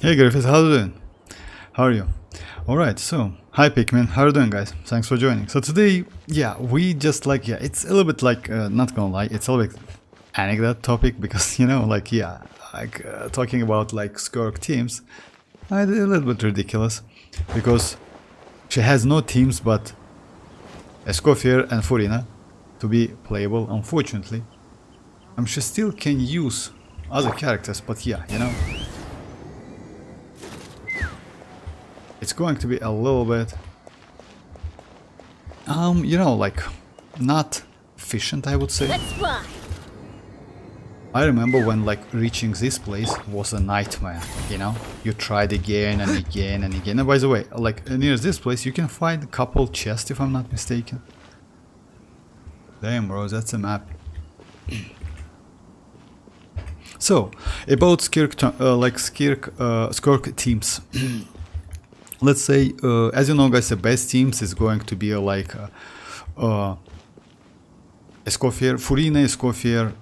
Hey Griffith, how are you doing? How are you? Alright, so, hi Pikmin, how are you doing guys? Thanks for joining. So today, we just it's a little bit not gonna lie, it's a little bit anecdote topic because, talking about Skirk teams, a little bit ridiculous because she has no teams but Escoffier and Furina to be playable, unfortunately. She still can use other characters, but it's going to be a little bit, not efficient, I would say. Let's fly. I remember when reaching this place was a nightmare, You tried again and again and again. And by the way, near this place you can find a couple chests if I'm not mistaken. Damn bro, that's a map. So, about Skirk teams. Let's say, as you know guys, the best teams is going to be Escoffier, Furina, Escoffier,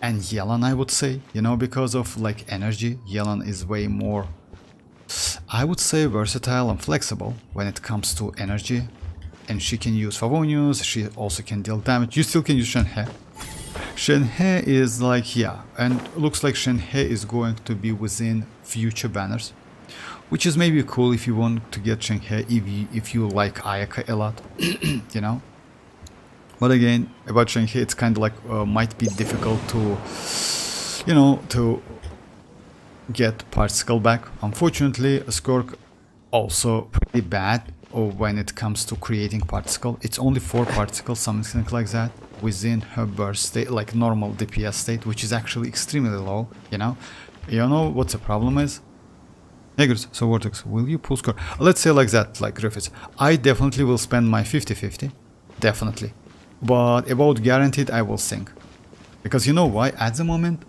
and Xilonen, I would say, because of energy. Xilonen is way more, I would say, versatile and flexible when it comes to energy. And she can use Favonius, she also can deal damage. You still can use Shenhe. Shenhe is and looks like Shenhe is going to be within future banners. Which is maybe cool if you want to get Shenhe, if you like Ayaka a lot, But again, about Shenhe, it's kind of might be difficult to, to get particle back. Unfortunately, Skirk also pretty bad when it comes to creating particle. It's only 4 particles, something like that, within her burst state, normal DPS state, which is actually extremely low, You know what the problem is? Negers, so Vortex, will you pull Skirk? Let's say that, Griffiths. I definitely will spend my 50-50. Definitely. But about guaranteed, I will think. Because you know why? At the moment,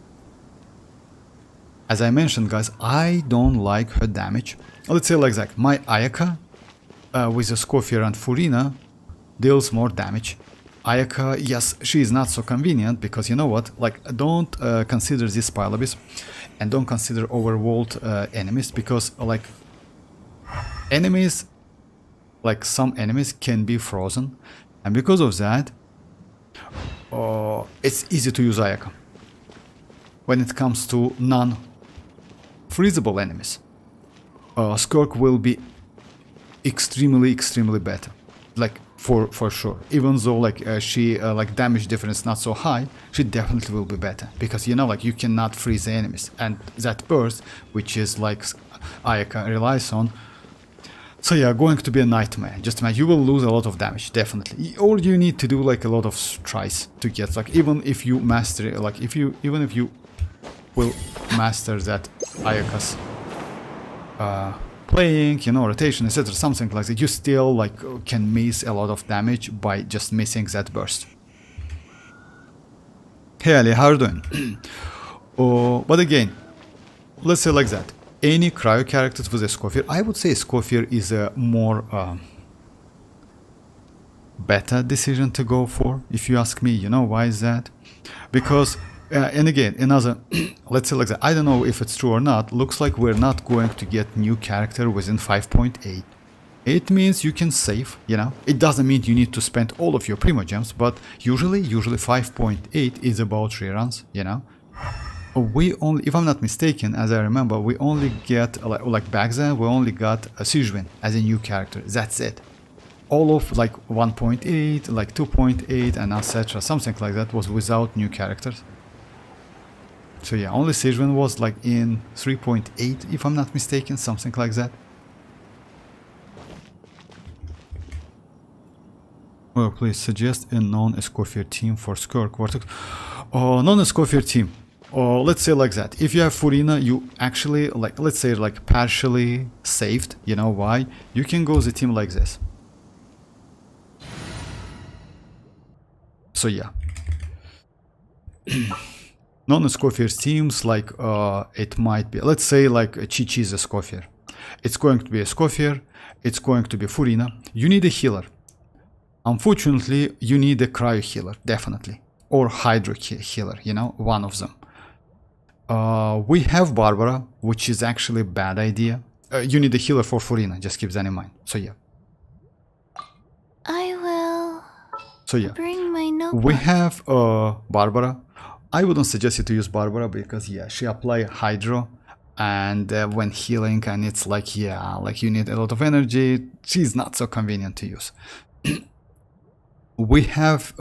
as I mentioned, guys, I don't like her damage. Let's say that. My Ayaka with Escoffier and Furina deals more damage. Ayaka, yes, she is not so convenient because you know what? Don't consider this Pylabis and don't consider overworld enemies because enemies, some enemies can be frozen, and because of that, it's easy to use Ayaka when it comes to non-freezable enemies. Skirk will be extremely better, for sure. Even though she damage difference not so high, she definitely will be better because you cannot freeze the enemies, and that burst, which is Ayaka relies on. So yeah, going to be a nightmare. Just imagine, you will lose a lot of damage, definitely. All you need to do a lot of tries to get even if you master it, even if you will master that Ayaka's playing, rotation, etc., something like that, you still can miss a lot of damage by just missing that burst. Hey Ali, how are you doing? But again, let's say that. Any cryo characters with Escoffier, I would say Escoffier is a more better decision to go for, if you ask me. Why is that? Because and again, another, let's say that, I don't know if it's true or not, looks like we're not going to get new character within 5.8. It means you can save, It doesn't mean you need to spend all of your primogems, but usually 5.8 is about reruns, We only, if I'm not mistaken, as I remember, we only get, back then, we only got a Sijwin as a new character, that's it. All of 1.8, 2.8 and etc, something like that was without new characters. So yeah, only Sijwin was in 3.8 if I'm not mistaken, something like that. Well, please suggest a non-Escoffier team for Skirk Vortex. Non-Escoffier team. Let's say that. If you have Furina, you actually let's say partially saved. You know why? You can go the team like this. So yeah. Non-Escoffier teams it might be, let's say Chi-Chi's Escoffier. It's going to be Escoffier, it's going to be Furina. You need a healer. Unfortunately, you need a cryo healer, definitely. Or hydro healer, one of them. We have Barbara, which is actually a bad idea. You need a healer for Furina, just keep that in mind. So yeah. I will. So yeah. Bring my notebook. We have Barbara. I wouldn't suggest you to use Barbara because yeah, she apply Hydro, and when healing, and it's like yeah, like you need a lot of energy. She's not so convenient to use. We have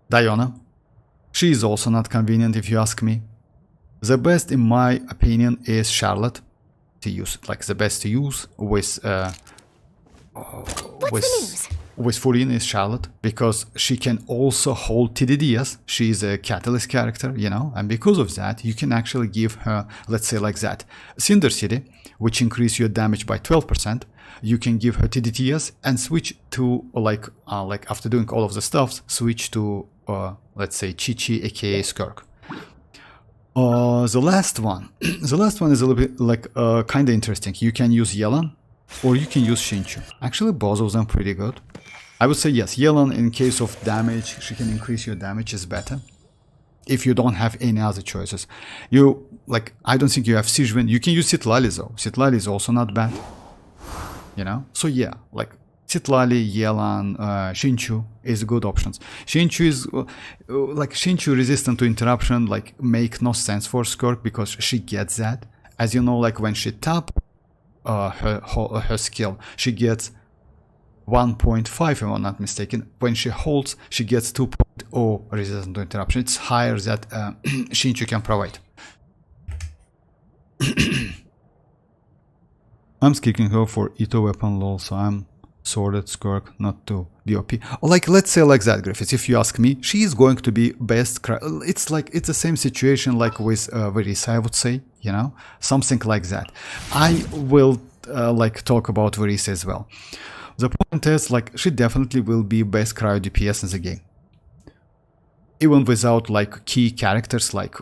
Diana. She is also not convenient if you ask me. The best in my opinion is Charlotte to use, like the best to use with with Furina is Charlotte, because she can also hold TDDs. She is a catalyst character, you know, and because of that you can actually give her, let's say like that, Cinder City, which increase your damage by 12%. You can give her TDTS and switch to like after doing all of the stuff, switch to let's say Chi-Chi aka Skirk. The last one is a little bit like kind of interesting. You can use Yelan or you can use Shinchu. Actually both of them pretty good. I would say yes, Yelan in case of damage, she can increase your damage, is better. If you don't have any other choices. You, like, I don't think you have Siegewin. You can use Citlali though. Citlali is also not bad. You know? So yeah, like Citlali, Yelan, Shinchu is good options. Shinchu is like Shinchu resistant to interruption, like make no sense for Skirk because she gets that. As you know, like when she tap her skill, she gets 1.5 if I'm not mistaken. When she holds, she gets 2.0 resistant to interruption. It's higher that Shinchu can provide. I'm skicking her for Ito weapon lol, so I'm sworded Skirk, not to BOP. Or like, let's say like that, Griffiths, if you ask me, she is going to be best. It's like, it's the same situation like with Verisa, I would say, you know, something like that. I will like talk about Verisa as well. The point is, like, she definitely will be best cryo DPS in the game. Even without like key characters like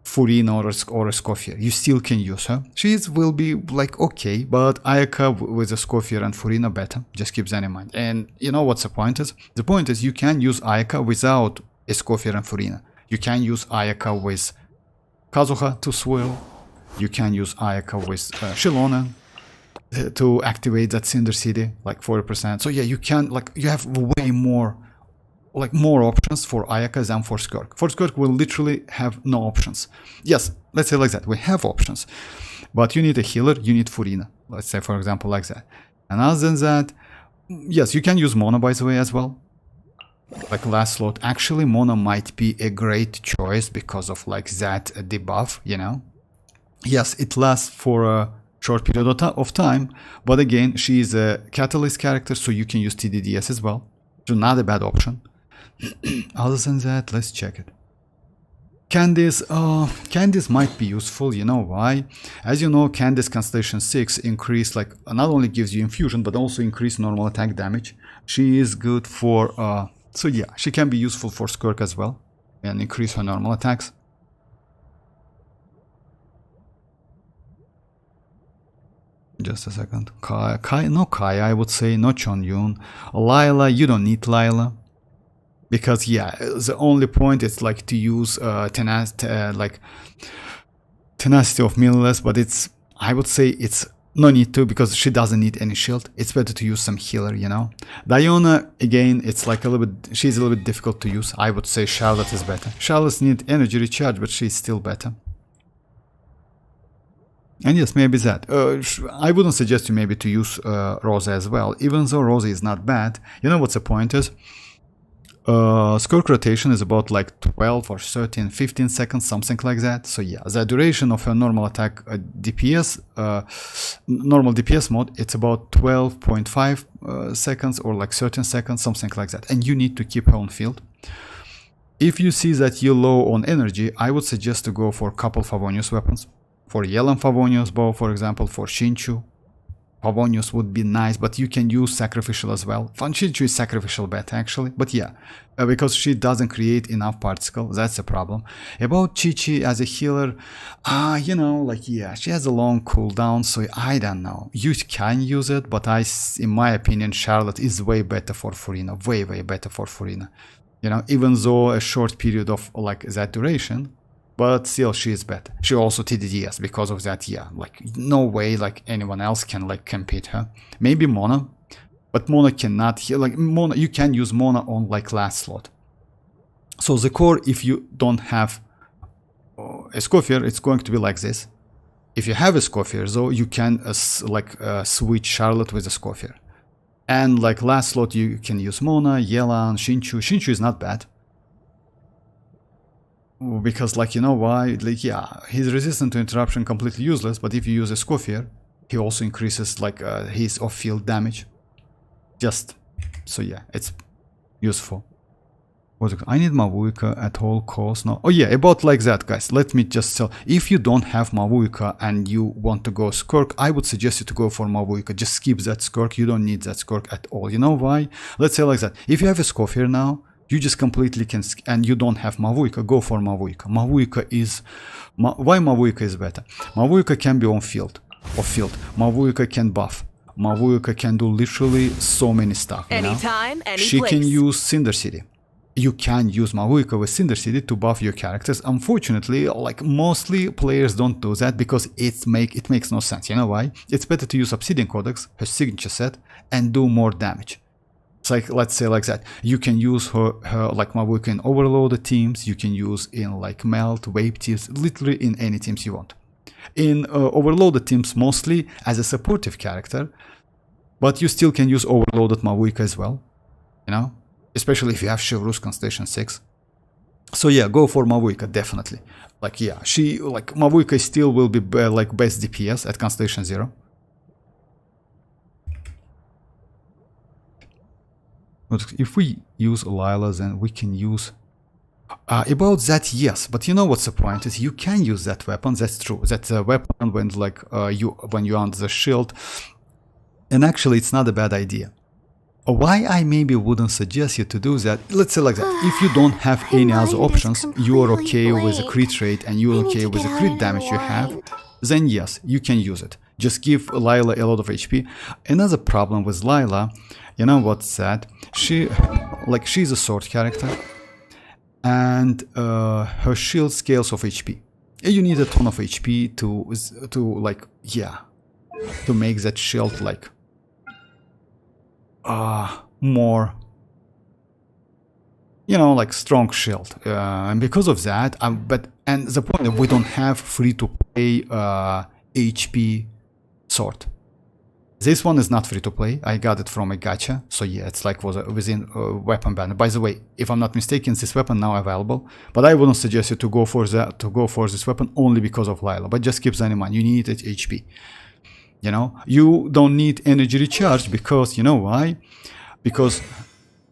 Furina or Escoffier, you still can use her. She will be like okay, but Ayaka with Escoffier and Furina better. Just keep that in mind. And you know what's the point is? The point is you can use Ayaka without Escoffier and Furina. You can use Ayaka with Kazuha to swirl. You can use Ayaka with Xilonen to activate that Cinder City, like 40%. So yeah, you can, like, you have way more, like more options for Ayaka than for Skirk. For Skirk, we'll literally have no options. Yes, let's say like that, we have options, but you need a healer, you need Furina, let's say for example like that. And other than that, yes, you can use Mona by the way as well. Like last slot, actually Mona might be a great choice because of like that debuff, you know. Yes, it lasts for a short period of time, but again, she is a catalyst character, so you can use TDDS as well. So not a bad option. Other than that, let's check it. Candice might be useful, you know why? As you know, Candice Constellation 6 increase, like, not only gives you infusion, but also increase normal attack damage. She is good for, so yeah, she can be useful for Skirk as well, and increase her normal attacks. Just a second. Kai, I would say, no Chonyun. Lila, you don't need Lila. Because, yeah, the only point is like to use tenacity of meaningless, but it's, I would say it's no need to, because she doesn't need any shield. It's better to use some healer, you know. Diona, again, it's like a little bit, she's a little bit difficult to use. I would say Charlotte is better. Charlotte needs energy recharge, but she's still better. And yes, maybe that. I wouldn't suggest you maybe to use Rosa as well, even though Rosa is not bad. You know what's the point is? Skirk rotation is about like 12 or 13, 15 seconds, something like that. So yeah, the duration of her normal attack DPS, normal DPS mode, it's about 12.5 seconds or like 13 seconds, something like that. And you need to keep her on field. If you see that you're low on energy, I would suggest to go for a couple Favonius weapons. For Yelan Favonius bow, for example, for Shinchu. Favonius would be nice, but you can use sacrificial as well. Shinchu is sacrificial better actually, but yeah, because she doesn't create enough particle, that's the problem. About Chi-Chi as a healer, you know, like yeah, she has a long cooldown, so I don't know. You can use it, but in my opinion, Charlotte is way better for Furina, way better for Furina. You know, even though a short period of like that duration, but still she is better. She also TDDS because of that. Yeah, like no way like anyone else can like compete her. Maybe Mona, but Mona cannot. Like Mona, you can use Mona on like last slot. So the core, if you don't have Escoffier, it's going to be like this. If you have Escoffier, though, you can switch Charlotte with Escoffier. And like last slot, you can use Mona, Yelan, Shinchu. Shinchu is not bad. Because like, you know why? Like, yeah, he's resistant to interruption, completely useless. But if you use Escoffier, he also increases like his off-field damage. Just, so yeah, it's useful. I need Mavuika at all costs now. Oh yeah, about like that, guys. Let me just tell. If you don't have Mavuika and you want to go Skirk, I would suggest you to go for Mavuika. Just skip that Skirk. You don't need that Skirk at all. You know why? Let's say like that. If you have a Escoffier now, you just completely can, and you don't have Mavuika, go for Mavuika. Mavuika is, why Mavuika is better? Mavuika can be on field, off field. Mavuika can buff. Mavuika can do literally so many stuff. Anytime, any she place. can use Cinder City. You can use Mavuika with Cinder City to buff your characters. Unfortunately, like mostly players don't do that because it makes no sense. You know why? It's better to use Obsidian Codex, her signature set, and do more damage. It's like, let's say like that. You can use her like Mavuika in overloaded teams. You can use in like melt, wave teams, literally in any teams you want. In overloaded teams mostly as a supportive character, but you still can use overloaded Mavuika as well. You know? Especially if you have Chivalrous Constellation 6. So yeah, go for Mavuika, definitely. Like yeah, she like Mavuika still will be like best DPS at Constellation 0. But if we use Lila, then we can use about that, yes, but you know what's the point is you can use that weapon. That's true. That's a weapon when like when you're under the shield, and actually it's not a bad idea. Why I maybe wouldn't suggest you to do that, let's say like that, if you don't have any other options, you're okay with the crit rate and you're okay with the crit damage you have, then yes, you can use it. Just give Lila a lot of HP. Another problem with Lila, you know what's that? She's a sword character, and her shield scales of HP. You need a ton of HP to like, yeah, to make that shield like more, you know, like strong shield, and because of that, and the point that we don't have free-to-play HP sword. This one is not free-to-play. I got it from a gacha, so yeah, it's like was within weapon banner. By the way, if I'm not mistaken, this weapon now available, but I wouldn't suggest you to go for that. To go for this weapon only because of Lila. But just keep that in mind. You need it HP. You know, you don't need energy recharge because, you know why? Because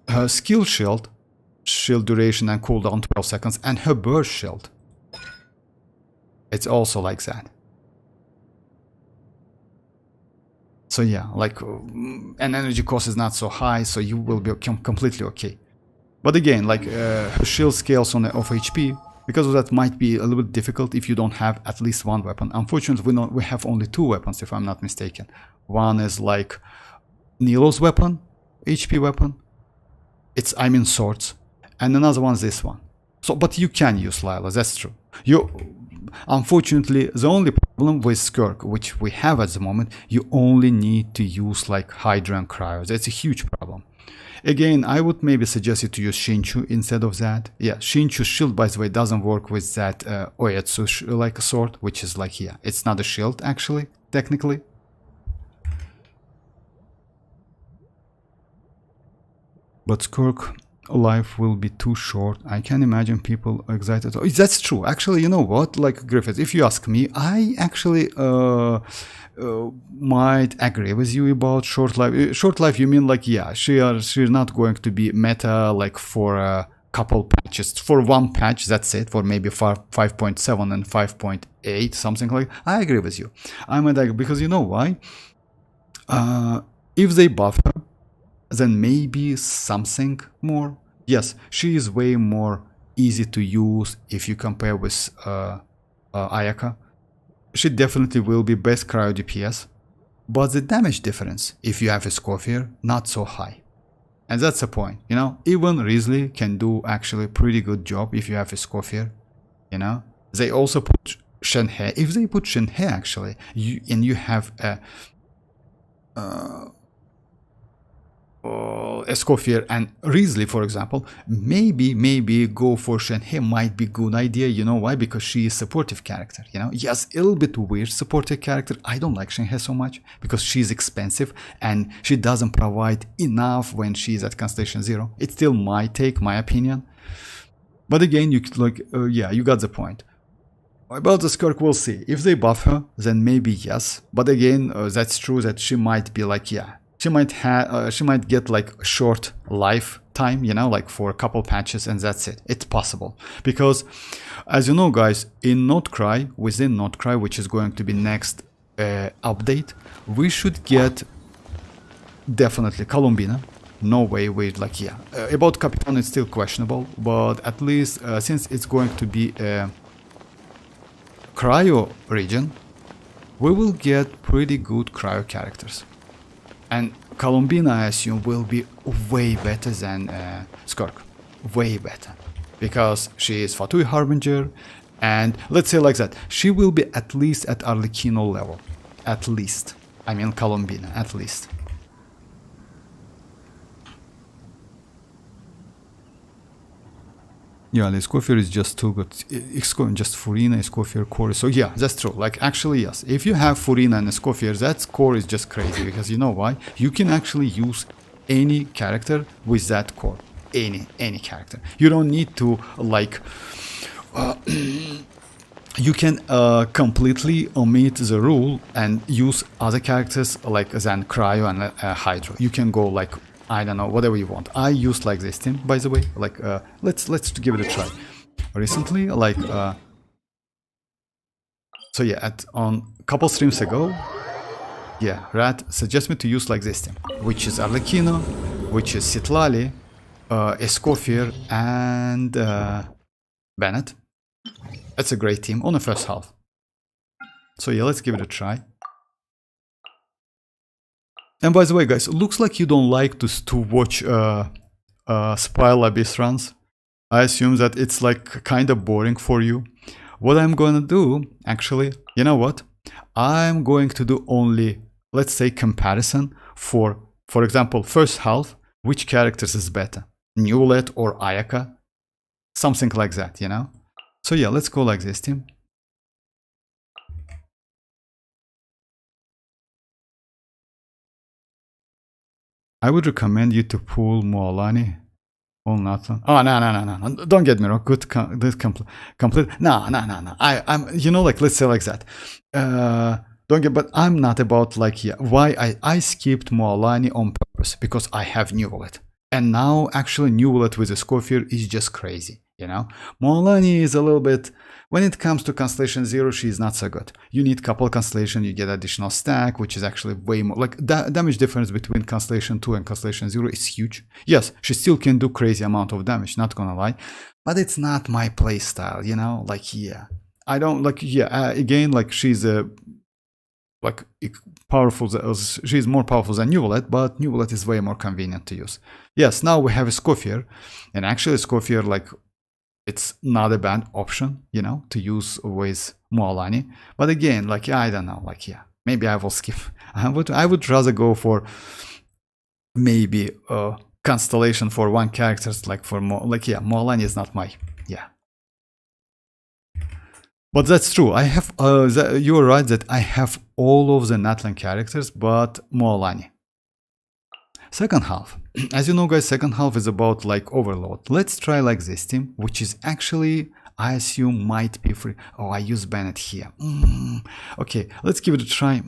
her skill shield duration and cooldown 12 seconds, and her burst shield, it's also like that. So yeah, like, and energy cost is not so high, so you will be completely okay. But again, like her shield scales of HP, because of that might be a little bit difficult if you don't have at least one weapon. Unfortunately, we have only two weapons, if I'm not mistaken. One is like Nilo's weapon, HP weapon. I mean swords. And another one is this one. So, but you can use Lila, that's true. Unfortunately, the only problem with Skirk, which we have at the moment, you only need to use like Hydra and Cryo. That's a huge problem. Again, I would maybe suggest you to use Shinchu instead of that. Yeah, Shinchu's shield, by the way, doesn't work with that Oyatsu like a sword, which is like, yeah, it's not a shield actually, technically. But Skirk life will be too short. I can imagine people excited. Oh, that's true. Actually, you know what? Like Griffith, if you ask me, I actually might agree with you about short life. Short life, you mean like, yeah, she's not going to be meta like for a couple patches. For one patch, that's it. For maybe 5.7 and 5.8, something like that. I agree with you. I might agree because you know why? If they buff her, then maybe something more. Yes, she is way more easy to use if you compare with Ayaka. She definitely will be best cryo DPS, but the damage difference, if you have Escoffier, not so high. And that's the point, you know. Even Risley can do actually a pretty good job if you have Escoffier, you know. They also put Shenhe. If they put Shenhe actually, you have a Escoffier and Risley, for example, maybe go for Shenhe might be good idea. You know why? Because she is supportive character, you know. Yes, a little bit weird supportive character. I don't like Shenhe so much because she's expensive and she doesn't provide enough when she's at Constellation 0. It's still my take, my opinion. But again, you like, yeah, you got the point. About the Skirk, we'll see. If they buff her, then maybe yes. But again, that's true that she might be like, yeah, she might get like a short lifetime, you know, like for a couple patches, and that's it. It's possible because, as you know, guys, in Notcry, within Notcry, which is going to be next update, we should get definitely Columbina. No way we like, yeah. About Capitano, it's still questionable, but at least since it's going to be a cryo region, we will get pretty good cryo characters. And Columbina, I assume, will be way better than Skirk. Way better. Because she is Fatui Harbinger, and let's say like that, she will be at least at Arlecchino level. At least. I mean Columbina, at least. Yeah, the Escoffier is just too good. Just Furina, Escoffier, core. So yeah, that's true. Like actually, yes. If you have Furina and Escoffier, that core is just crazy because you know why? You can actually use any character with that core. Any character. You don't need to like. You can completely omit the rule and use other characters like than Cryo and Hydro. You can go like, I don't know, whatever you want. I used like this team, by the way. Like, let's give it a try. Recently, like, so yeah, on a couple streams ago, yeah, Rat suggests me to use like this team, which is Arlecchino, which is Citlali, Escoffier, and Bennett. That's a great team on the first half. So yeah, let's give it a try. And by the way, guys, it looks like you don't like to watch Spile Abyss runs. I assume that it's like kind of boring for you. What I'm going to do, actually, you know what? I'm going to do only, let's say, comparison for example, first half, which characters is better? Neuvillette or Ayaka? Something like that, you know? So yeah, let's go like this team. I would recommend you to pull mualani or natlan. Oh no! Don't get me wrong. Good, complete. No. I'm, you know, like let's say like that. Don't get, but I'm not about like, yeah. Why I skipped mualani on purpose because I have Neuvillette, and now actually Neuvillette with a Escoffier is just crazy. You know, mualani is a little bit. When it comes to Constellation 0, she is not so good. You need couple Constellation, you get additional stack, which is actually way more. Like, damage difference between Constellation 2 and Constellation 0 is huge. Yes, she still can do crazy amount of damage, not gonna lie. But it's not my playstyle, you know? Like, yeah. I don't, like, yeah, again, like, she's a, like, powerful, she's more powerful than Neuvillette, but Neuvillette is way more convenient to use. Yes, now we have Escoffier, and actually Escoffier, like, it's not a bad option, you know, to use with mualani. But again, like, yeah, I don't know, like, yeah, maybe I will skip. I would rather go for maybe a constellation for one character, like for more, like, yeah, mualani is not my, yeah. But that's true. I have, you're right that I have all of the natlan characters, but mualani. Second half. As you know, guys, second half is about like overload. Let's try like this team, which is actually, I assume, might be free. Oh, I use Bennett here. Okay, let's give it a try.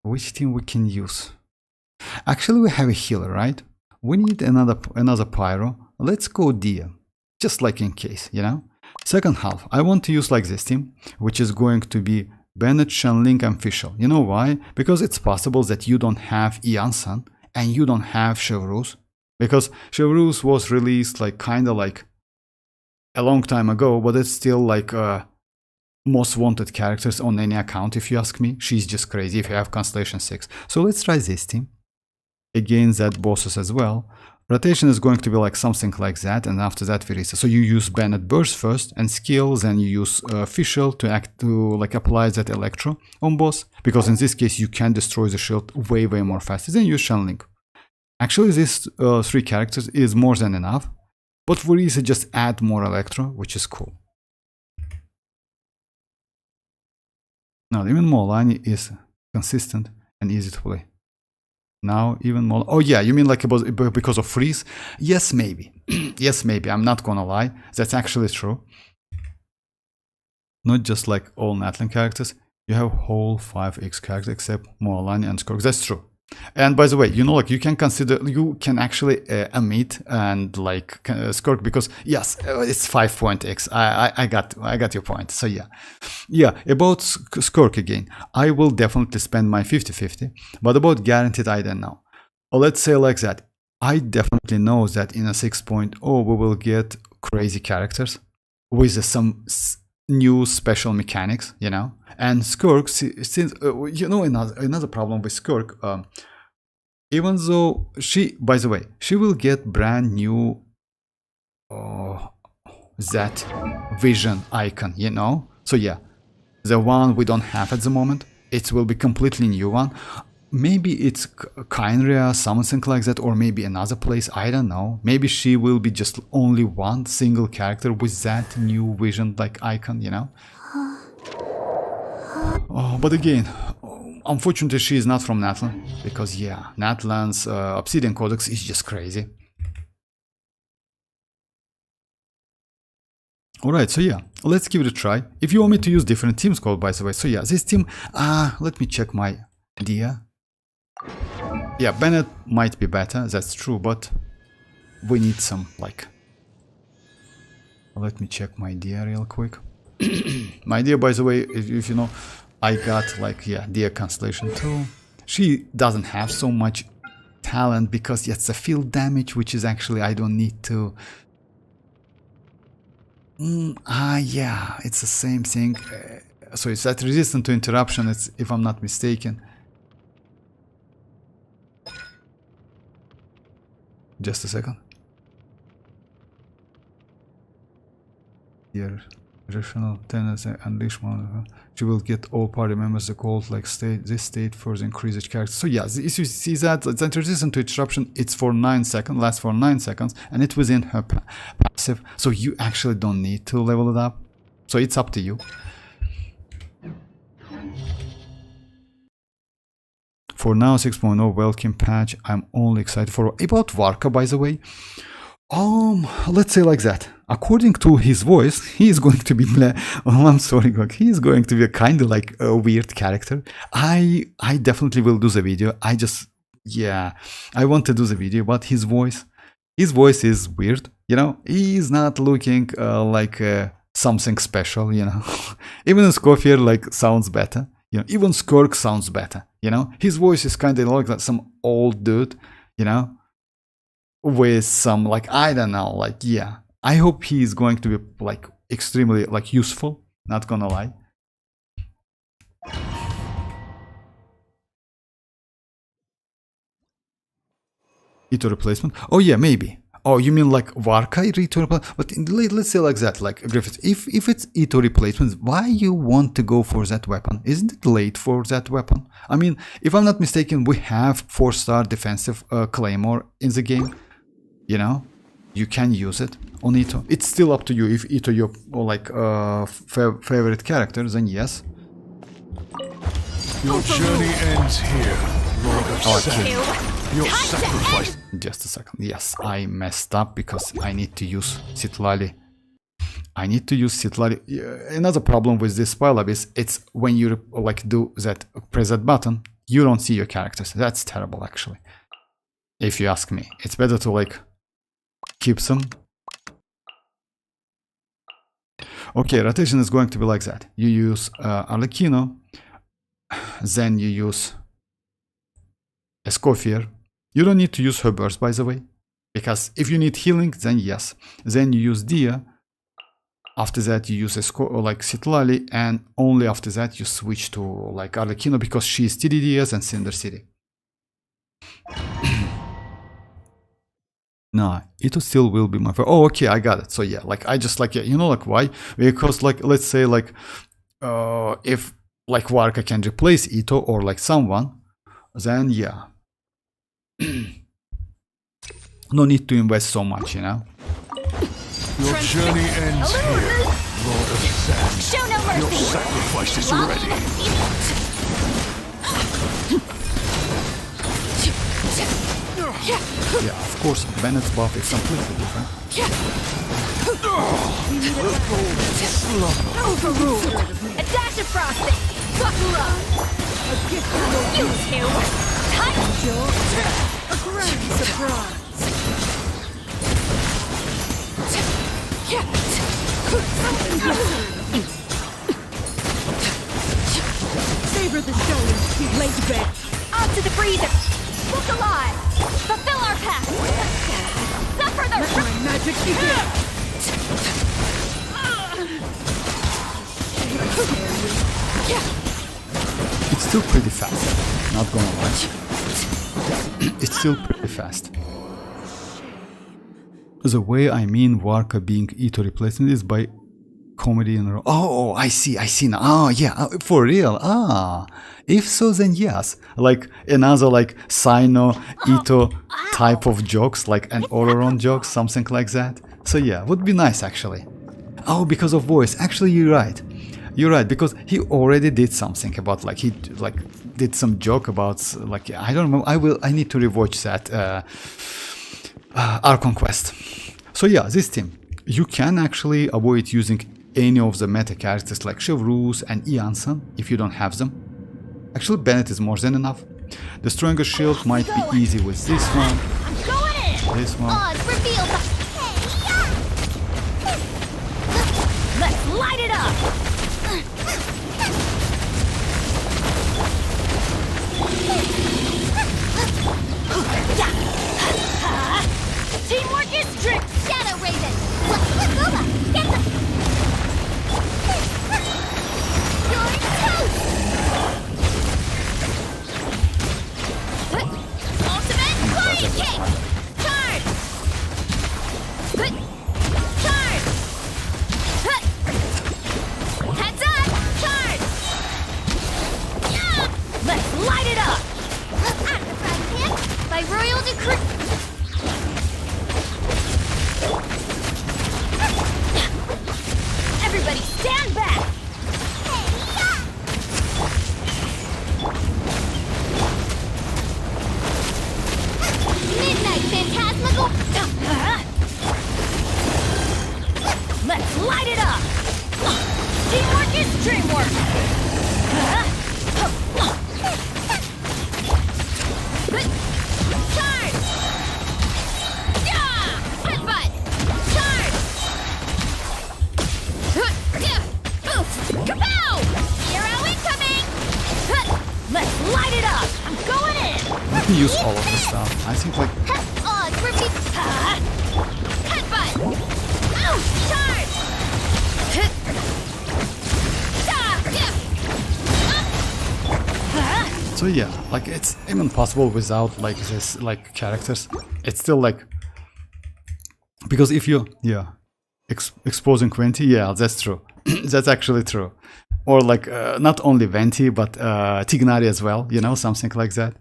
Which team we can use? Actually, we have a healer, right? We need another pyro. Let's go Dia, just like in case, you know. Second half, I want to use like this team, which is going to be Bennett, Shenling, and Fischl. You know why? Because it's possible that you don't have iansan and you don't have Chevreuse. Because Chevreuse was released like kind of like a long time ago, but it's still like most wanted characters on any account, if you ask me. She's just crazy if you have Constellation 6. So let's try this team. Again, that bosses as well. Rotation is going to be like something like that, and after that we reset. So you use Bennett Burst first, and skills, and you use Official to like apply that Electro on boss, because in this case you can destroy the shield way more faster. Then use Shenling. Actually, these 3 characters is more than enough, but for reset just add more Electro, which is cool. Now even mualani is consistent and easy to play. Now even more. Oh yeah, you mean like because of freeze? Yes, maybe. Yes, maybe. I'm not gonna lie. That's actually true. Not just like all natlan characters. You have whole 5x characters except mualani and Skirk. That's true. And by the way, you know, like you can actually emit and like Skirk, because yes, it's 5.x. I got your point. So yeah, about Skirk again, I will definitely spend my 50-50, but about guaranteed, I don't know. Or let's say like that, I definitely know that in a 6.0 we will get crazy characters with some new special mechanics, you know. And Skirk, since you know, another problem with Skirk, even though by the way, she will get brand new that vision icon, you know. So yeah, the one we don't have at the moment, it will be completely new one. Maybe it's Kynria, something like that, or maybe another place, I don't know. Maybe she will be just only one single character with that new vision like icon, you know. Oh, but again, unfortunately she is not from Natlan, because yeah, Natlan's Obsidian Codex is just crazy. Alright, so yeah, let's give it a try. If you want me to use different teams code, by the way, so yeah, this team, let me check my idea. Yeah, Bennett might be better, that's true, but we need some, like... Let me check my idea real quick. My idea, by the way, if you know, I got, like, yeah, Dia Constellation 2. She doesn't have so much talent, because it's a field damage, which is actually, I don't need to... yeah, it's the same thing. So it's that resistant to interruption, it's, if I'm not mistaken. Just a second. Here, rational tendency, unleash one. She will get all party members the cult like state. This state further increases character. So yeah, if you see that, it's resistant to interruption. It's for 9 seconds, lasts for 9 seconds, and it's within her passive. So you actually don't need to level it up. So it's up to you. For now, 6.0 welcome patch. I'm only excited for about Varka, by the way. Let's say like that. According to his voice, he is going to be. I'm sorry, he is going to be a kind of like a weird character. I definitely will do the video. I want to do the video, but his voice is weird. You know, he's not looking like something special. You know, even Escoffier like sounds better. You know, even Skirk sounds better. You know, his voice is kind of like that, some old dude. You know, with some like, I don't know, like, yeah. I hope he is going to be like extremely like useful. Not gonna lie. Ito replacement. Oh yeah, maybe. Oh, you mean like Varka Ito replacement? But let's say like that, like Griffith. If it's Ito replacement, why you want to go for that weapon? Isn't it late for that weapon? I mean, if I'm not mistaken, we have 4-star defensive claymore in the game. You know, you can use it on Ito. It's still up to you. If Ito your like favorite character, then yes. Your journey ends here, Lord of Sand. Your sacrifice. Just a second. Yes, I messed up because I need to use Citlali. Another problem with this pile-up is it's when you like do that, press that button, you don't see your characters. That's terrible, actually. If you ask me, it's better to like keep them. Okay, rotation is going to be like that. You use Arlecchino, then you use Escoffier. You don't need to use her burst, by the way, Because if you need healing, then yes. Then you use Dia. After that, you use like Citlali, and only after that you switch to like Arlecchino because she is TDDS and Cinder City. Nah, it still will be my favorite. Oh, okay, I got it. So yeah, like I just like, yeah, you know, like why? Because like let's say like if like Warka can replace Ito or like someone, then yeah. No need to invest so much, you know. Your journey ends here, Lord of Sand. Show no mercy. Your sacrifice is ready. Yeah, of course, Bennett's buff is completely different. Overruled. A dash of frosting. Buckle up. You two. A grand surprise. Savor the show and lay to bed. On to the freezer. Look alive. Fulfill our pact. Suffer the Let my magic begin. It's still pretty fast, not gonna lie. It's still pretty fast. The way I mean Warka being Ito replacement is by comedy and... Oh, I see now. Oh, yeah, for real. If so, then yes. Like another like Sino, Ito type of jokes, like an Ororon joke, something like that. So yeah, would be nice actually. Oh, because of voice. Actually, you're right. You're right, because he already did something about like he like did some joke about like I don't know. I need to rewatch that Archon Quest. So yeah, this team you can actually avoid using any of the meta characters like Chevrus and Iansan if you don't have them. Actually, Bennett is more than enough. The strongest shield might be easy with this one. I'm going in. This one. Oz reveals the... Let's light it up. Teamwork is strict. Shadow Raven. WuWa, get the... You're toast. Ultimate flying kick. Charge. Charge. Heads up. Charge. Yeah. Let's light it up. I'm the front hit by royal decree. Everybody stand back! Midnight Phantasmical! Let's light it up! Teamwork is dreamwork! Charge! Yeah! Headbutt! Charge! Kapow! Hero incoming! Let's light it up! I'm going in! Let me use all of this stuff. I think like Odds repeat. Headbutt! Ouch! Charge! so yeah, like it's even possible without like this like characters. It's still like because if you exposing Venti, yeah, that's true. That's actually true. Or like not only Venti but Tignari as well, you know, something like that.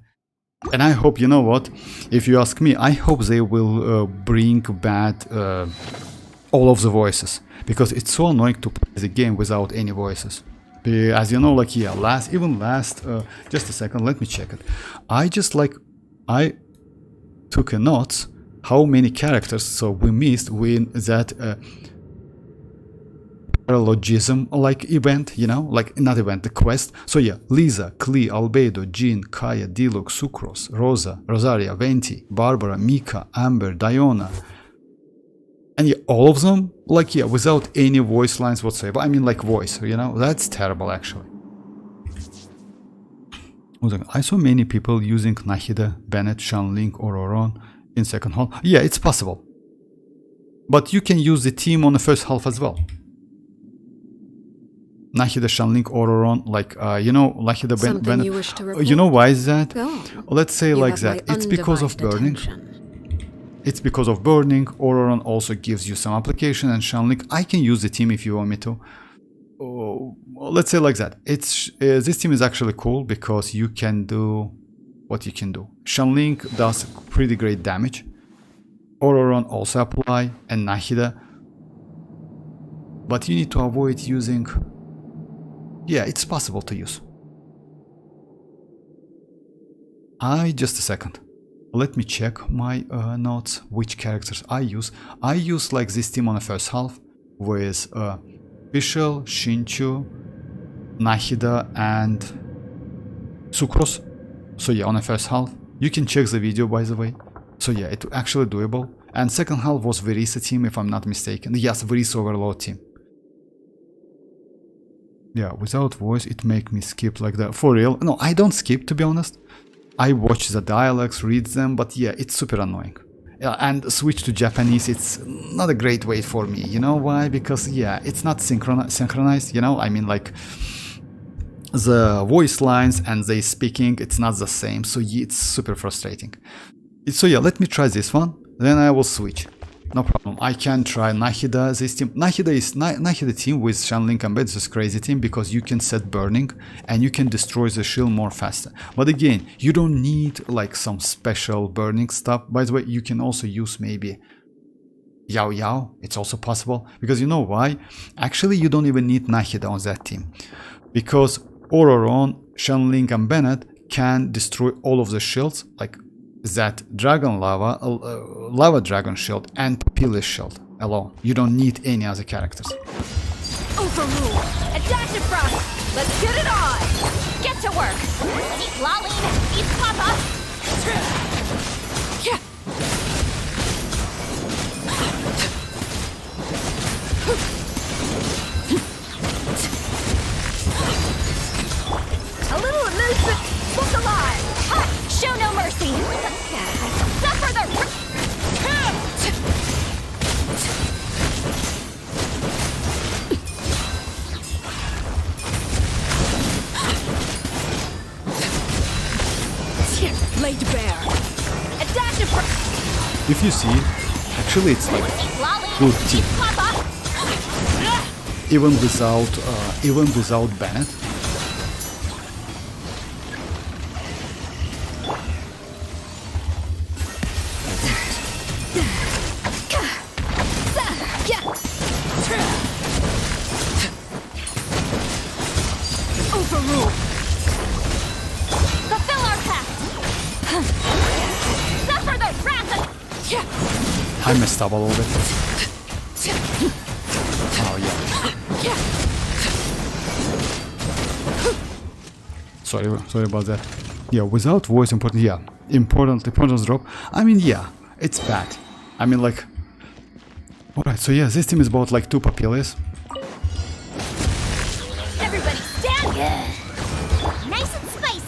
And I hope, you know what, if you ask me, I hope they will bring back all of the voices, because it's so annoying to play the game without any voices. As you know, like yeah, last just a second, let me check it. I took a note how many characters so we missed when that paralogism like event, you know, like not event, the quest. So yeah, Lisa, Klee, Albedo, Jean, Kaya, Diluc, Sucros, Rosa, Rosaria, Venti, Barbara, Mika, Amber, Diona, and yeah, all of them like yeah, without any voice lines whatsoever. I mean like voice, you know, that's terrible actually. I saw many people using Nahida, Bennett, Shanling, Ororon in second half. Yeah, it's possible. But you can use the team on the first half as well. Nahida, Shanling, Ororon, like, you know, Nahida, Something you wish to report? you know why is that? Go. Let's say You like have my that. It's because of undivided burning. attention. It's because of burning. Ororon also gives you some application, and Shanling, I can use the team if you want me to. Oh, let's say like that. It's this team is actually cool because you can do what you can do. Shanling does pretty great damage. Ororon also apply, and Nahida. But you need to avoid using... Yeah, it's possible to use. Just a second. Let me check my notes, which characters I use. I use like this team on the first half with Fischl, Shinchu, Nahida, and Sucrose. So yeah, on the first half. You can check the video, by the way. So yeah, it's actually doable. And second half was Verisa team, if I'm not mistaken. Yes, Verisa Overload team. Yeah, without voice, it make me skip like that. For real. No, I don't skip, to be honest. I watch the dialogues, read them, but yeah, it's super annoying. And switch to Japanese, it's not a great way for me. You know why? Because yeah, it's not synchronized, you know? I mean, like, the voice lines and they speaking, it's not the same. So yeah, it's super frustrating. So yeah, let me try this one. Then I will switch. No problem. I can try Nahida, this team. Nahida team with Shanling and Bed is crazy team because you can set burning and you can destroy the shield more faster. But again, you don't need like some special burning stuff. By the way, you can also use maybe Yao Yao. It's also possible because you know why? Actually, you don't even need Nahida on that team because Ororon, Shanling and Bennett can destroy all of the shields like that dragon lava dragon shield and papillus shield alone. You don't need any other characters. Overrule! A dash of frost! Let's get it on! Get to work! Citlali! Eat Papa! A little elusive! Look alive! Ha! Show no mercy! Suffer the... Laid bare. A dash of... If you see, actually it's like good team. Even without Bennett. Overrule. Fulfill our pact. Suffer the wrath of... I messed up a little bit. Oh yeah. Sorry about that. Yeah, without voice importance drop. I mean, yeah, it's bad. I mean, like, alright, so yeah, this team is about like 2 papillus. Everybody stand! Nice and spicy!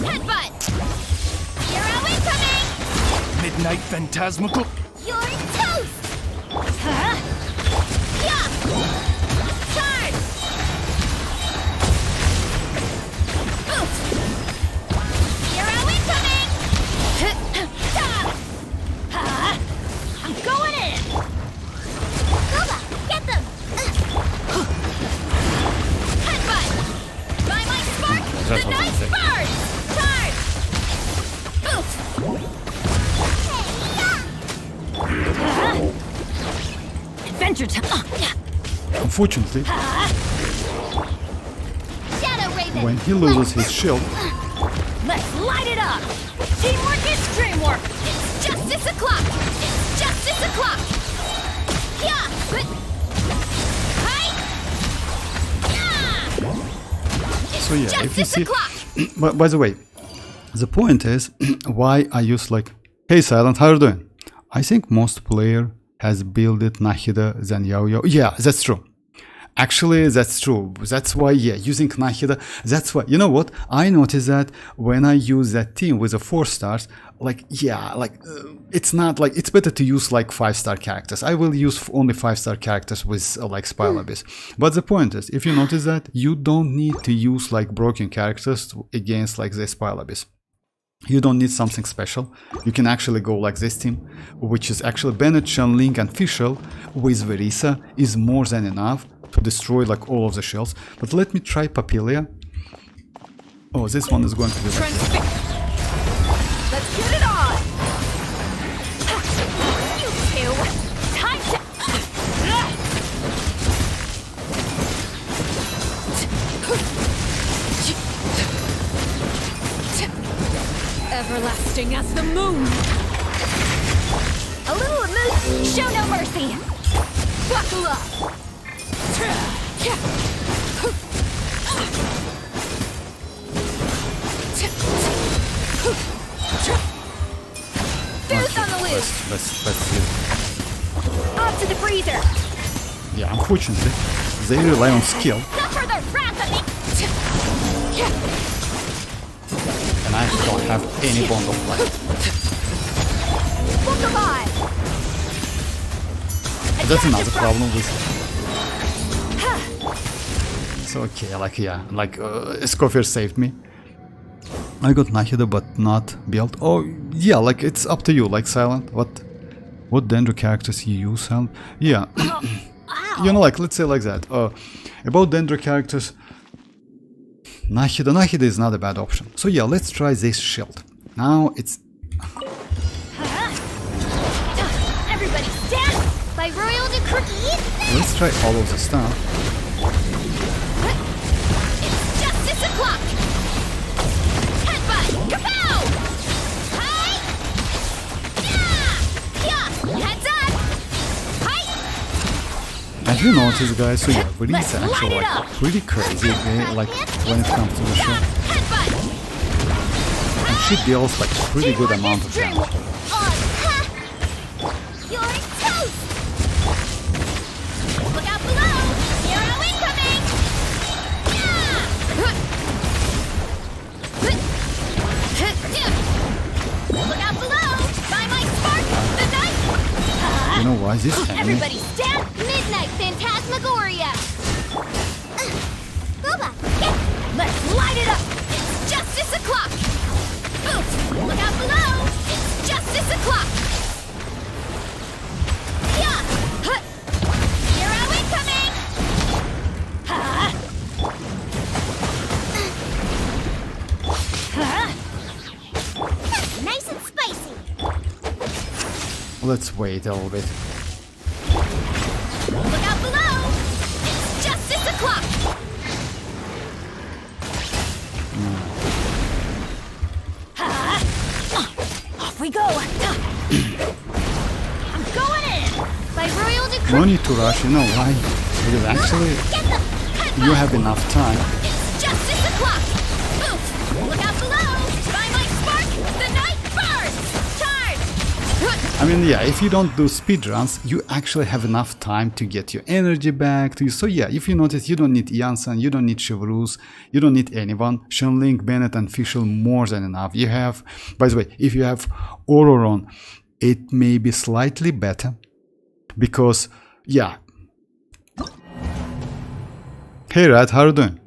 Headbutt! Hero incoming! Midnight Phantasmical. You're toast! Charge! Hero incoming! I'm going in! Goga, get them! Headbutt! By my spark, the night burns! Charge! Adventure time! Unfortunately, Shadow Raven! when he loses his shield, Let's light it up! Teamwork is dreamwork! It's justice o'clock! It's justice o'clock! Yeah! Hi! Yeah! so yeah, if you Justice see, o'clock! by the way, the point is why I use like, hey Silent, how are you doing? I think most player has built it Nahida than Yao Yao. Yeah, that's true. Actually, that's true. That's why, yeah, using Nahida, that's why, you know what? I noticed that when I use that team with the 4 stars, like, yeah, like, it's not like, it's better to use like 5-star characters. I will use only 5-star characters with like Spile Abyss. But the point is, if you notice that, you don't need to use like broken characters against like the Spile Abyss. You don't need something special. You can actually go like this team, which is actually Bennett, Xilonen, and Fischl with Verisa is more than enough to destroy like all of the shells. But let me try Papilia. Oh, this one is going to be like Let's get it on! You two! Time to... Everlasting as the moon. A little emotion, show no mercy! Buckle up! Boost on the loose! let's see. Up to the freezer! Yeah, unfortunately, they rely on skill, Suffer the wrath of me! and I don't have any bond of life. Look alive! That's another problem with it's okay, like, yeah, like, Escoffier saved me. I got Nahida, but not built. Oh, yeah, like, it's up to you, like, Silent. What Dendro characters you use, Silent? Yeah, you know, like, let's say like that. About Dendro characters, Nahida is not a bad option. So yeah, let's try this shield. Now it's... Everybody stand! By royal decree! Let's try all of the stuff. It's justice o'clock! Headbutt! Kapow! Hi! Yeah! Heads up! Hi! As you notice, guys, so yeah, Verisa Let's light actually it like up. pretty crazy, okay, like when it comes to the shield. Headbutt! And she deals like pretty good amount of Dream damage. on! You're toast! Look out below! Hero incoming! Look out below! By my spark! The night! You know why this enemy? Everybody stand! Midnight Phantasmagoria! Boba! Let's light it up! It's justice o'clock! Boots! Look out below! It's justice o'clock! Yeah! Hero incoming! Nice and spicy! Let's wait a little bit. Look out below! It's justice o'clock! Off we go! I'm going in! By royal decree! No need to rush, you know why? Because actually, Get them! you have enough time. It's justice o'clock! Boots! Look out below! By my spark, the night burns! Charge! I mean, yeah, if you don't do speedruns, you actually have enough time to get your energy back. So yeah, if you notice, you don't need Iansan, you don't need Chevreuse, you don't need anyone. Xilonen, Bennett, and Fischl more than enough. You have, by the way, if you have Ororon, it may be slightly better because, yeah. Hey Rat, how are you doing?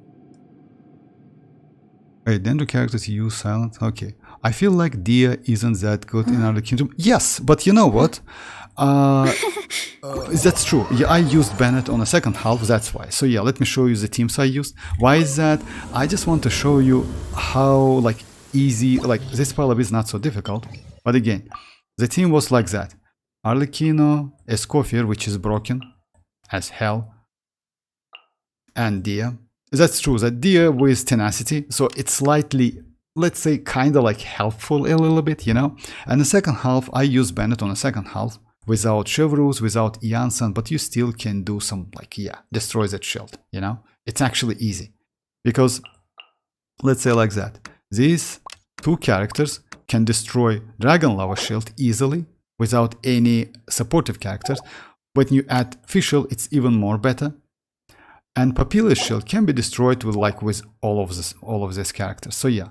Wait, Dendro characters use silent? Okay. I feel like Dia isn't that good in other kingdom. Yes, but you know what? That's true. Yeah, I used Bennett on the second half, that's why. So yeah, let me show you the teams I used. Why is that? I just want to show you how like easy, like this pile is not so difficult. But again, the team was like that. Arlecchino, Escoffier, which is broken as hell, and Dia. That's true, that Dia with tenacity, so it's slightly, let's say, kind of like helpful a little bit, you know. And the second half, I use Bennett on the second half without Chevreuse, without Iansan, but you still can do some, like, yeah, destroy that shield, you know. It's actually easy because, let's say like that, these two characters can destroy Dragon Lava Shield easily without any supportive characters. When you add Fischl, it's even more better. And Papilla's shield can be destroyed with all of these characters. So yeah,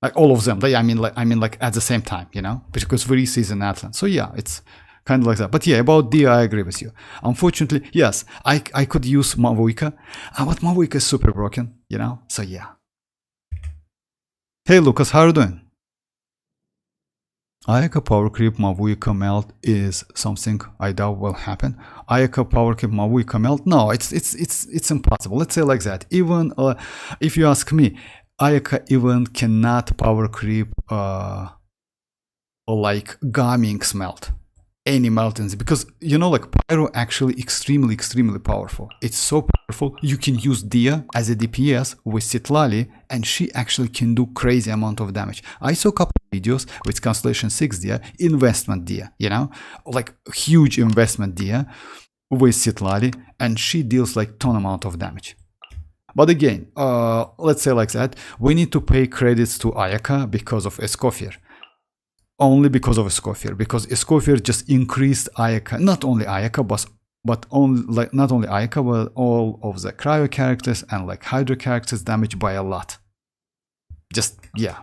like all of them. I mean like at the same time, you know, because Varese is an natlan. So yeah, it's kind of like that. But yeah, about Dia, I agree with you. Unfortunately, yes, I could use Mavuika, but Mavuika is super broken, you know. So yeah. Hey Lucas, how are you doing? Ayaka power creep Mavuika melt is something I doubt will happen. Ayaka power creep Mavuika melt? No, it's impossible. Let's say like that. Even if you ask me, Ayaka even cannot power creep like Gaming melt. Any meltings, because you know, like Pyro actually extremely powerful. It's so powerful you can use Dia as a DPS with Citlali, and she actually can do crazy amount of damage. I saw a couple of videos with Constellation 6 Dia, investment Dia, you know, like huge investment Dia with Citlali, and she deals like ton amount of damage. But again, let's say like that, we need to pay credits to Ayaka because of Escoffier. Only because of Escoffier, because Escoffier just increased Ayaka, not only Ayaka, but only like not only Ayaka, but all of the cryo characters and like Hydra characters damage by a lot. Just yeah.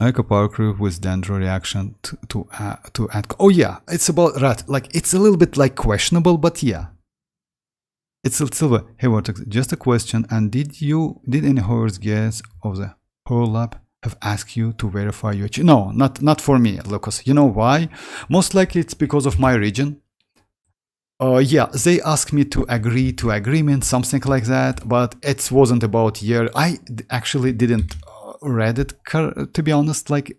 Ayaka power creep with Dendro reaction to oh yeah, it's about rat. Like it's a little bit like questionable, but yeah. It's silver. Hey Vortex, just a question. And did any horrors guess of the whole lab have asked you to verify your no, not for me, Lucas. You know why? Most likely it's because of my region. Yeah, they asked me to agree to agreement, something like that, but it wasn't about year. I actually didn't read it, to be honest, like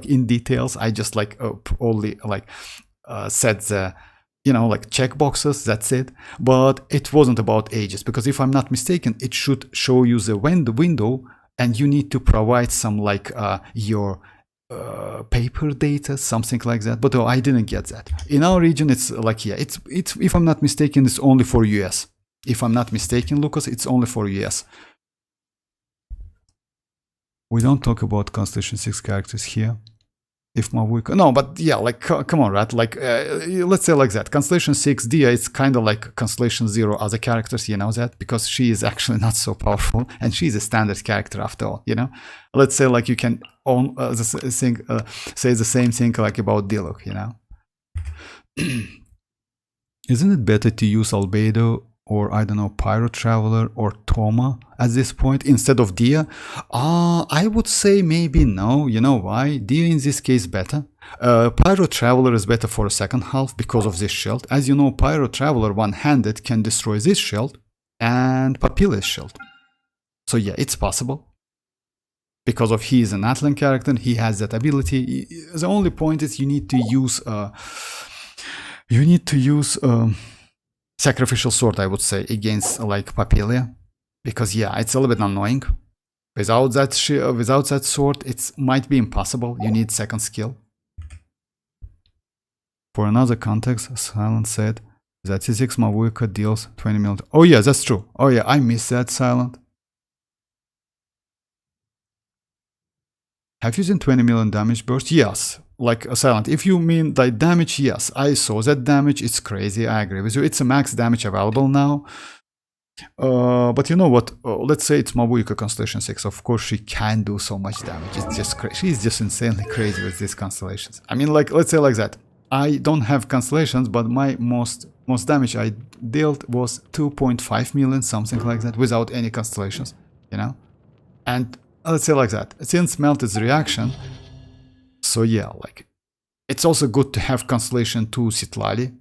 in details. I just like only like set the, you know, like checkboxes, that's it. But it wasn't about ages, because if I'm not mistaken, it should show you the window, and you need to provide some like your paper data, something like that. But I didn't get that. In our region, it's like, yeah, it's if I'm not mistaken, it's only for US. If I'm not mistaken, Lucas, it's only for US. We don't talk about Constellation 6 characters here. If Mavuika, no, but yeah, like come on, right? Like let's say like that. Constellation 6 Dia, it's kind of like Constellation 0 other characters, you know that, because she is actually not so powerful, and she's a standard character after all, you know. Let's say like you can own say the same thing like about Diluc, you know. Isn't it better to use Albedo or I don't know, Pyro Traveler or Toma at this point instead of Dia? I would say maybe no. You know why? Dia in this case better. Pyro Traveler is better for a second half because of this shield. As you know, Pyro Traveler one-handed can destroy this shield and Papilla's shield. So yeah, it's possible. Because of he is an Natlan character, he has that ability. The only point is you need to use Sacrificial Sword, I would say, against like Papilla, because yeah, it's a little bit annoying. Without that sword, it might be impossible. You need second skill. For another context, Silent said that C6 Mavuika deals 20 million. Oh yeah, that's true. Oh yeah, I missed that, Silent. Have you seen 20 million damage burst? Yes. Like Silent, if you mean like damage, yes, I saw that damage. It's crazy. I agree with you. It's a max damage available now. But you know what? Let's say it's Mavuika Constellation 6. Of course, she can do so much damage. It's just crazy. She's just insanely crazy with these constellations. I mean, like, let's say like that. I don't have constellations, but my most damage I dealt was 2.5 million, something like that, without any constellations, you know? And let's say like that. Since Melted's reaction, so yeah, like, it's also good to have Constellation 2 Citlali,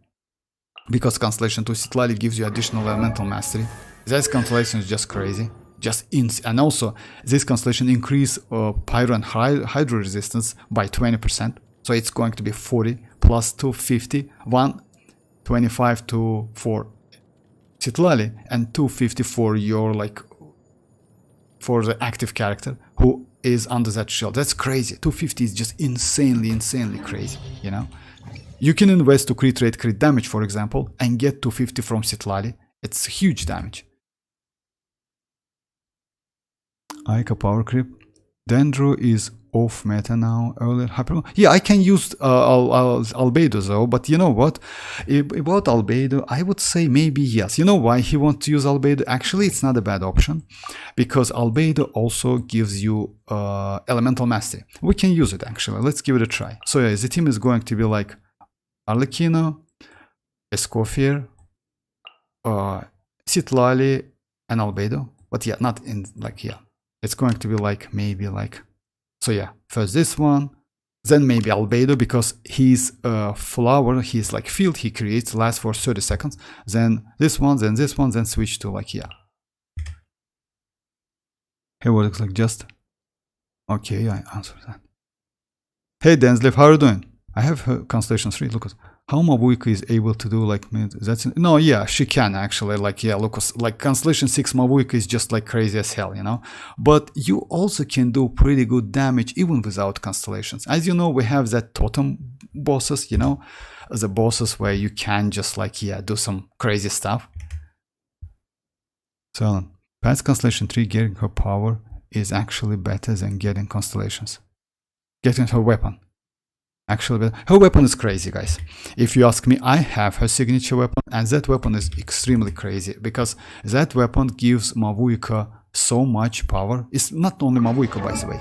because Constellation 2 Citlali gives you additional elemental mastery. This constellation is just crazy, just insane. And also, this constellation increase Pyro and Hydro resistance by 20%. So it's going to be 40 plus 250, 125 for Citlali, and 250 for your, like, for the active character who is under that shield. That's crazy. 250 is just insanely crazy, you know? You can invest to crit rate, crit damage, for example, and get 250 from Citlali. It's huge damage. Aika power creep. Dendro is off meta now. Earlier hyper. Yeah, I can use albedo though, but you know what? About albedo, I would say maybe yes. You know why he wants to use albedo? Actually, it's not a bad option because albedo also gives you elemental mastery. We can use it actually. Let's give it a try. So yeah, the team is going to be like Arlecchino, Escoffier, Citlali, and albedo. But yeah, not in like yeah. It's going to be like maybe like. So yeah, first this one, then maybe albedo because his flower, his like field he creates lasts for 30 seconds. Then this one, then this one, then switch to like yeah. Hey, what looks like just. Okay, I answered that. Hey Denslev, how are you doing? I have Constellation 3. Look at how Mavuika is able to do like that's no, yeah, she can actually like yeah, Lucas, like Constellation 6 Mavuika is just like crazy as hell, you know. But you also can do pretty good damage even without constellations. As you know, we have that totem bosses, you know, the bosses where you can just like yeah, do some crazy stuff. So past Constellation 3 getting her power is actually better than getting constellations. Getting her weapon. Actually, her weapon is crazy, guys. If you ask me, I have her signature weapon, and that weapon is extremely crazy because that weapon gives Mavuika so much power. It's not only Mavuika, by the way.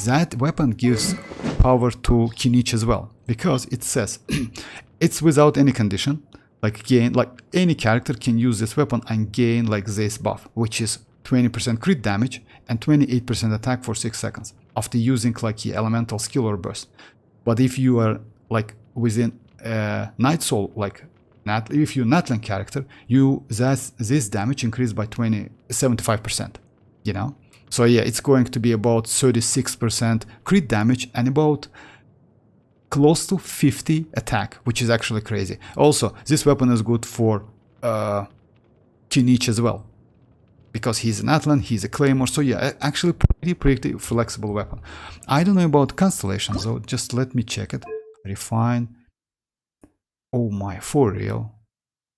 That weapon gives power to Kinich as well because it says it's without any condition. Like gain, like any character can use this weapon and gain like this buff, which is 20% crit damage and 28% attack for 6 seconds after using like the elemental skill or burst. But if you are like within Night Soul, like if you're Natlan character, this damage increased by 75%, you know. So yeah, it's going to be about 36% crit damage and about close to 50 attack, which is actually crazy. Also, this weapon is good for Kinich as well. Because he's an Natlan, he's a Claymore, so yeah, actually pretty flexible weapon. I don't know about constellations though, just let me check it. Refine. Oh my, for real.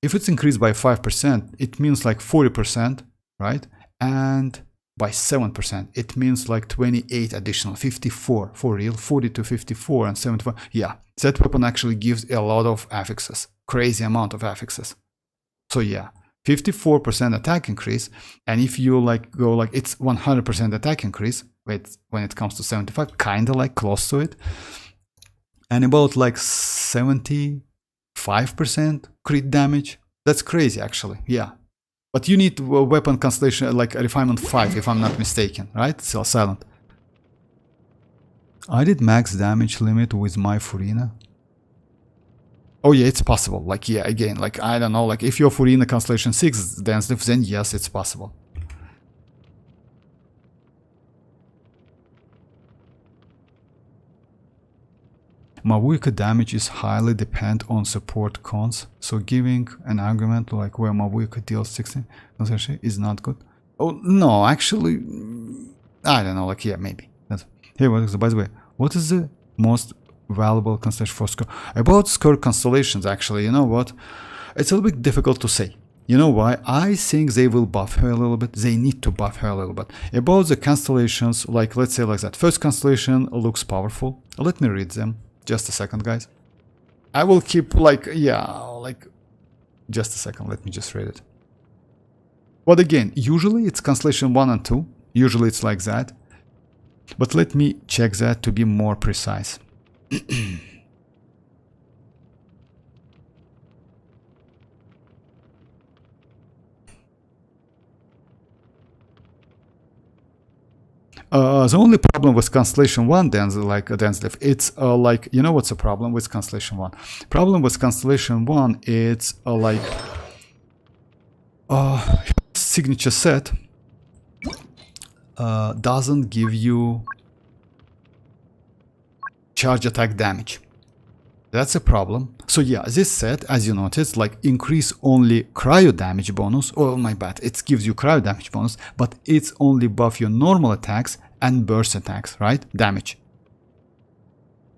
If it's increased by 5%, it means like 40%, right? And by 7%, it means like 28 additional, 54, for real, 40 to 54 and 74. Yeah, that weapon actually gives a lot of affixes, crazy amount of affixes. So yeah. 54% attack increase, and if you like go like it's 100% attack increase when it comes to 75, kind of like close to it, and about like 75% crit damage. That's crazy actually, yeah. But you need a weapon constellation like a refinement 5 if I'm not mistaken, right? Still silent. I did max damage limit with my Furina. Oh yeah, it's possible. Like yeah, again, like I don't know, like if you're Furina Constellation 6 then yes, it's possible. Mavuika damage is highly dependent on support cons, so giving an argument like where Mavuika deals 16 is not good. Oh no, actually, I don't know, like yeah, maybe. Hey, by the way, what is the most valuable constellation for Skirk? About Skirk constellations, actually, you know what? It's a little bit difficult to say. You know why? I think they will buff her a little bit. They need to buff her a little bit. About the constellations, like let's say like that. First constellation looks powerful. Let me read them. Just a second, guys. I will keep like, yeah, like just a second. Let me just read it. But again, usually it's constellation 1 and 2. Usually it's like that. But let me check that to be more precise. The only problem with Constellation 1, Denslev, it's like, you know what's the problem with Constellation 1? Problem with Constellation 1, it's like signature set doesn't give you charge attack damage. That's a problem. So yeah, this set, as you noticed, like increase only cryo damage bonus. Oh my bad, it gives you cryo damage bonus, but it's only buff your normal attacks and burst attacks, right? Damage.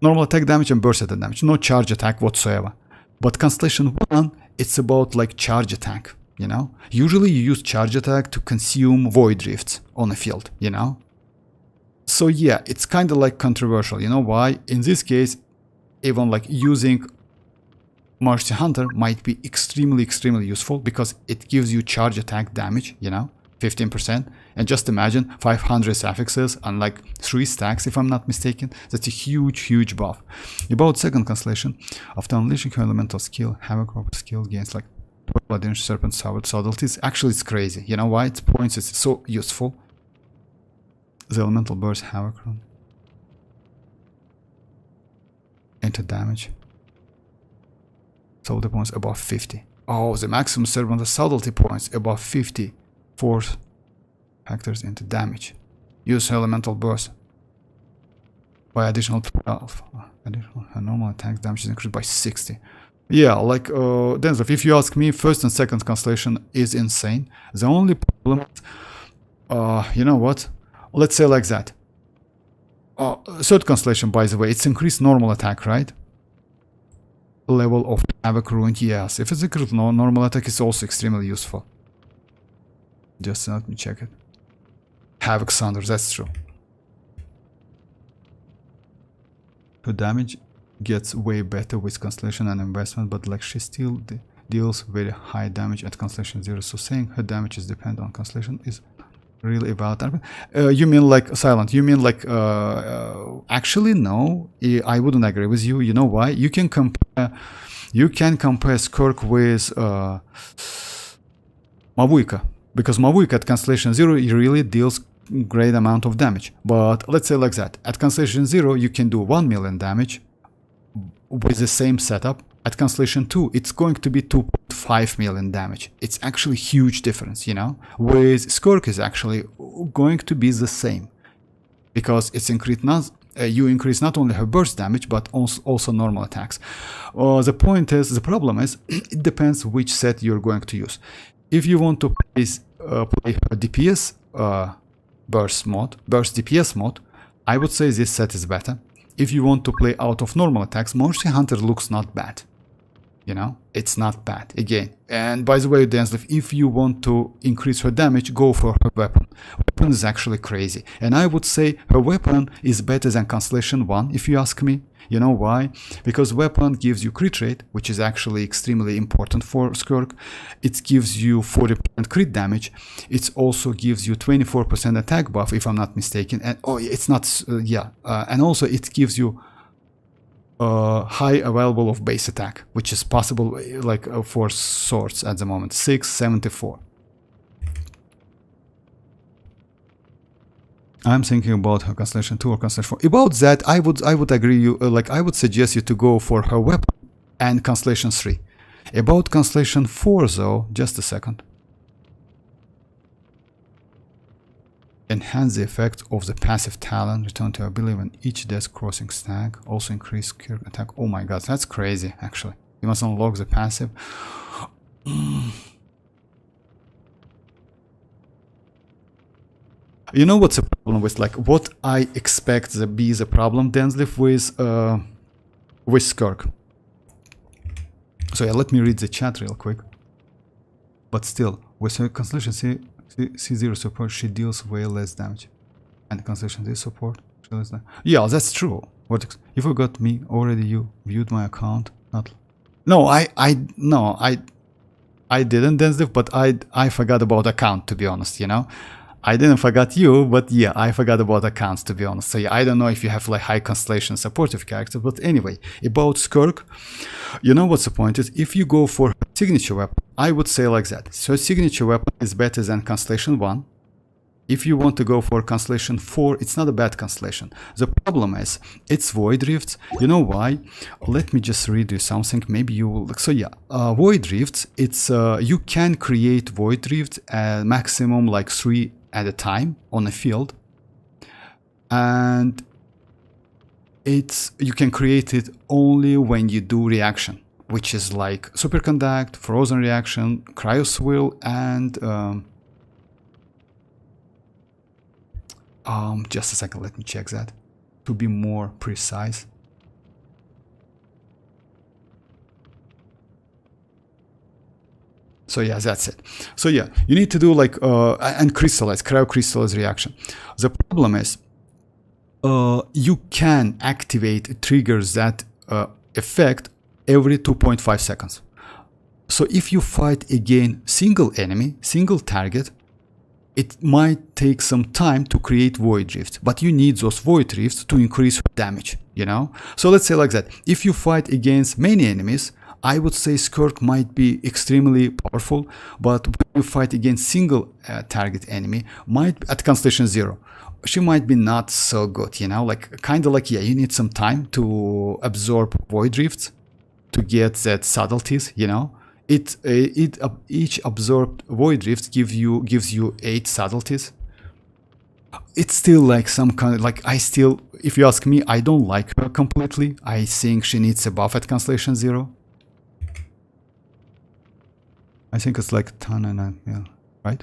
Normal attack damage and burst attack damage, no charge attack whatsoever. But Constellation 1, it's about like charge attack, you know? Usually you use charge attack to consume void drifts on a field, you know? So yeah, it's kind of like controversial. You know why? In this case, even like using Mercy Hunter might be extremely useful because it gives you charge attack damage, you know, 15%. And just imagine 500 suffixes and like 3 stacks, if I'm not mistaken. That's a huge buff. About second constellation, after unleashing her elemental skill, Havoc Rope skill gains like 12 additional serpent subtleties. Actually, it's crazy. You know why? Its points is so useful. The elemental burst Havoc rune into damage. Subtlety points above 50. Oh, the maximum serpent subtlety points above 50. Force factors into damage. Use elemental burst by additional 12. Additional normal attack damage is increased by 60. Yeah, like Denzov, if you ask me, first and second constellation is insane. The only problem is, you know what? Let's say like that. Third constellation, by the way, it's increased normal attack, right? Level of Havoc rune, yes. If it's increased normal attack, it's also extremely useful. Just let me check it. Havoc Thunder, that's true. Her damage gets way better with Constellation and investment, but like she still deals very high damage at Constellation 0, so saying her damage is dependent on Constellation is really about that. You mean like Silent, you mean like actually no, I wouldn't agree with you. You know why? You can compare Skirk with Mavuika. Because Mavuika at Constellation 0 really deals great amount of damage. But let's say like that. At Constellation 0 you can do 1 million damage with the same setup. At Constellation 2 it's going to be 2.5 million damage. It's actually huge difference, you know. With Skirk is actually going to be the same. Because it's increased you increase not only her burst damage but also normal attacks. The problem is it depends which set you're going to use. If you want to play her DPS burst DPS mode, I would say this set is better. If you want to play out of normal attacks, Mercy Hunter looks not bad. You know, it's not bad again. And by the way, Denslev, if you want to increase her damage, go for her weapon. Weapon is actually crazy, and I would say her weapon is better than Constellation 1 if you ask me. You know why? Because weapon gives you crit rate, which is actually extremely important for Skirk. It gives you 40% crit damage. It also gives you 24% attack buff, if I'm not mistaken. And it's not, and also it gives you high available of base attack, which is possible like for swords at the moment. 674. I'm thinking about her Constellation 2 or Constellation 4. About that, I would agree you I would suggest you to go for her weapon and Constellation 3. About Constellation 4 though, just a second. Enhance the effect of the passive talent, return to ability when each death crossing stack, also increase Skirk attack. Oh my god, that's crazy actually. You must unlock the passive. You know what's the problem with what I expect to be the problem, Denslev, with Skirk. So yeah, let me read the chat real quick. But still, with her Constellation C0 support, she deals way less damage. And Constellation Z support, she less damage. Yeah, that's true. Vortex, you forgot me already. You viewed my account. No, I didn't, Denslev, but I forgot about account, to be honest. You know. I didn't forget you, but yeah, I forgot about accounts, to be honest. So yeah, I don't know if you have like high Constellation supportive characters, but anyway, about Skirk, you know what's the point is, if you go for signature weapon, I would say like that. So signature weapon is better than Constellation 1. If you want to go for Constellation 4, it's not a bad Constellation. The problem is, it's Void Rifts. You know why? Let me just read you something, maybe you will... So yeah, Void Rifts, it's you can create Void Rifts at maximum like 3 at a time on a field, and you can create it only when you do reaction, which is like superconduct, frozen reaction, cryoswirl, and just a second, let me check that to be more precise. So yeah, that's it. So yeah, you need to do like and crystallize, cryocrystallize reaction. The problem is you can activate triggers that effect every 2.5 seconds. So if you fight against single enemy, single target, it might take some time to create void rifts, but you need those void rifts to increase damage, you know? So let's say like that. If you fight against many enemies, I would say Skirk might be extremely powerful, but when you fight against single target enemy, at Constellation 0, she might be not so good, you know? Like, kind of like, yeah, you need some time to absorb void rifts to get that subtleties, you know? Each absorbed void rift gives you 8 subtleties. It's still like some kind of like, if you ask me, I don't like her completely. I think she needs a buff at Constellation 0. I think it's like 10 million, right?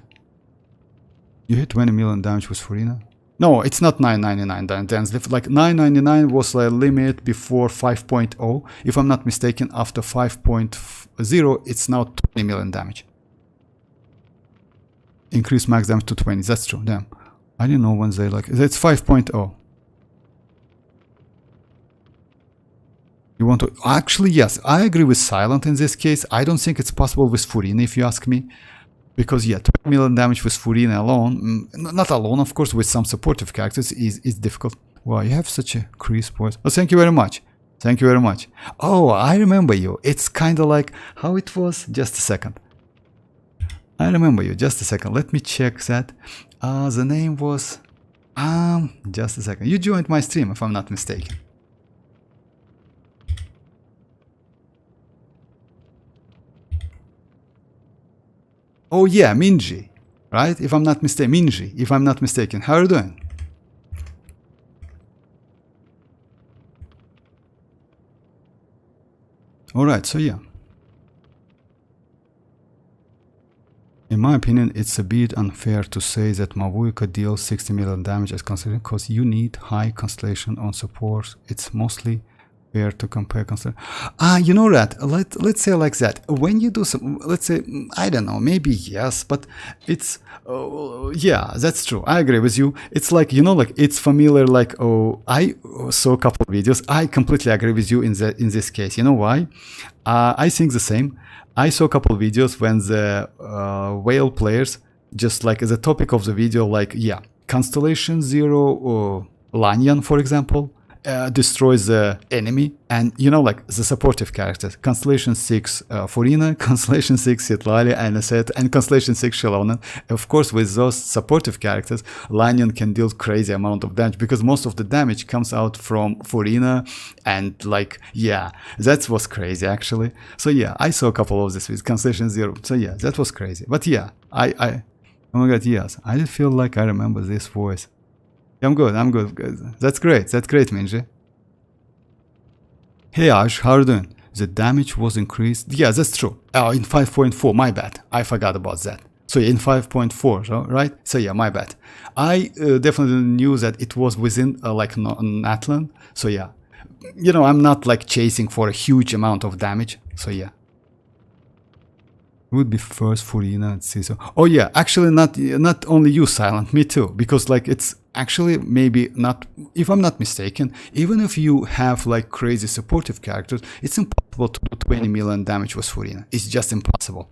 You hit 20 million damage with Furina. No, it's not 999 damage. Like 999 was a limit before 5.0. If I'm not mistaken, after 5.0, it's now 20 million damage. Increase max damage to 20. That's true. Damn. I didn't know when they like. It's 5.0. You want to. Actually, yes. I agree with Silent in this case. I don't think it's possible with Furina, if you ask me. Because yeah, 20 million damage with Furina alone, not alone of course, with some supportive characters is difficult. Wow, you have such a crisp voice. Oh, thank you very much. Thank you very much. Oh, I remember you. It's kind of like how it was. Just a second. I remember you. Just a second. Let me check that. The name was... just a second. You joined my stream if I'm not mistaken. Oh yeah, Minji, right? If I'm not mistaken, Minji, if I'm not mistaken. How are you doing? Alright, so yeah. In my opinion, it's a bit unfair to say that Mavuika deals 60 million damage as constellation because you need high constellation on support. It's mostly fair to compare constellation. You know that, let's say like that. When you do some, let's say, I don't know, maybe yes, but it's, yeah, that's true. I agree with you. It's like, you know, like it's familiar, like, oh, I saw a couple of videos. I completely agree with you in this case. You know why? I think the same. I saw a couple of videos when the whale players, just like as a topic of the video, like, yeah, Constellation 0 Lanyan, for example, destroys the enemy, and you know, like the supportive characters, Constellation 6 Furina, Constellation 6 Citlali and Aset, and Constellation 6 Xilonen. Of course, with those supportive characters, Lanyan can deal crazy amount of damage because most of the damage comes out from Furina, and like, yeah, that was crazy actually. So yeah, I saw a couple of this with Constellation 0. So yeah, that was crazy. But yeah, oh my god, yes, I did feel like I remember this voice. I'm good. That's great, Minji. Hey Ash, how are you doing? The damage was increased. Yeah, that's true. In 5.4, my bad. I forgot about that. So yeah, in 5.4, so, right? So yeah, my bad. I definitely knew that it was within like Natlan. So yeah, you know, I'm not like chasing for a huge amount of damage. So yeah. Would be first Furina and Caesar. Oh yeah, actually not only you, Silent, me too, because like it's actually maybe not, if I'm not mistaken, even if you have like crazy supportive characters, it's impossible to do 20 million damage with Furina. It's just impossible.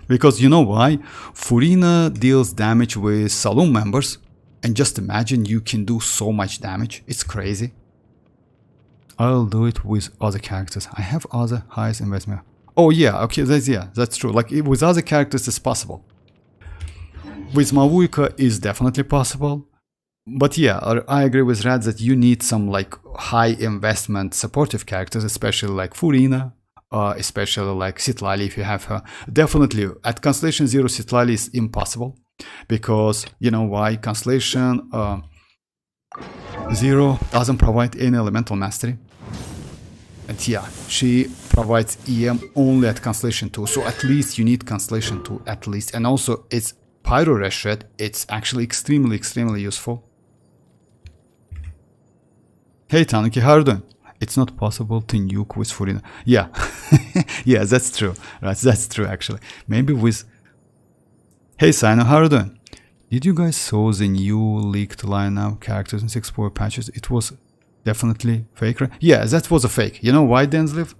Because you know why? Furina deals damage with saloon members, and just imagine you can do so much damage. It's crazy. I'll do it with other characters. I have other highest investment. Oh yeah, okay, that's true. Like with other characters it's possible. With Mavuika is definitely possible. But yeah, I agree with Rad that you need some like high investment supportive characters, especially like Furina, especially like Citlali if you have her. Definitely at Constellation 0 Citlali is impossible. Because you know why? Constellation 0 doesn't provide any elemental mastery. And yeah, she provides EM only at Constellation 2, so at least you need Constellation 2 at least. And also it's Pyro Reshred, it's actually extremely useful. Hey Tanuki, how are you doing? It's not possible to nuke with Furina. Yeah, yeah, that's true. Right, that's true actually. Maybe with... Hey Sino, how are you doing? Did you guys saw the new leaked lineup characters in 6.4 patches? It was definitely fake, right? Yeah, that was a fake. You know why, Densliv?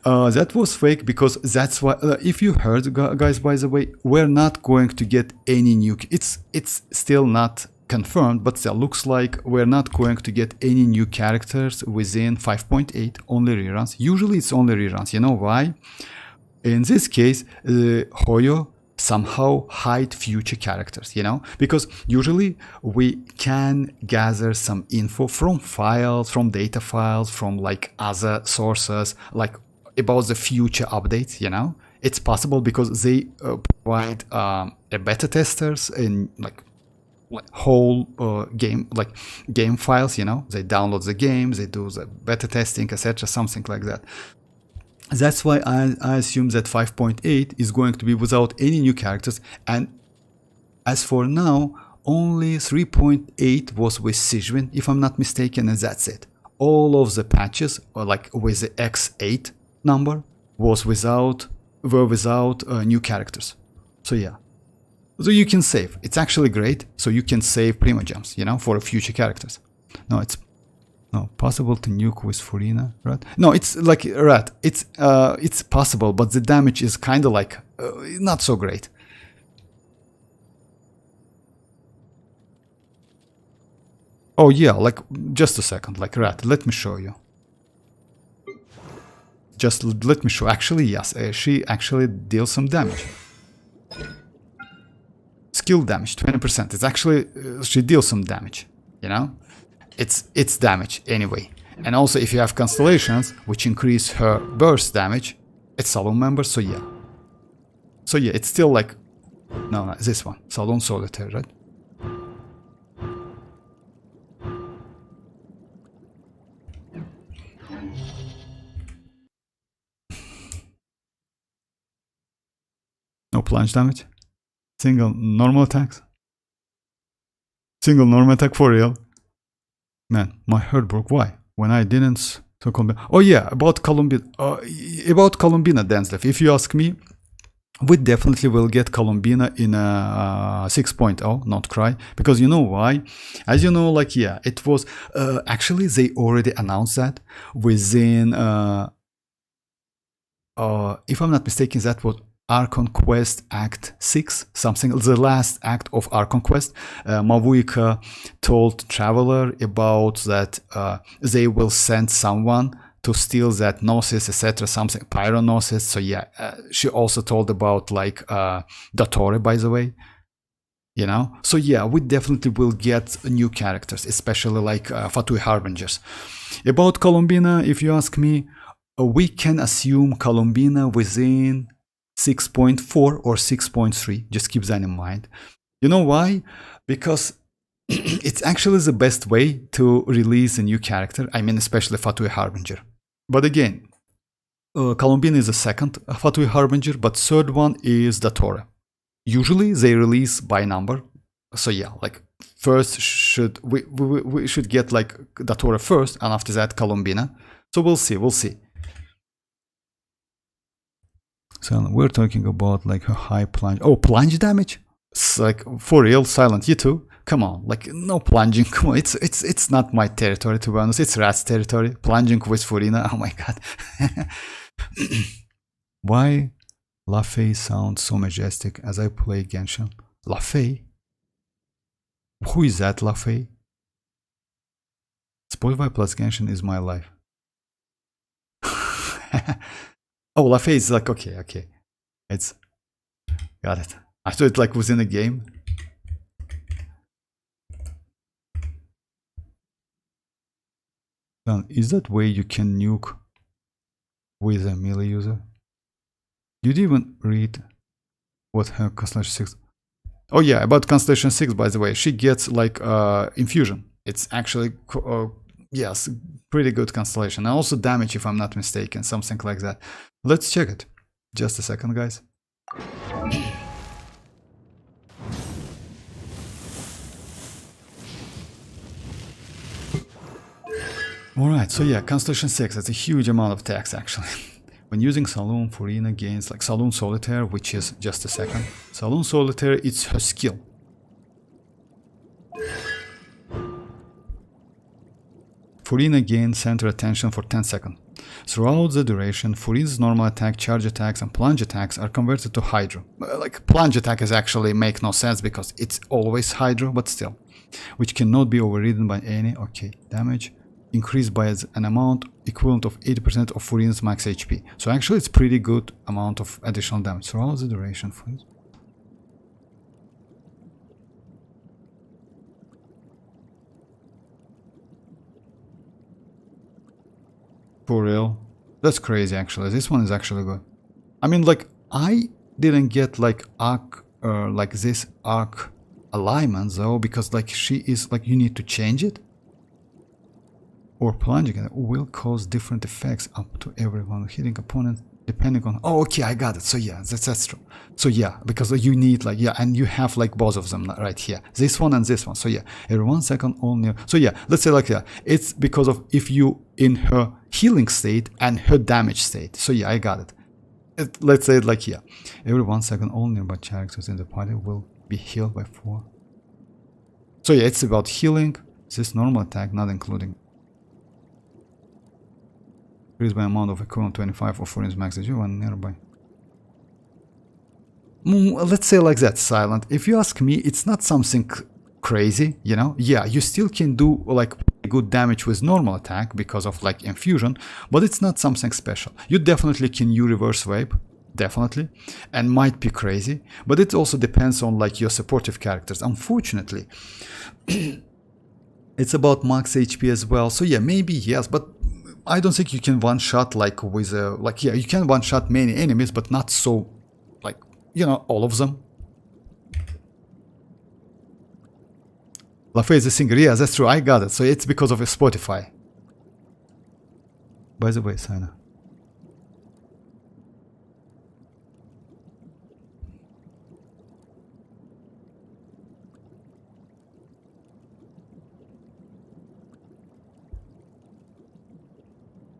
That was fake because that's why, if you heard, guys, by the way, we're not going to get any new, it's still not confirmed, but still looks like we're not going to get any new characters within 5.8, only reruns. Usually it's only reruns. You know why? In this case, Hoyo somehow hide future characters, you know, because usually we can gather some info from files, from data files, from like other sources, like about the future updates, you know. It's possible because they provide a beta testers in like whole game, like game files, you know. They download the games, they do the beta testing, etc., something like that. That's why I assume that 5.8 is going to be without any new characters, and as for now only 3.8 was with Sigewinne, if I'm not mistaken, and that's it. All of the patches, or like with the X8 number, were without new characters. So yeah, so you can save. It's actually great. So you can save primogems, you know, for future characters. No, it's possible to nuke with Furina, right? No, it's like right. It's possible, but the damage is kind of like not so great. Oh yeah, like just a second, like rat. Let me show you. Just let me show. Actually, yes, she actually deals some damage. Skill damage, 20%. It's actually she deals some damage. You know. It's damage anyway, and also if you have constellations which increase her burst damage, it's Saloon member. So yeah, it's still like no, this one, Saloon Solitaire, right? No plunge damage, single normal attacks, single normal attack for real. Man, my heart broke. Why? When I didn't so Columbina. Oh yeah, about Columbina. About Columbina, Denslev. If you ask me, we definitely will get Columbina in a 6.0, not cry, because you know why? As you know, like yeah, it was actually they already announced that within. If I'm not mistaken, that was Archon Quest Act 6, something, the last act of Archon Quest. Mavuika told Traveler about that they will send someone to steal that Gnosis, etc., something, Pyronosis. So yeah, she also told about like Dottore, by the way, you know. So yeah, we definitely will get new characters, especially like Fatui Harbingers. About Columbina, if you ask me, we can assume Columbina within 6.4 or 6.3. Just keep that in mind. You know why? Because it's actually the best way to release a new character. I mean, especially Fatui Harbinger. But again, Columbina is the second Fatui Harbinger, but third one is Dottore. Usually they release by number. So yeah, like first we should get like Dottore first, and after that Columbina. So we'll see. So we're talking about like a high plunge. Oh, plunge damage? It's like for real, Silent, you too? Come on, like no plunging. Come on, it's not my territory, to be honest. It's Rat's territory. Plunging with Furina. Oh my god. Why Lafay sounds so majestic as I play Genshin? Lafay? Who is that Lafay? Spotify plus Genshin is my life. Oh, Lafay is like, okay. It's... Got it. I thought it like was in a game. Is that way you can nuke with a melee user? Did you even read what her Constellation 6... Oh yeah, about Constellation 6, by the way. She gets like infusion. It's actually... yes, pretty good constellation. And also damage, if I'm not mistaken, something like that. Let's check it. Just a second, guys. Alright, so yeah, Constellation 6, that's a huge amount of tax actually. When using Saloon, Furina gains like Saloon Solitaire, which is just a second. Saloon Solitaire, it's her skill. Furina gains center attention for 10 seconds. Throughout the duration, Furina's normal attack, charge attacks, and plunge attacks are converted to Hydro. Like, plunge attack is actually make no sense because it's always Hydro, but still. Which cannot be overridden by any, okay, damage. Increased by an amount equivalent of 80% of Furina's max HP. So actually it's pretty good amount of additional damage throughout the duration. For real? That's crazy actually. This one is actually good. I mean, like, I didn't get like arc like this arc alignment though, because like she is like, you need to change it. Or plunging it will cause different effects up to everyone hitting opponent depending on. Oh, okay, I got it. So yeah, that's true. So yeah, because you need like, yeah, and you have like both of them right here, this one and this one. So yeah, every 1 second only. So yeah, let's say like, yeah, it's because of if you in her healing state and her damage state. So yeah, I got it. Let's say it like here, every 1 second all nearby characters in the party will be healed by 4. So yeah, it's about healing. This normal attack not including increased by amount of equivalent 25 of Furina's max HP when nearby. Let's say like that, Silent. If you ask me, it's not something crazy, you know. Yeah, you still can do like good damage with normal attack because of like infusion, but it's not something special. You definitely can use reverse wave, definitely, and might be crazy, but it also depends on like your supportive characters. Unfortunately, it's about max HP as well. So yeah, maybe yes, but I don't think you can one-shot like with a, like, yeah, you can one-shot many enemies, but not so, like, you know, all of them. LaFay is a singer, yeah, that's true, I got it, so it's because of Spotify. By the way, Sina.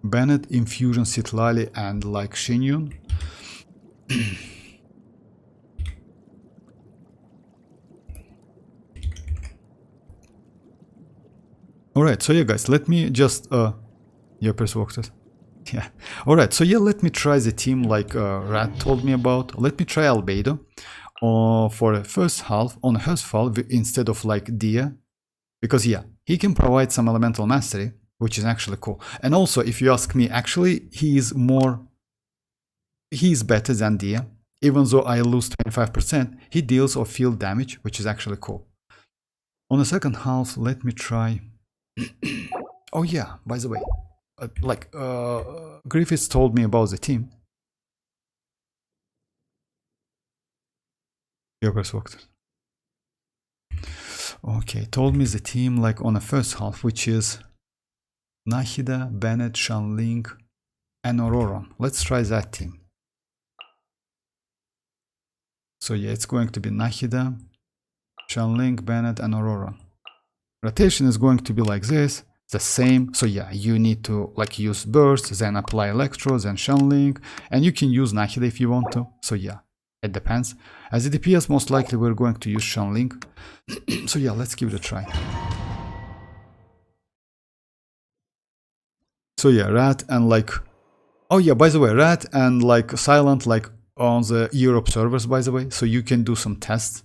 Bennett, Infusion, Citlali, and like Shinyun. Alright, so yeah guys, let me just yeah, persuaded. Yeah. Alright, so yeah, let me try the team like Rat told me about. Let me try Albedo for the first half on Hersfall instead of like Dia. Because yeah, he can provide some elemental mastery, which is actually cool. And also, if you ask me, actually, he's better than Dia. Even though I lose 25%, he deals or field damage, which is actually cool. On the second half, let me try. Oh yeah, by the way, Griffiths told me about the team. Okay, told me the team like on the first half, which is Nahida, Bennett, Shanling, and Ororon. Let's try that team. So yeah, it's going to be Nahida, Shanling, Bennett, and Ororon. Rotation is going to be like this, the same. So yeah, you need to like use burst, then apply electro, then Shanling, and you can use Nahida if you want to. So yeah, it depends. As a DPS, most likely we're going to use Shanling. So yeah, let's give it a try. So yeah, Rat and like, oh yeah, by the way, Rat and like Silent like on the Europe servers, by the way, so you can do some tests.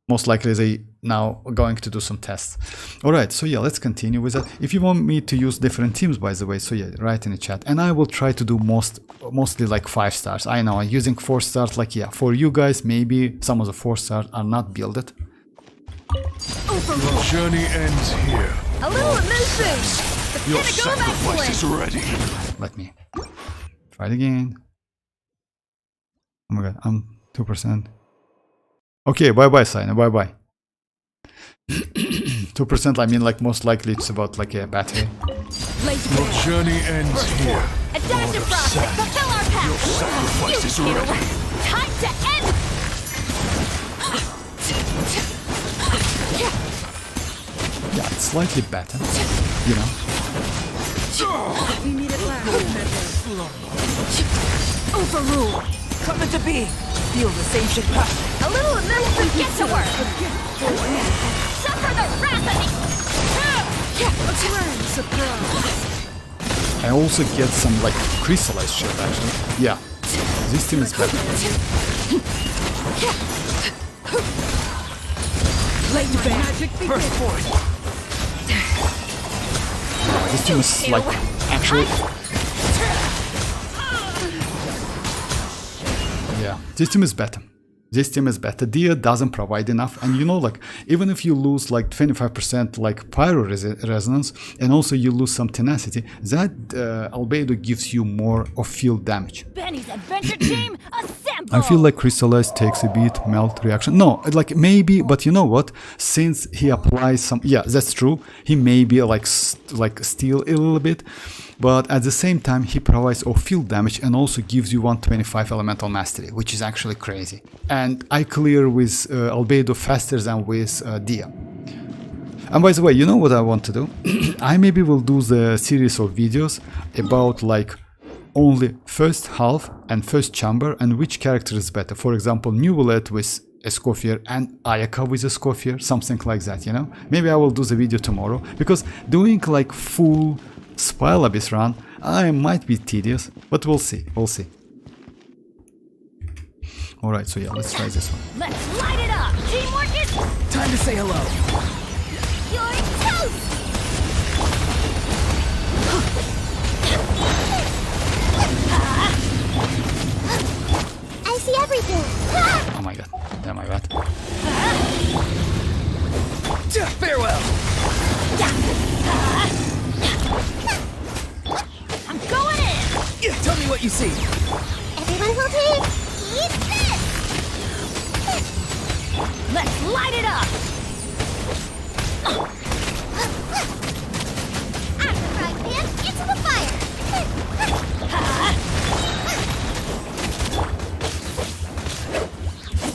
Most likely they now are going to do some tests. Alright, so yeah, let's continue with that. If you want me to use different teams, by the way, so yeah, write in the chat. And I will try to do mostly like 5 stars. I know, I'm using 4 stars, like yeah, for you guys, maybe some of the 4 stars are not builded. Your journey ends here. A little emotion! Your sacrifice is ready. Let me try it again. Oh my god, I'm 2%. Okay, bye-bye, Sina, bye-bye. 2%, I mean, like, most likely it's about, like, a battery. Your journey ends here. A dash of frost to fulfill our path! Your sacrifice is ready. Time to end! Yeah, it's slightly better, you know. We need it last. Overrule! Coming to be. feel the same shit. A little immersion. Get to work. Suffer the wrath of A grand surprise. I also get some like crystallized shit actually. Yeah, this team is better. Late magic First force. This team is like actually. Yeah, this team is better. This team is better. Dia doesn't provide enough, and you know, like even if you lose like 25% like pyro resonance, and also you lose some tenacity, that albedo gives you more of field damage. Benny's adventure team. Assemble. I feel like crystallized takes a bit melt reaction. No, like maybe, but you know what? Since he applies some, yeah, that's true. He maybe like steal a little bit, but at the same time he provides off field damage and also gives you 125 elemental mastery, which is actually crazy. And I clear with albedo faster than with Dia. And by the way, you know what I want to do? I maybe will do the series of videos about like only first half and first chamber and which character is better. For example, Neuvillette with Escoffier and Ayaka with Escoffier, something like that, you know? Maybe I will do the video tomorrow, because doing like full Spile Abyss run, I might be tedious, but we'll see, we'll see. Alright, so yeah, let's try this one. Let's light it up. Teamwork is. Time to say hello. You're toast. I see everything. Oh my god, damn my bad. Farewell. I'm going in. Tell me what you see. Everyone will take. Eat this. Let's light it up. I'm the frying pan into the fire.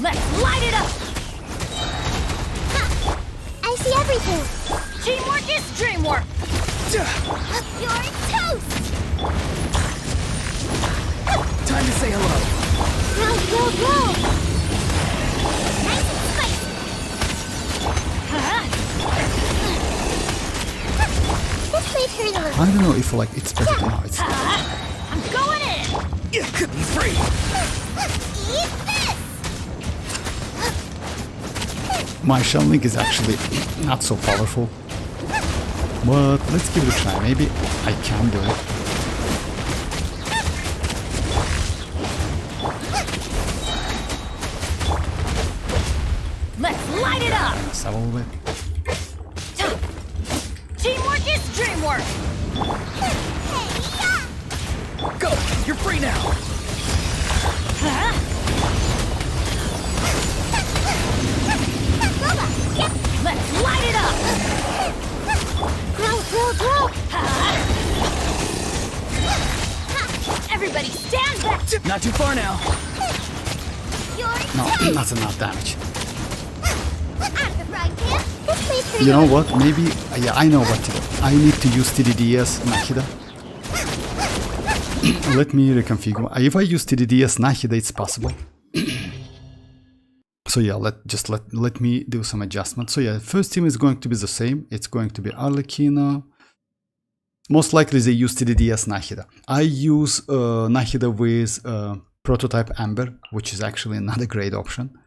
Let's light it up. I see everything. Teamwork is dreamwork. You're toast. Time to say hello. Go. Nice and spicy. This may turn a little. I don't know if like it's better now. It's I'm going in. You could be free. Eat this. my Xilonen is actually not so powerful. But let's give it a try. Maybe I can do it. Let's light it up. Let's have a little bit. Teamwork is dreamwork. Go! You're free now! Let's light it up. Grow. Everybody stand back. Not too far now. No, that's enough damage. This You know what? Maybe, yeah, I know what to do. I need to use TDDS Nahida. Let me reconfigure. If I use TDDS Nahida, it's possible. So yeah, let me do some adjustments. So yeah, first team is going to be the same. It's going to be Arlecchino. Most likely they use TDDS Nahida. I use Nahida with prototype Amber, which is actually not a great option.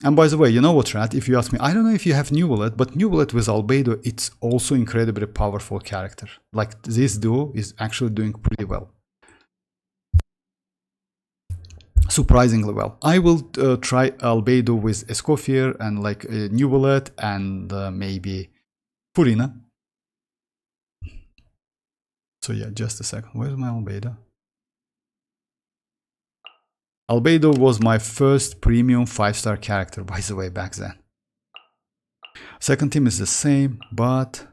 And by the way, you know what, Rat? If you ask me, I don't know if you have Neuvillette, but Neuvillette with Albedo, it's also incredibly powerful character. Like, this duo is actually doing pretty well. Surprisingly well. I will try Albedo with Escoffier and like Neuvillette and maybe Furina. So yeah, just a second. Where's my Albedo? Albedo was my first premium 5-star character, by the way, back then. Second team is the same, but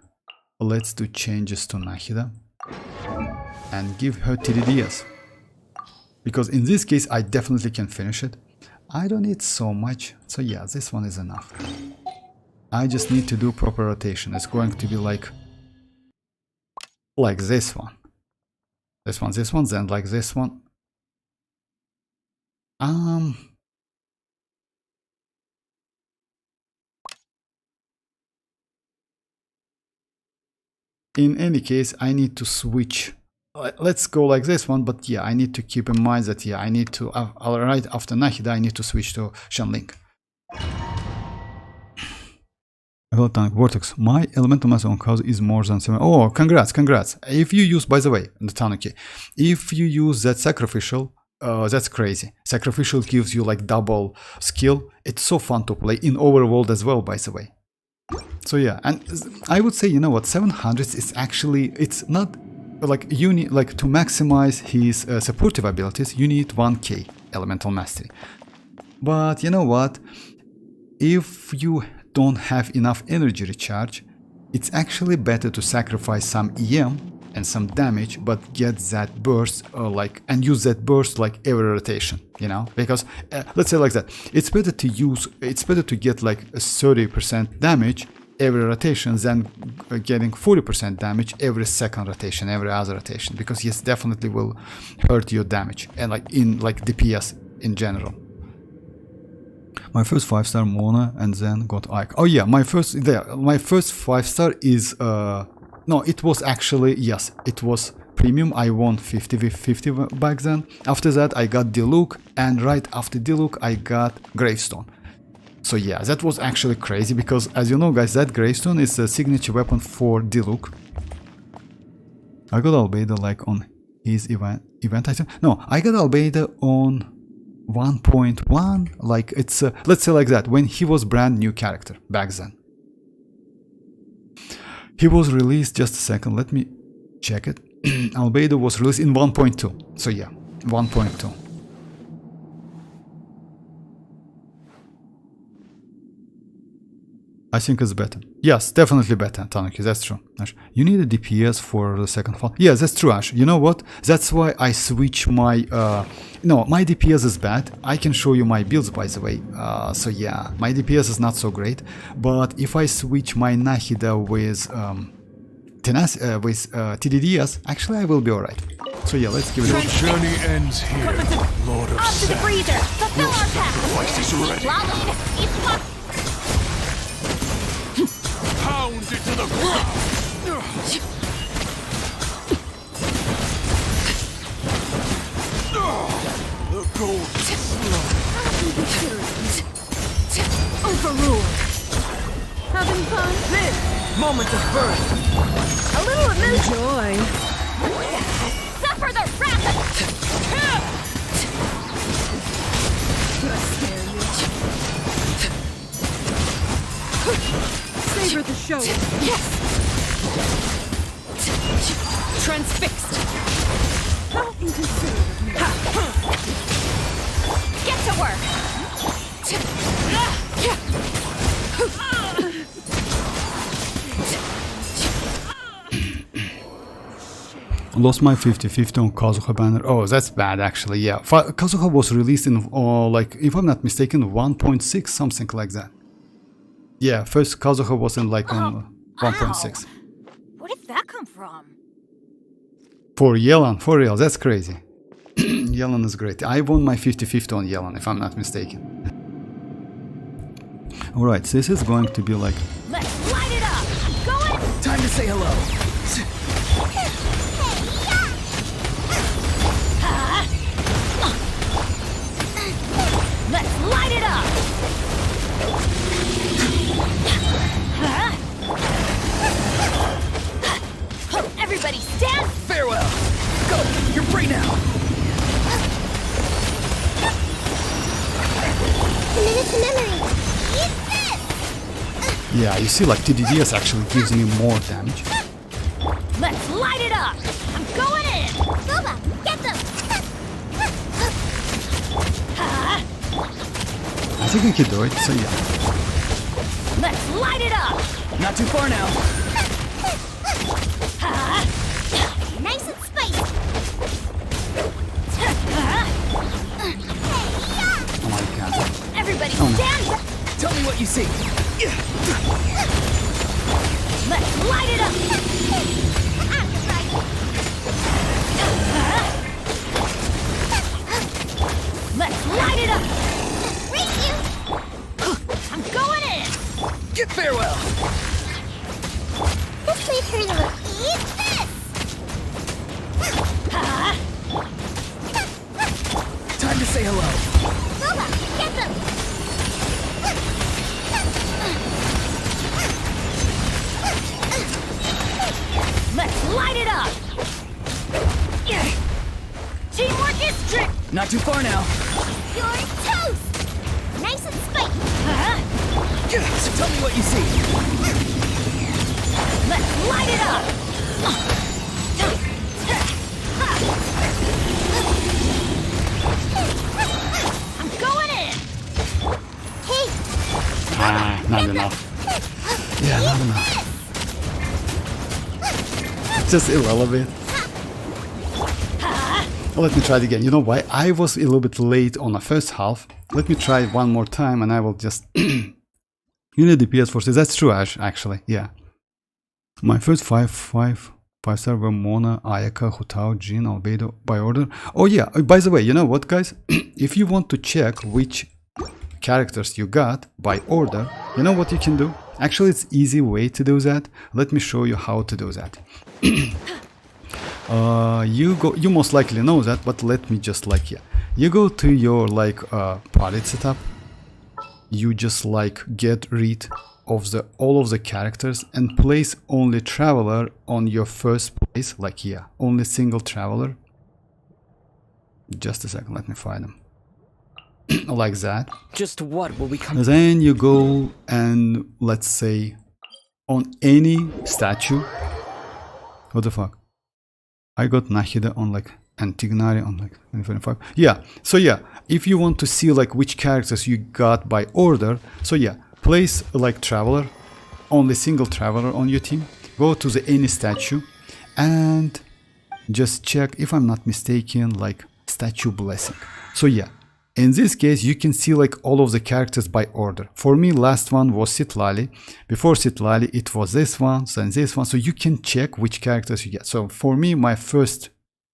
let's do changes to Nahida and give her TDDS. Because in this case, I definitely can finish it. I don't need so much, so yeah, this one is enough. I just need to do proper rotation. It's going to be like this one. This one, then like this one. In any case, I need to switch. Let's go like this one, but yeah, I need to keep in mind that yeah, I need to right after Nahida, I need to switch to Shenling. Vortex, my elemental mass on cause is more than 7. Oh, congrats. If you use, by the way, the Tanuki, if you use that sacrificial, that's crazy. Sacrificial gives you like double skill. It's so fun to play in overworld as well, by the way. So yeah, and I would say, you know what, 700 is actually, it's not like you need, like to maximize his supportive abilities, you need 1k elemental mastery. But you know what, if you don't have enough energy recharge, it's actually better to sacrifice some EM and some damage, but get that burst and use that burst like every rotation, you know, because let's say like that, it's better to get like a 30% damage every rotation than getting 40% damage every second rotation, every other rotation, because yes, definitely will hurt your damage and like in like DPS in general. My first 5-star Mona and then got Ike. Oh yeah, my first 5-star is no, it was actually, yes, it was premium. I won 50 with 50 back then. After that I got Diluc, and right after Diluc I got Gravestone. So yeah, that was actually crazy, because as you know guys, that Gravestone is a signature weapon for Diluc. I got Albedo like on his event item. No, I got Albedo on 1.1, like it's let's say like that, when he was brand new character back then. He was released, just a second, let me check it. Albedo was released in 1.2, so yeah, 1.2. I think it's better. Yes, definitely better, Tanuki, that's true. Ash, you need a DPS for the second fall. Yeah, that's true, Ash. You know what? That's why I switch my... no, my DPS is bad. I can show you my builds, by the way. So yeah, my DPS is not so great. But if I switch my Nahida with TDDS, actually I will be alright. So yeah, let's give it a shot. Journey ends here, Lord of Up to the Sand. breather! Fulfill our Sacrifice is ready. task! Pound it to the ground. The gold Overruled. Having fun? Live! Moment of birth! A little emotion! Joy. Suffer the wrath! Did I scare you? Savor the show. Yes! Transfixed! How inconsiderate of me. Get to work! Lost my 50-50 on Kazuha banner. Oh, that's bad actually, yeah. Kazuha was released in, like, if I'm not mistaken, 1.6, something like that. Yeah, first Kazuha was in like on 1.6. Where did that come from? For Yelan, for real, that's crazy. Yelan is great. I won my 50-50 on Yelan, if I'm not mistaken. Alright, so this is going to be like... Let's light it up! Going! Time to say hello! Let's light it up! Everybody stand! Farewell! Go! You're free now! Minute's memory! Eat this! Yeah, you see, like, TDDS actually gives me more damage. Let's light it up! I'm going in! Boba, get them! I think I can do it, so yeah. Let's light it up! Not too far now! Nice and spicy! Oh my god. Everybody Oh, no. stand! Tell me what you see! Let's light it up! Let's light Not too far now. You're toast! Nice and spicy! So tell me what you see. Let's light it up! I'm going in! Hey! Not enough. Yeah, not enough. Just a little bit. Let me try it again. You know why? I was a little bit late on the first half. Let me try it one more time and I will just... You need DPS forces. That's true, actually. Yeah. My first 5-star were Mona, Ayaka, Hutao, Jin, Albedo by order. Oh yeah, by the way, you know what, guys? If you want to check which characters you got by order, you know what you can do? Actually, it's easy way to do that. Let me show you how to do that. You most likely know that, but let me just like, yeah. You go to your like party setup. You just like get rid of all of the characters and place only traveler on your first place, like yeah, only single traveler. Just a second, let me find them. Like that. Just what will we come? Then you go and let's say on any statue. What the fuck? I got Nahida on like Antignari on like 25. Yeah, so yeah, if you want to see like which characters you got by order, so yeah, place like traveler, only single traveler on your team. Go to the any statue and just check, if I'm not mistaken, like statue blessing. So yeah, in this case you can see like all of the characters by order. For me, last one was Citlali. Before Citlali it was this one, then this one. So you can check which characters you get. So for me, my first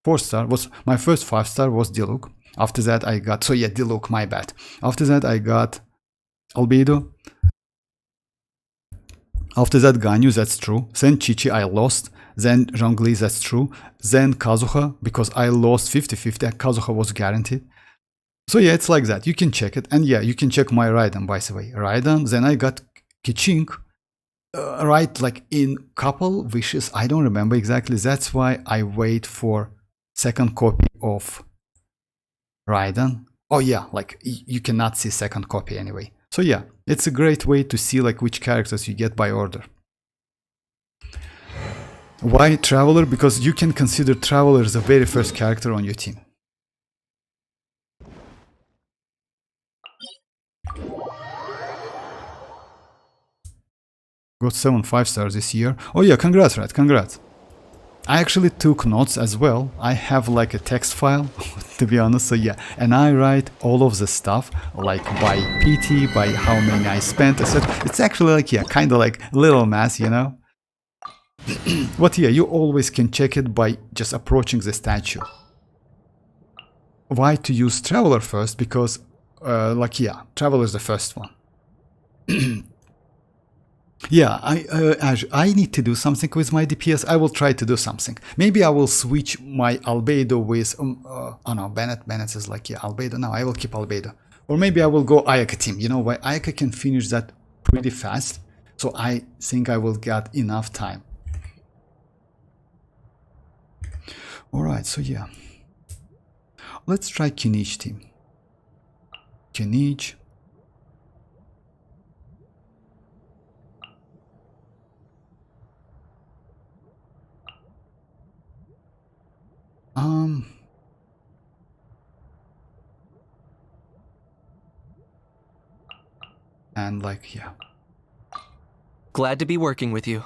4-star was, my first 5-star was Diluc. After that I got, so yeah, Diluc, my bad. After that I got Albedo. After that Ganyu, that's true. Then Chichi, I lost. Then Zhongli, that's true. Then Kazuha, because I lost 50-50, Kazuha was guaranteed. So yeah, it's like that. You can check it. And yeah, you can check my Raiden, by the way. Raiden, then I got Kiching. Right, like in couple wishes, I don't remember exactly. That's why I wait for second copy of Raiden. Oh yeah, like you cannot see second copy anyway. So yeah, it's a great way to see like which characters you get by order. Why Traveler? Because you can consider Traveler as the very first character on your team. Got 7 5-stars this year. Oh yeah, congrats, Red, congrats. I actually took notes as well. I have like a text file, to be honest, so yeah. And I write all of the stuff, like by PT, by how many I spent, etc. It's actually like, yeah, kind of like little math, you know? But yeah, you always can check it by just approaching the statue. Why to use Traveler first? Because, like, yeah, Traveler is the first one. Yeah, I need to do something with my DPS. I will try to do something. Maybe I will switch my Albedo with, oh no, Bennett is like, yeah, Albedo. No, I will keep Albedo. Or maybe I will go Ayaka team. You know why? Ayaka can finish that pretty fast. So I think I will get enough time. Alright, so yeah. Let's try Kinich team. Kinich. And like, yeah. Glad to be working with you.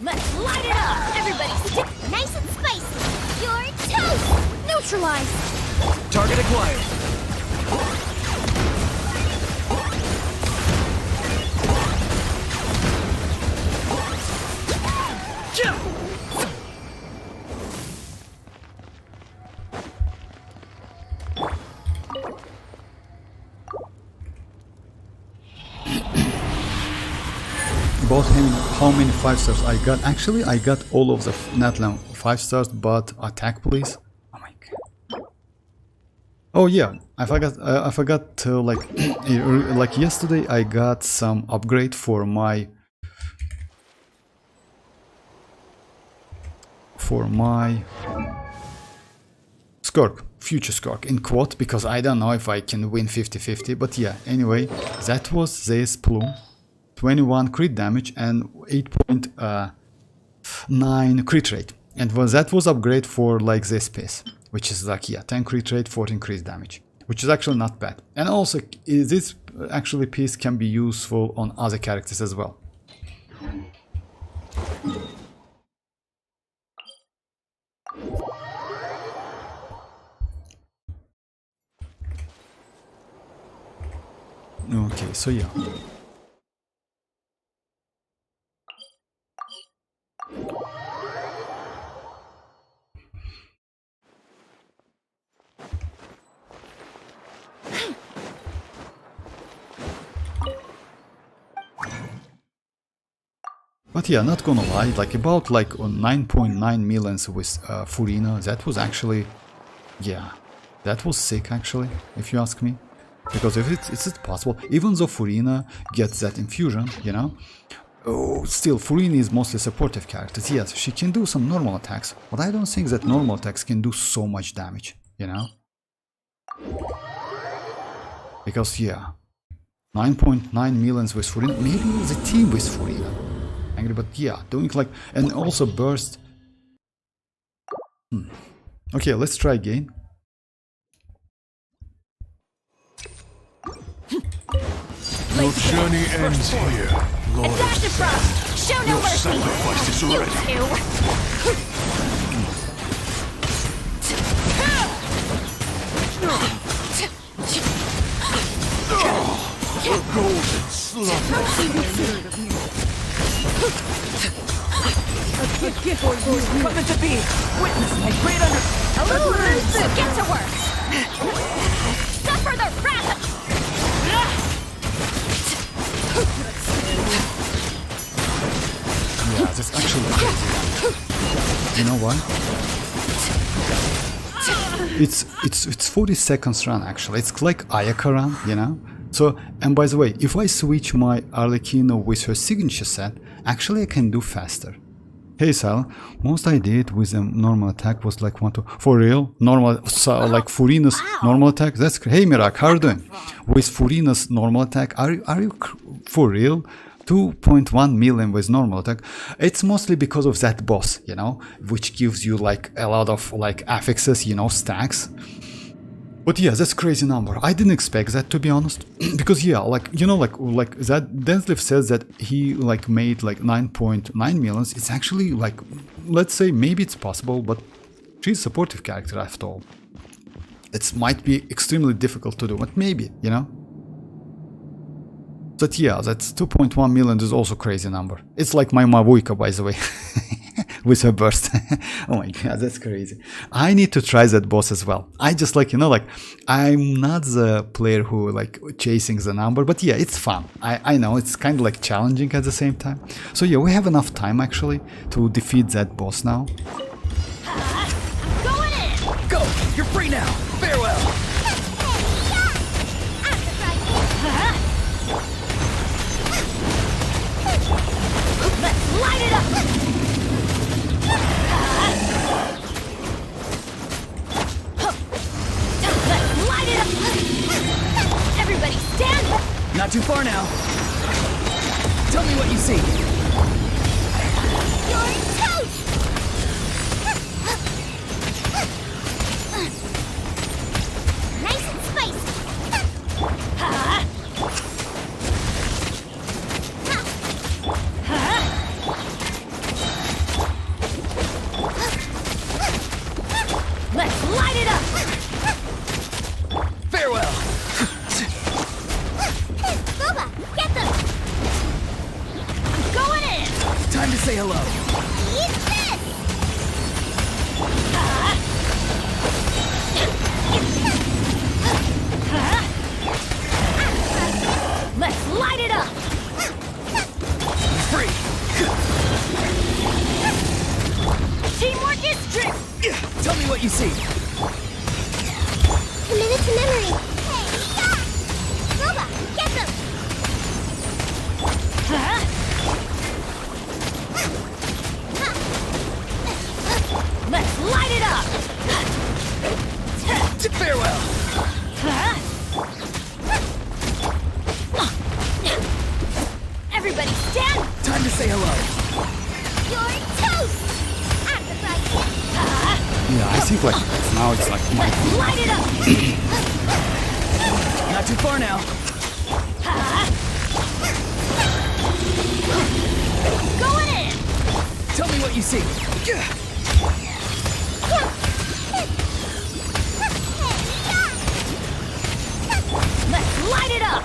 Let's light it up! Everybody stick nice and spicy! You're toast! Neutralize! Target acquired. About him, how many 5-stars I got? Actually, I got all of the natlan 5-stars, but attack please. Oh my god. Oh yeah, I forgot to like yesterday I got some upgrade for my Skirk, future Skirk in quote, because I don't know if I can win 50-50, but yeah, anyway, that was this plume, 21 crit damage and 8.9 crit rate, and that was upgrade for like this piece, which is like, yeah, 10 crit rate, 14 crit damage, which is actually not bad. And also this actually piece can be useful on other characters as well. Okay, so yeah. But yeah, not gonna lie, like about like 9.9 millions with Furina, that was actually, yeah, that was sick actually, if you ask me. Because if it's possible, even though Furina gets that infusion, you know, still Furina is mostly supportive characters. Yes, she can do some normal attacks, but I don't think that normal attacks can do so much damage, you know. Because yeah, 9.9 millions with Furina, maybe the team with Furina. Angry, but yeah, doing like, and also burst. Okay, let's try again. Your journey ends here, Lord of Dash of frost! Show no Your mercy! sacrifice is You ready. two! The golden slumber. A gift for you. Coming to be! Witness my great under... Get to work! Suffer the wrath! Yeah, that's actually crazy. You know why? It's 40 seconds run actually. It's like Ayaka run, you know? So, and by the way, if I switch my Arlecchino with her signature set, actually I can do faster. Hey Sal, most I did with a normal attack was like 1 to... For real? Normal, so like Furina's normal attack? That's... Hey Mirak, how are you doing? With Furina's normal attack, are you for real? 2.1 million with normal attack. It's mostly because of that boss, you know, which gives you like a lot of like affixes, you know, stacks. But yeah, that's crazy number. I didn't expect that, to be honest, because yeah, like, you know, like that Densleif says that he like made like 9.9 millions. It's actually like, let's say maybe it's possible, but she's a supportive character after all. It might be extremely difficult to do, but maybe, you know. But yeah, that's 2.1 million is also crazy number. It's like my Mavuika, by the way, with her burst. Oh my god, that's crazy. I need to try that boss as well. I just like, you know, like, I'm not the player who like chasing the number, but yeah, it's fun. I know it's kind of like challenging at the same time. So yeah, we have enough time actually to defeat that boss now. Going in! Go! You're free now! Farewell! Let's light it up! Let's light it up! Everybody stand! Not too far now. Tell me what you see. You're toast! Nice and spicy! Let's light it up! Farewell! Boba, get them! I'm going in! Time to say hello. Eat this! Let's light it up! Free! Teamwork is true! Tell me what you see. Committed to memory. Hey, yeah! Roba, get them! Let's light it up! Farewell. Everybody stand! Time to say hello. You're toast! Yeah, I think like now it's like my Light it up! Not too far now. Going in! Tell me what you see. Let's light it up!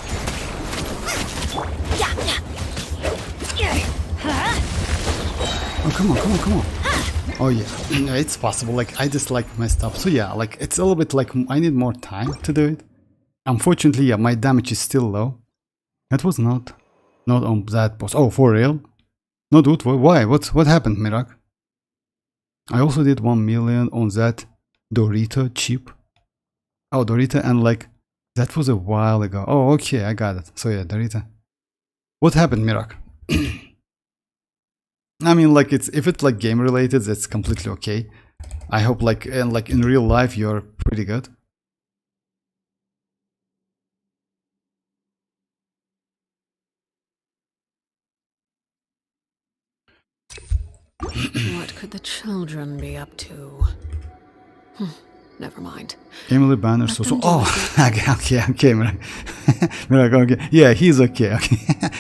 oh come on. Oh yeah, it's possible. Like I just like messed up. So yeah, like it's a little bit like I need more time to do it. Unfortunately, yeah, my damage is still low. That was not on that boss. Oh, for real? No, dude, why? What happened, Mirak? I also did 1 million on that Dorito chip. Oh, Dorito, and like that was a while ago. Oh, okay, I got it. So yeah, Dorito. What happened, Mirak? I mean, like if it's like game related, that's completely okay. I hope like in real life you're pretty good. What could the children be up to? Never mind. Emily Banner so oh okay Mirak. Mirak, okay, yeah, he's okay.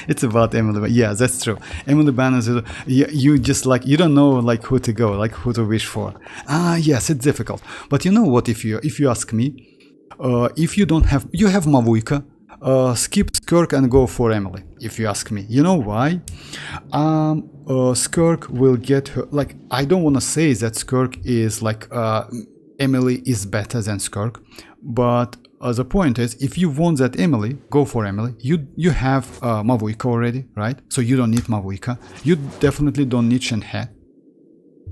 It's about Emily. Yeah, that's true. Emily Banner is you just like you don't know like who to go, like who to wish for. Yes, it's difficult, but you know what, if you ask me, if you don't have, you have Mavuika, skip Skirk and go for Emily, if you ask me. You know why? Skirk will get her, like I don't want to say that Skirk is like Emily is better than Skirk, but the point is, if you want that Emily, go for Emily. You have Mavuika already, right? So you don't need Mavuika. You definitely don't need Shenhe.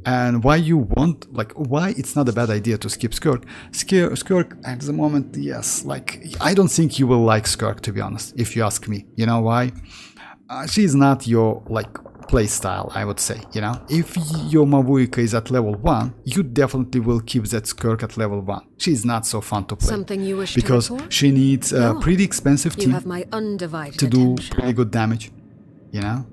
And why you want, like, why it's not a bad idea to skip Skirk? Skirk at the moment, yes, like, I don't think you will like Skirk, to be honest, if you ask me. You know why? She's not your, like, playstyle, I would say, you know? If your Mavuika is at level 1, you definitely will keep that Skirk at level 1. She's not so fun to play. Something you wish because to report? she needs a No. pretty expensive You team have my undivided to do attention. pretty good damage, you know?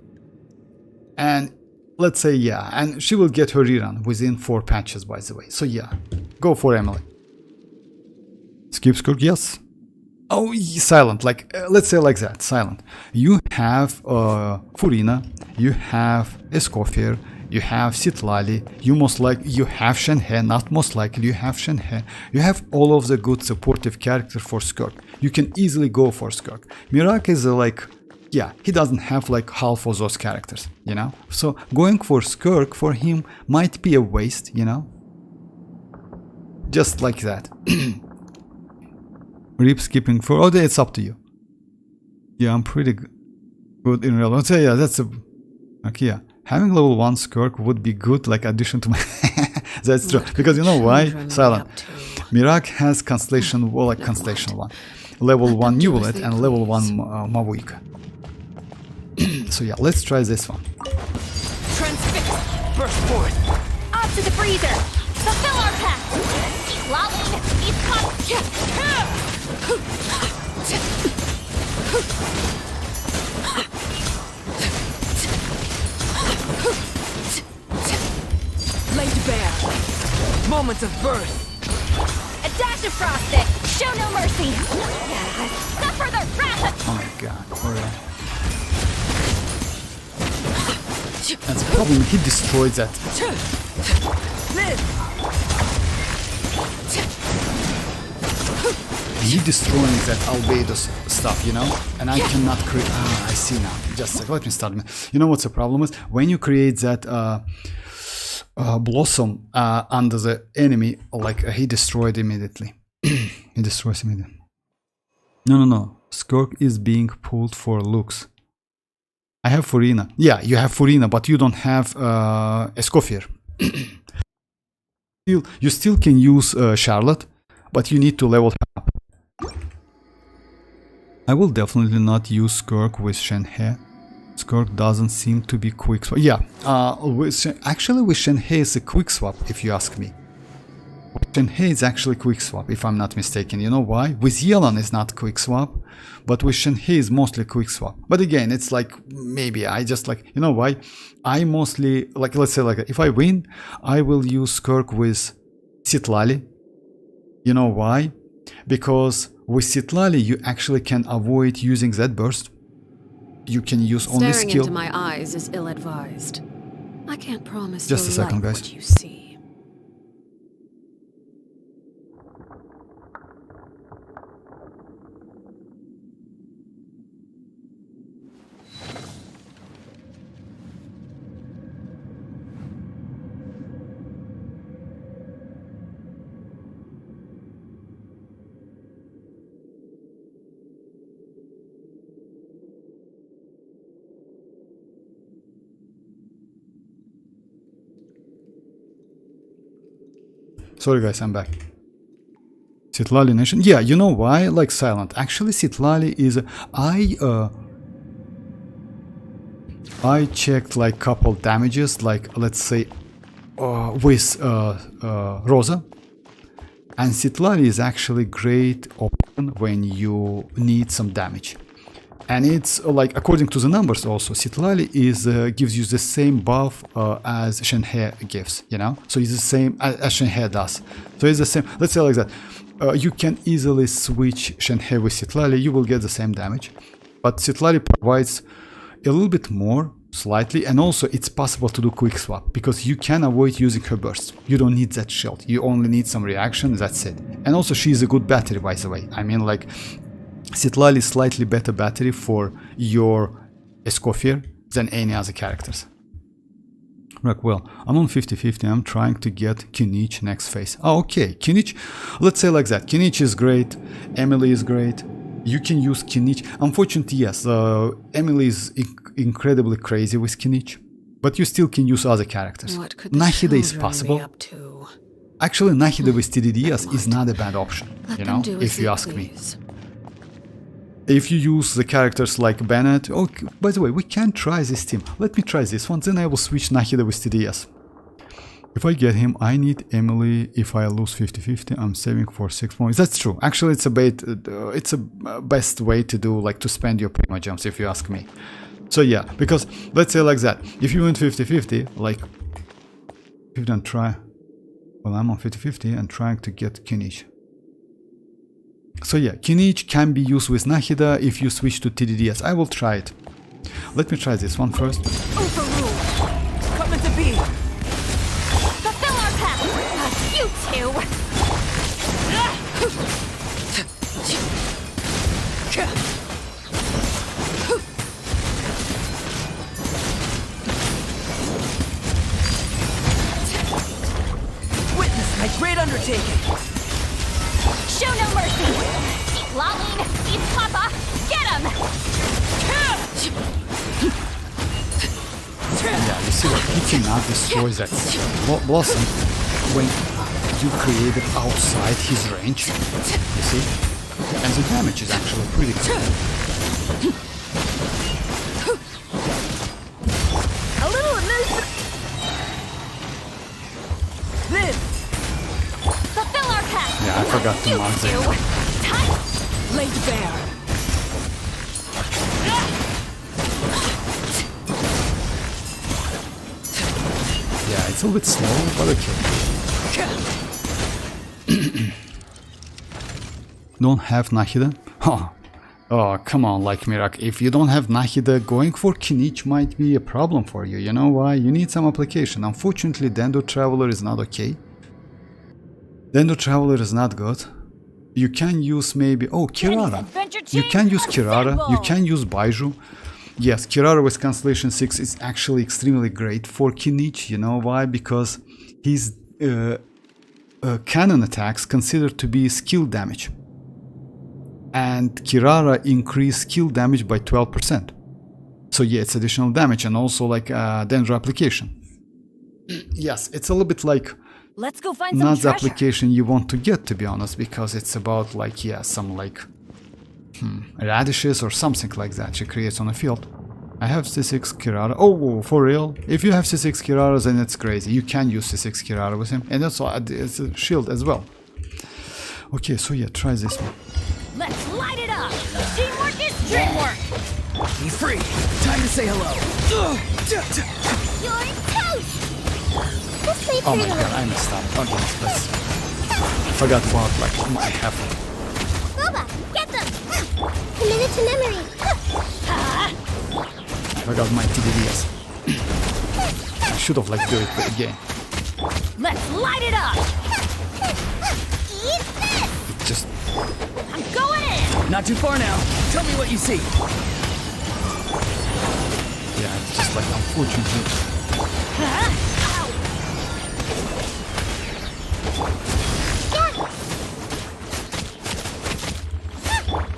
And let's say, yeah, and she will get her rerun within 4 patches, by the way. So yeah, go for Emily. Skip Skirk, yes. Oh, silent, like, let's say like that, silent. You have Furina, you have Escoffier, you have Citlali, you have Shenhe, not most likely, you have Shenhe. You have all of the good supportive character for Skirk. You can easily go for Skirk. Mirak is like, yeah, he doesn't have like half of those characters, you know? So going for Skirk for him might be a waste, you know? Just like that. Rip skipping for, oh, it's up to you. Yeah, I'm pretty good in real life. So yeah, that's a, okay, yeah. Having level 1 Skirk would be good, like addition to my, that's true. Because you know why? Silent. Mirak has Constellation, well, like Constellation 1. Level 1 Neuvillette and level 1 Mavuika. So yeah, let's try this one. Transfix. Burst forth. Up to the freezer! Fulfill our pact! Xilonen, these Laid bare. Moments of birth. A dash of frosting! Show no mercy! Suffer the wrath! Oh my god, alright. That's the problem, he destroyed that. He destroying that Albedo's stuff, you know? And I cannot create, I see now. Just like, let me start. You know what's the problem is? When you create that blossom under the enemy, like he destroyed immediately. He destroys immediately. No. Skirk is being pulled for looks. I have Furina. Yeah, you have Furina, but you don't have Escoffier. You still can use Charlotte, but you need to level her up. I will definitely not use Skirk with Shenhe. Skirk doesn't seem to be quick swap. Yeah, actually with Shenhe is a quick swap, if you ask me. Shenhe is actually quick swap, if I'm not mistaken. You know why? With Xilonen is not quick swap, but with Shenhe is mostly quick swap. But again, it's like, maybe I just like, you know why? I mostly, like, let's say like, if I win, I will use Skirk with Citlali. You know why? Because with Citlali, you actually can avoid using that burst. You can use only Staring skill. into my eyes is ill-advised. I can't promise Just a you'll second, like guys. what you see. Sorry guys, I'm back. Citlali Nation. Yeah, you know why? Like silent. Actually, Citlali is... I checked like couple damages, like let's say with Rosa. And Citlali is actually great option when you need some damage. And it's like, according to the numbers also, Citlali is gives you the same buff as Shenhe gives, you know? So it's the same as Shenhe does. So it's the same, let's say like that. You can easily switch Shenhe with Citlali, you will get the same damage. But Citlali provides a little bit more, slightly, and also it's possible to do quick swap, because you can avoid using her burst. You don't need that shield, you only need some reaction, that's it. And also she is a good battery, by the way. I mean, like, Citlali is slightly better battery for your Escoffier than any other characters. Right, well, I'm on 50-50, I'm trying to get kinich next phase. Oh, okay, kinich, let's say like that. Kinich is great, Emily is great, you can use kinich. Unfortunately, yes, Emily is incredibly crazy with kinich, but you still can use other characters. What could the Nahida is children possible. be up to? Actually, Nahida with TDDS is not a bad option, Let you them know, do if as you they ask me. please. If you use the characters like Bennett, oh, by the way, we can try this team. Let me try this one, then I will switch Nahida with TDS. If I get him, I need Emily. If I lose 50-50, I'm saving for 6 points. That's true. Actually, it's a best way to do, like, to spend your primogems, if you ask me. So yeah, because let's say like that. If you win 50-50, like, if you don't try, well, I'm on 50-50 and trying to get kinich. So yeah, kinich can be used with Nahida if you switch to TDDS. I will try it. Let me try this one first. Overrule. Coming to be. Fulfill our path. You two. Witness my great undertaking. Show no mercy. Citlali, eat Papa. Get him. Yeah, you see that he cannot destroy that blossom when you create it outside his range. You see? And the damage is actually pretty good. A little amusement. Live. Fulfill our path. Yeah, I forgot to You mark two. that. Time. Laid bare. Yeah, it's a little bit slow, but okay. Don't have Nahida? Huh. Oh, come on, like Mirak. If you don't have Nahida, going for kinich might be a problem for you. You know why? You need some application. Unfortunately, Dendo Traveler is not okay. Dendo Traveler is not good. You can use maybe... Oh, Kirara. You can use Kirara. You can use Baiju. Yes, Kirara with Constellation 6 is actually extremely great for kinich. You know why? Because his cannon attacks considered to be skill damage. And Kirara increased skill damage by 12%. So yeah, it's additional damage and also like Dendro application. Yes, it's a little bit like Let's go find some not the treasure. application you want to get, to be honest, because it's about like, yeah, some like radishes or something like that she creates on a field. I have C6 Kirara. Oh, for real? If you have C6 Kirara, then it's crazy. You can use C6 Kirara with him, and also it's a shield as well. Okay, so yeah, try this one. Let's light it up. Teamwork is dreamwork. Be free. Time to say hello. You're toast. Oh my god, I messed up. Okay, let's... Forgot about like my half. Boba, get them. Commit it to memory. Forgot my TDDs. I should have like do it again. Let's light it up. Eat this. It just... I'm going in. Not too far now. Tell me what you see. Yeah, it's just like unfortunately.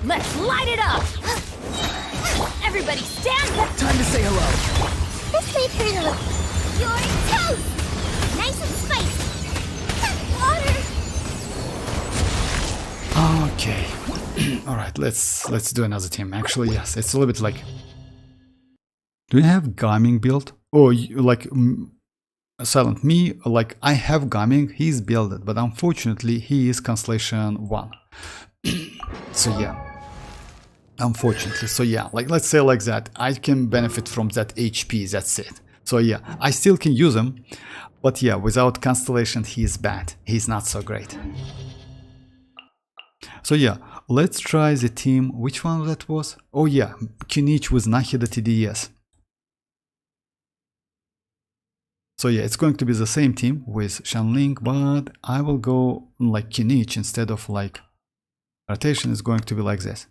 Let's light it up. Everybody stand up. Time to say hello. This may turn a little. You're toast. Nice and spicy. Water. Okay. All right, let's do another team. Actually, yes, it's a little bit like. Do you have gaming build? Oh, you, like Silent me, like I have gaming. He's builded, but unfortunately, he is Constellation 1. So yeah. Unfortunately, so yeah, like let's say like that, I can benefit from that HP, that's it. So yeah, I still can use him, but yeah, without Constellation he is bad, he's not so great. So yeah, let's try the team, which one that was? Oh yeah, Kinich with Nahida TDS. So yeah, it's going to be the same team with Xilonen, but I will go like Kinich instead of like rotation is going to be like this.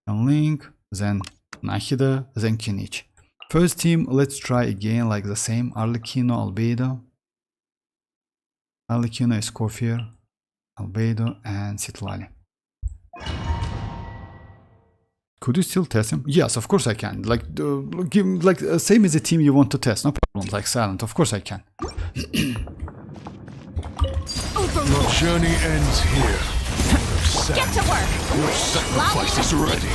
Xilonen, then Nahida, then Kinich. First team, let's try again like the same. Arlecchino, Albedo. Arlecchino, Escoffier, Albedo, and Citlali. Could you still test him? Yes, of course I can. Like, give like same as the team you want to test, no problem. Like Silent, of course I can. Your journey ends here. Get to work. Your sacrifice is ready.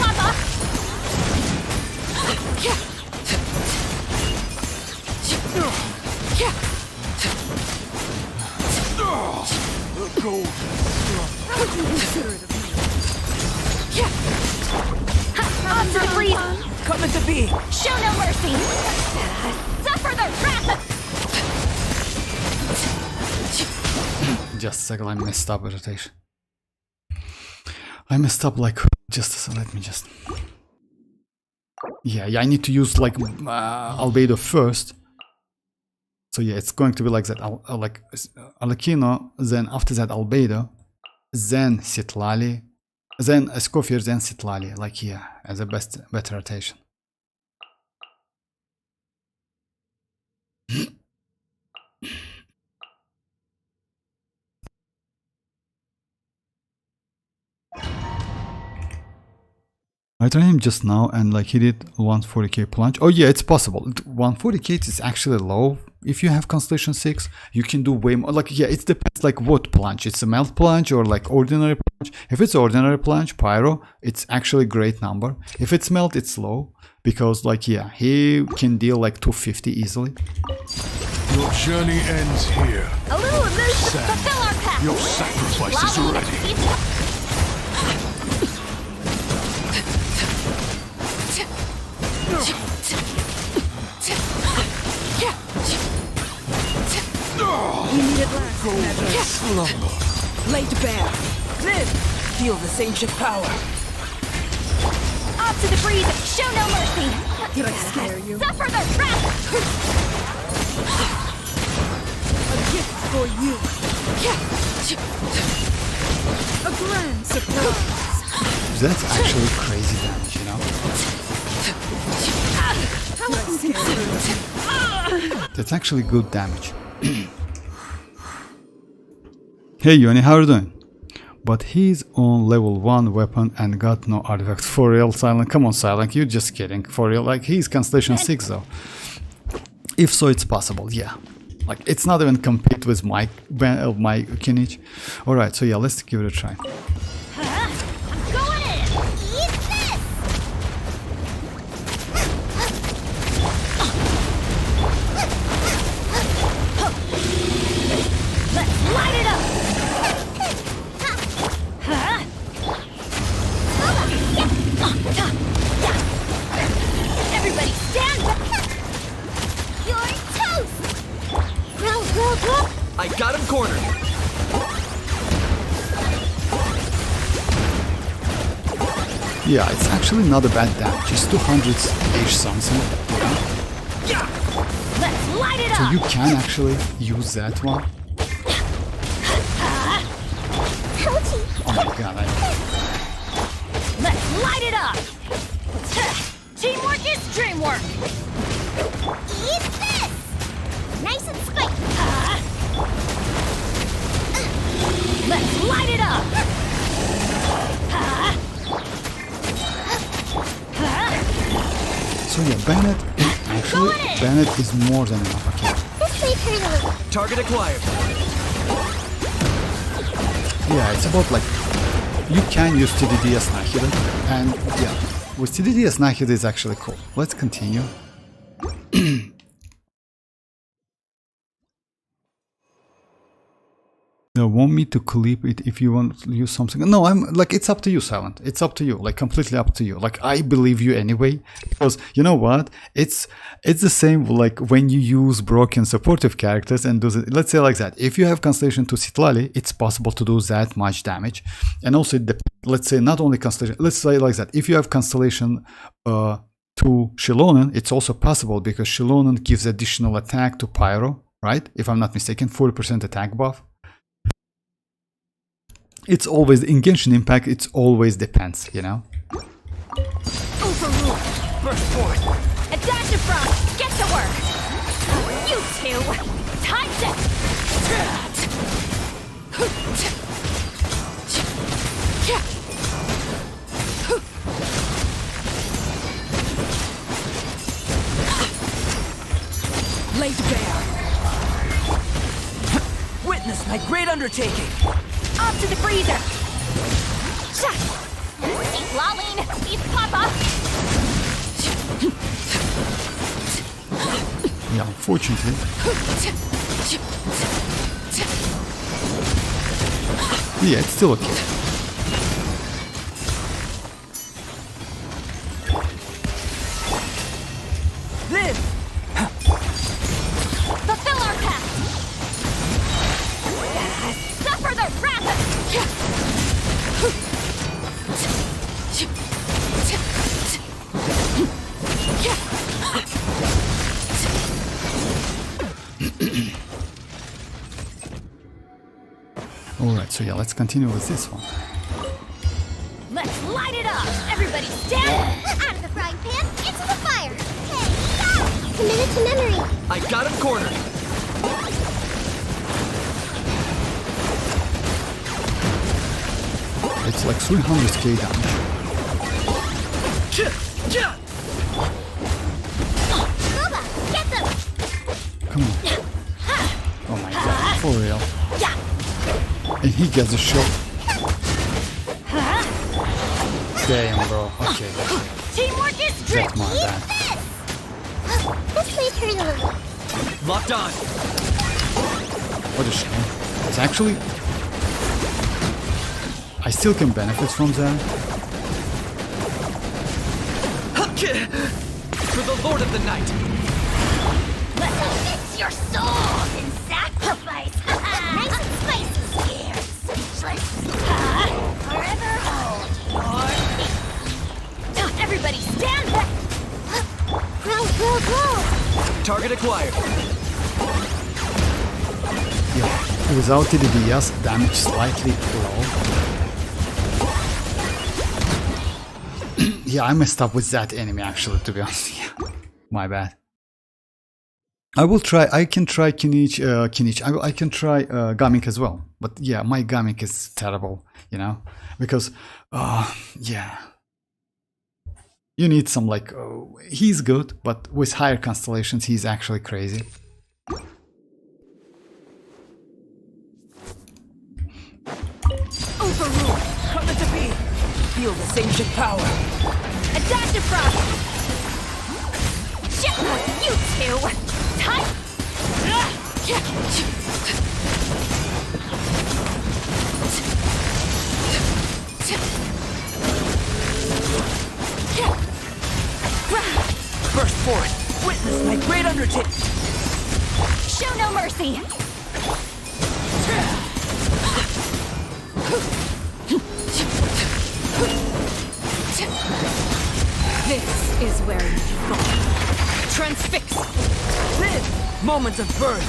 The gold. On to the breeze. Come at the bee. Show no mercy. Suffer the wrath. Just a second, I messed up with rotation. I messed up like just let me just. Yeah, I need to use like Albedo first. So yeah, it's going to be like that. Like Arlecchino, then after that Albedo, then Citlali, then Escoffier, then Citlali. Like yeah, as a better rotation. I tried him just now and like he did 140k plunge. Oh yeah, it's possible. 140k is actually low. If you have Constellation 6, you can do way more. Like yeah, it depends like what plunge. It's a melt plunge or like ordinary plunge. If it's ordinary plunge, pyro, it's actually a great number. If it's melt, it's low because like yeah, he can deal like 250 easily. Your journey ends here. A little of this to fulfill our path. Your sacrifice is ready. You need it last. Laid bare. Then feel this ancient power. Off to the breeze. Show no mercy. Did I scare you? Suffer the wrath. A gift for you. A grand surprise. That's actually crazy damage, you know? That's actually good damage. Hey Yoni, how are you doing? But he's on level 1 weapon and got no artifact. For real, Silent? Come on, Silent, you're just kidding. For real, like he's Constellation 6 though. If so, it's possible, yeah. Like, it's not even compete with my kinich. Alright, so yeah, let's give it a try. I'm going in. Eat this. Let's light it up. Everybody stand back. You're toast. Roll. I got him cornered. Yeah, it's actually not a bad damage. It's 200-ish something. Yeah. Let's light it So up. you can actually use that one. Oh my god, Let's light it up. Teamwork is dreamwork. Eat this. Nice and spicy. Let's light it up. So yeah, Bennett is more than enough. Okay. Target acquired. Yeah, it's about like you can use TDD as nahida, and yeah, with TDD as nahida is actually cool. Let's continue. They want me to clip it if you want to use something. No, I'm like, it's up to you, Silent. It's up to you, like completely up to you. Like, I believe you anyway, because you know what? It's the same like when you use broken supportive characters and do it. Let's say like that. If you have Constellation to Citlali, it's possible to do that much damage. And also, let's say not only Constellation. Let's say like that. If you have Constellation to Xilonen, it's also possible because Xilonen gives additional attack to Pyro, right? If I'm not mistaken, 40% attack buff. It's always, in Genshin Impact, it's always depends, you know? Overrule. Burst forth. A dash of frost. Get to work. You two. Time to... Laid bare. Witness my great undertaking. Off to the freezer. Citlali, beef papa. Yeah, unfortunately. Yeah, it's still okay. Live! Fulfill our pact. Suffer the wrath of... Alright, so yeah, let's continue with this one. Let's light it up. Everybody stand. Out of the frying pan, into the fire. Hey, committed to memory. I got him cornered. It's like 300k damage. Boba, get them. Come on. Oh my god, for real. And he gets a shot. Damn, bro. Okay. Teamwork is That's strict. my bad. This may turn a little. Locked on. What a shame. It's actually... I still can benefit from that. For the Lord of the Night. Let's fix your souls in sacrifice. Nice and spicy. Scared, speechless. Forever hold your peace. Everybody stand back. Grow. Target acquired. Yeah. Without TDD, yes, damage slightly low. Yeah, I messed up with that enemy actually, to be honest. Yeah. My bad. I can try kinich. I can try Gaming as well. But yeah, my Gaming is terrible, you know? Because, yeah. You need some like, he's good, but with higher constellations, he's actually crazy. Feel the same shit power. Adaptive frost! You two! Tight! Burst forth. Witness my great undertaking. Show no mercy! This is where you fall. Transfix! Live! Moments of birth.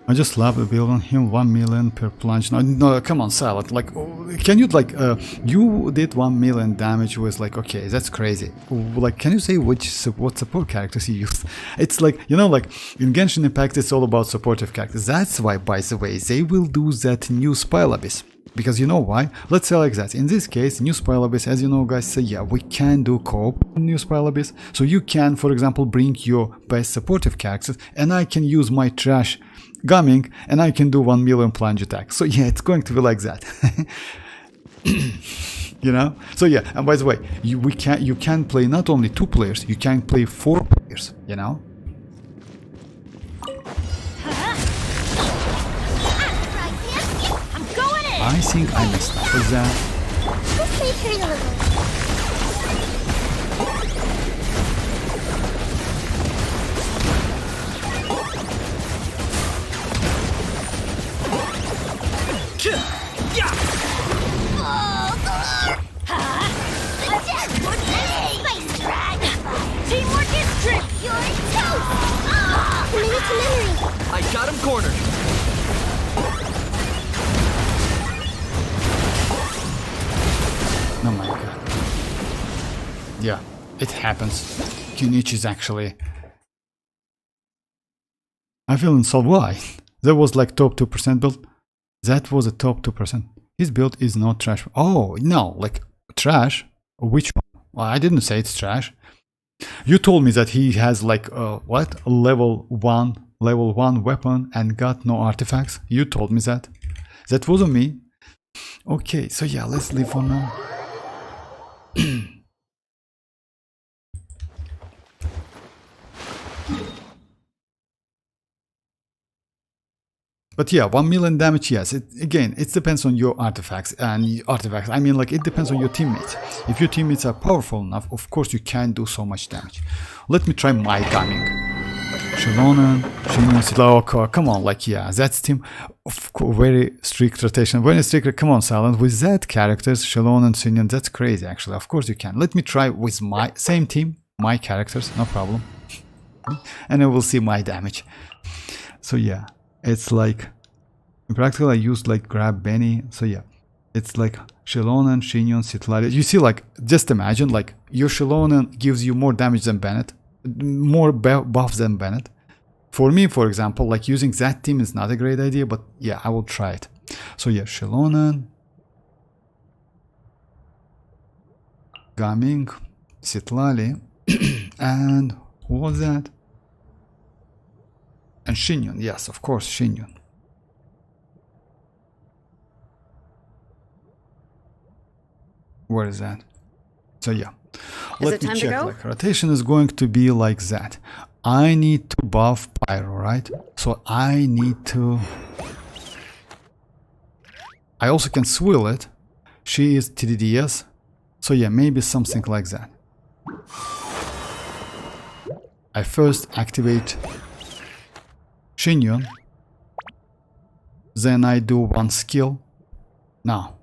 I just love the build on him. 1 million per plunge. No, come on, Silent. Like, can you like you did 1 million damage with like, okay, that's crazy. Like, can you say what support characters you use? It's like, you know, like in Genshin Impact, it's all about supportive characters. That's why, by the way, they will do that new Spell Abyss. Because you know why? Let's say like that. In this case, New Spell Abyss, as you know, guys, so yeah, we can do co-op in New Spell Abyss. So you can, for example, bring your best supportive characters, and I can use my trash Gumming, and I can do 1 million plunge attack. So yeah, it's going to be like that. You know? So yeah, and by the way, you can play not only 2 players, you can play 4 players, you know? I think I messed up with that. Let's play turn a little. Teamwork is trick! You're toast! Committed to memory! I got him cornered. Oh my god. Yeah, it happens. Kinich is actually... I feel insulted. Why? That was like top 2% build. That was a top 2%. His build is not trash. Oh, no, like trash? Which one? Well, I didn't say it's trash. You told me that he has like, what? A level 1 weapon and got no artifacts. You told me that. That wasn't me. Okay, so yeah, let's leave for now. But yeah, 1 million damage, yes. Again, it depends on your artifacts. And artifacts, I mean, like, it depends on your teammates. If your teammates are powerful enough, of course you can do so much damage. Let me try my Gumming. Xilonen, Citlali, come on, like, yeah, that's team. Of course, very strict rotation. Very strict, come on, Silent. With that characters, Xilonen, Xilonen, that's crazy, actually. Of course you can. Let me try with my same team, my characters, no problem. And I will see my damage. So yeah. It's like, in practical, I used like grab Benny. So yeah, it's like Xilonen, Xinyon, Citlali. You see, like, just imagine, like, your Xilonen gives you more damage than Bennett, more buffs than Bennett. For me, for example, like, using that team is not a great idea, but yeah, I will try it. So yeah, Xilonen, Gumming, Citlali, and who was that? And Xinyon, yes, of course, Xinyon. Where is that? So yeah, let me check. Like, rotation is going to be like that. I need to buff Pyro, right? So I need to... I also can swill it. She is TDDS. So yeah, maybe something like that. I first activate Xinyon, then I do 1 skill. Now,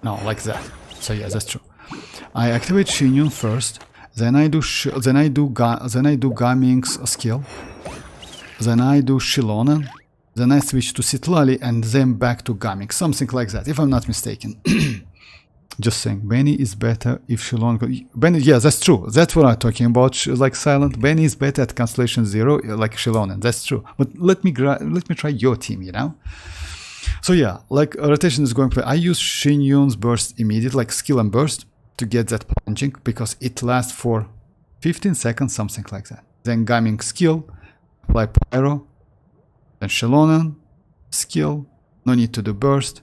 no, like that. So yeah, that's true. I activate Xinyon first, then I do Gumming's skill, then I do Xilonen, then I switch to Citlali, and then back to Gumming, something like that, if I'm not mistaken. Just saying, Benny is better if Xilonen... Benny, yeah, that's true. That's what I'm talking about, like Silent. Benny is better at Constellation 0, like Xilonen. That's true. But let me try your team, you know? So yeah, like rotation is going to play. I use Xinyon's burst immediate, like skill and burst. to get that plunging because it lasts for 15 seconds, something like that. Then gaming skill, apply pyro, then Xilonen skill, no need to do burst,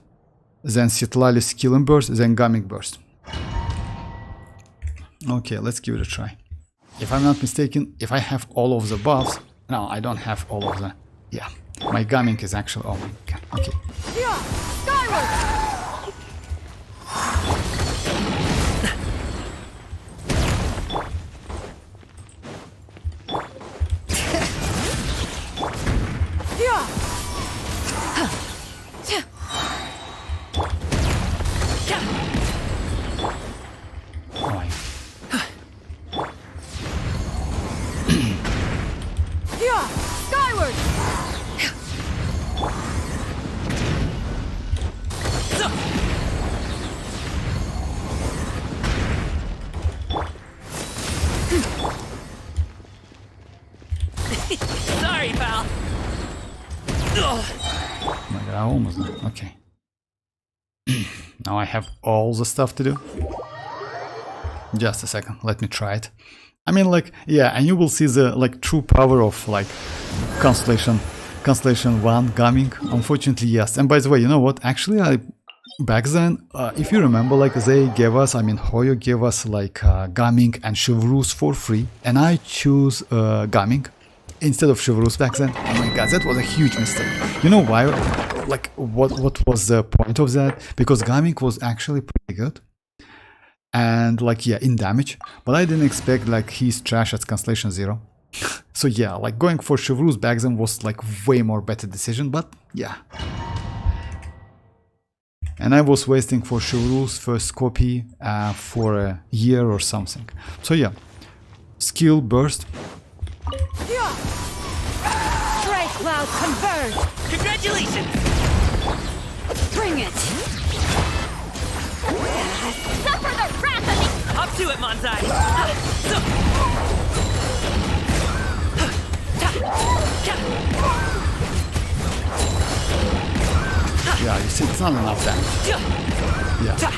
then Citlali skill and burst, then gaming burst. Okay, let's give it a try. If I'm not mistaken, if I have all of the buffs, no, I don't have all of the, yeah, my gaming is actually, oh my god, okay. Sorry, pal. Oh my god, I almost done. Okay. Now I have all the stuff to do. Just a second, let me try it. I mean, like, yeah, and you will see the like true power of like Constellation 1 gaming. Unfortunately, yes. And by the way, you know what? Actually, back then, if you remember, like they gave us, I mean, Hoyo gave us like gaming and Chivalrous for free, and I choose gaming instead of Chivalrous back then. Oh my god, that was a huge mistake. You know why? Like, what was the point of that? Because gaming was actually pretty good. And like, yeah, in damage. But I didn't expect like he's trash at Constellation 0. So yeah, like going for Chivalrous back then was like way more better decision, but yeah. And I was waiting for Chivalrous first copy for a year or something. So yeah, skill burst. Stray cloud converge! Congratulations! Bring it! Suffer the wrath of the... Up to it, Manzai! Yeah, you see, it's not enough damage. Yeah.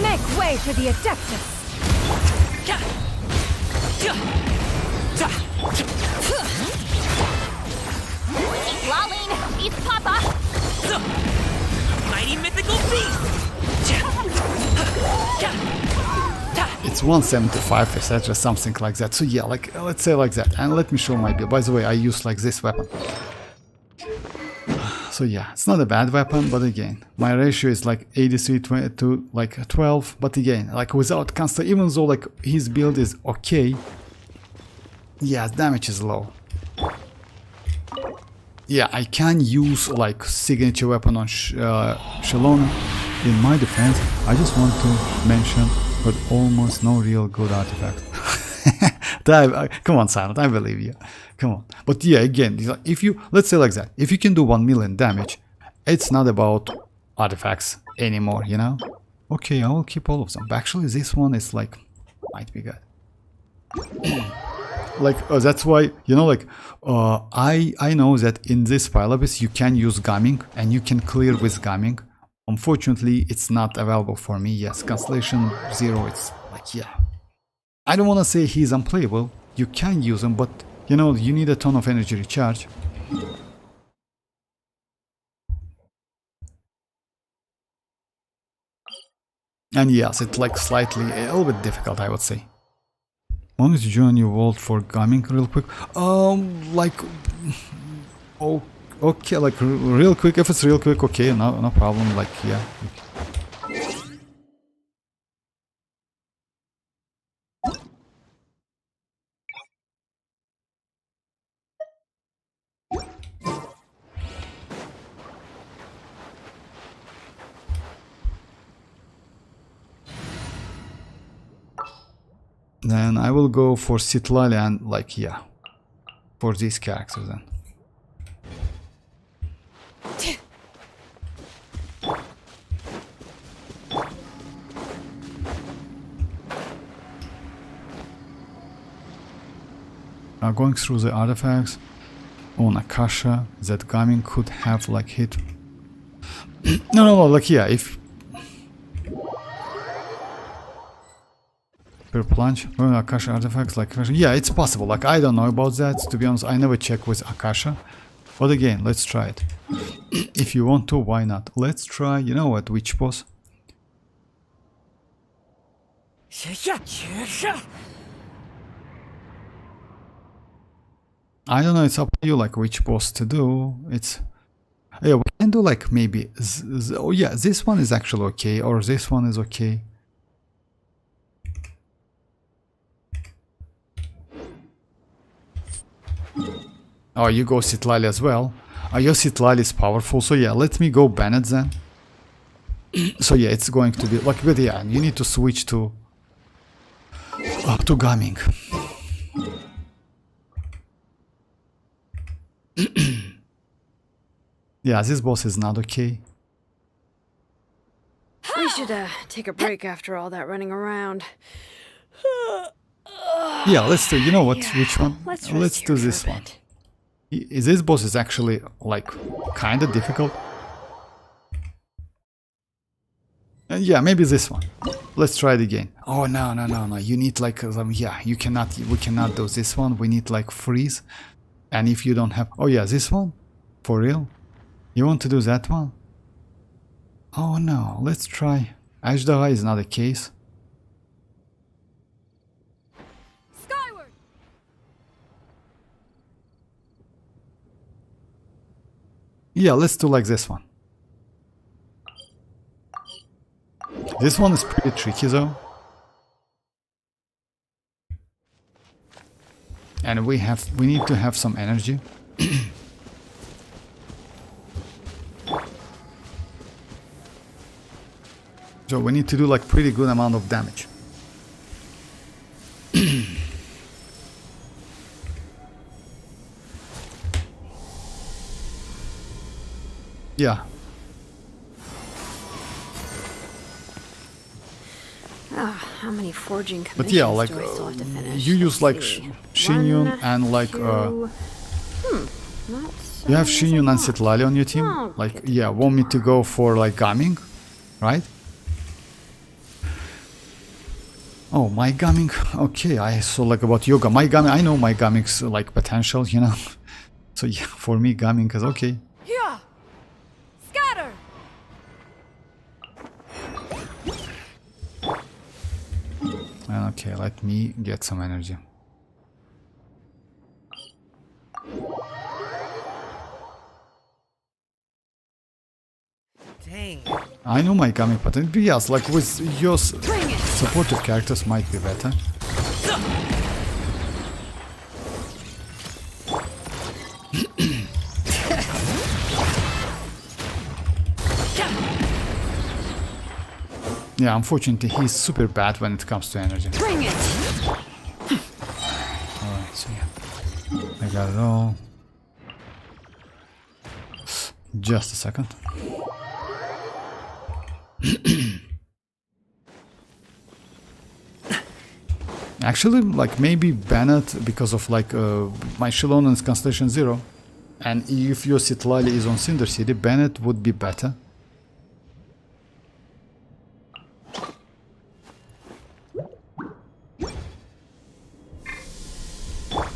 Make way for the Adeptus! Xilonen, eat Papa! Mighty mythical beast! It's 175, etc., something like that. So yeah, like, let's say like that. And let me show my build. By the way, I use like this weapon. So yeah, it's not a bad weapon, but again, my ratio is like 83 to like 12. But again, like without constant, even though like his build is okay, yeah, damage is low. Yeah, I can use like signature weapon on Xilonen. In my defense, I just want to mention, but almost no real good artifact. Come on, Silent, I believe you. Come on. But yeah, again, if you, let's say like that, if you can do 1 million damage, it's not about artifacts anymore, you know? Okay, I will keep all of them. But actually, this one is like, might be good. Like, that's why, you know, like, I know that in this Pylabis you can use gaming and you can clear with gaming. Unfortunately, it's not available for me. Yes, Constellation 0, it's like, yeah. I don't want to say he's unplayable. You can use him, but, you know, you need a ton of energy recharge. And yes, it's like slightly, a little bit difficult, I would say. Want me to join your world for gaming real quick? Like, oh, okay, like real quick. If it's real quick, okay, no problem. Like, yeah. Then I will go for Citlali and like, yeah, for these characters then. Now going through the artifacts. on Akasha that Gaming could have like hit. No, like yeah, if per plunge on Akasha artifacts like yeah, it's possible. Like I don't know about that, to be honest. I never check with Akasha, but again, let's try it. If you want to, why not? Let's try. You know what? Witch boss. I don't know, it's up to you, like which boss to do. It's yeah, we can do like maybe oh yeah, this one is actually okay, or this one is okay. Oh, you go Citlali as well. Oh, your Citlali is powerful, so yeah, let me go Bennett then. So yeah, it's going to be like, but yeah, you need to switch to Gaming. Yeah, this boss is not okay. We should take a break after all that running around. Yeah, let's do, you know what, which one? Let's do this one. This boss is actually like kind of difficult. Yeah, maybe this one. Let's try it again. Oh no, you need like yeah, we cannot do this one. We need like freeze. And if you don't have, oh yeah, this one? For real? You want to do that one? Oh no, let's try. Ashdaha is not a case. Skyward. Yeah, let's do like this one. This one is pretty tricky though. And we need to have some energy. So we need to do like pretty good amount of damage. Yeah. How many forging commissions But yeah, like do I still have to finish? you use like Shinyun and like you have Shinyun and Citlali on your team. Oh, Like yeah, want me to go for like Gaming, right? Oh, my Gaming. Okay, I saw like about yoga. My Gaming, I know my Gaming's like potential, you know. So yeah, for me Gaming is okay. Yeah. Scatter. Okay, let me get some energy. Dang. I know my Gaming potential, but yes, like with your supportive characters might be better. Yeah, unfortunately, he's super bad when it comes to energy. Bring it! Alright, so yeah. I got it all. Just a second. Actually, like maybe Bennett, because of like my Xilonen is Constellation 0. And if your Citlali is on Cinder City, Bennett would be better.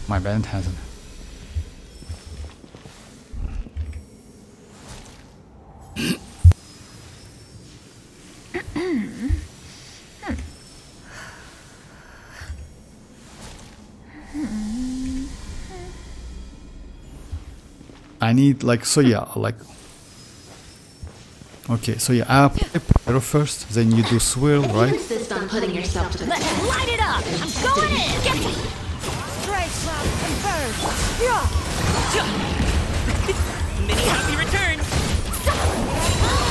My Bennett hasn't. I need like, so yeah, like, okay, so yeah, I apply pyro first, then you do swirl, right? Insist on putting yourself to the test. Let's light it up. I'm going in. Get it. Straight slap confirmed. Yeah. Many happy returns.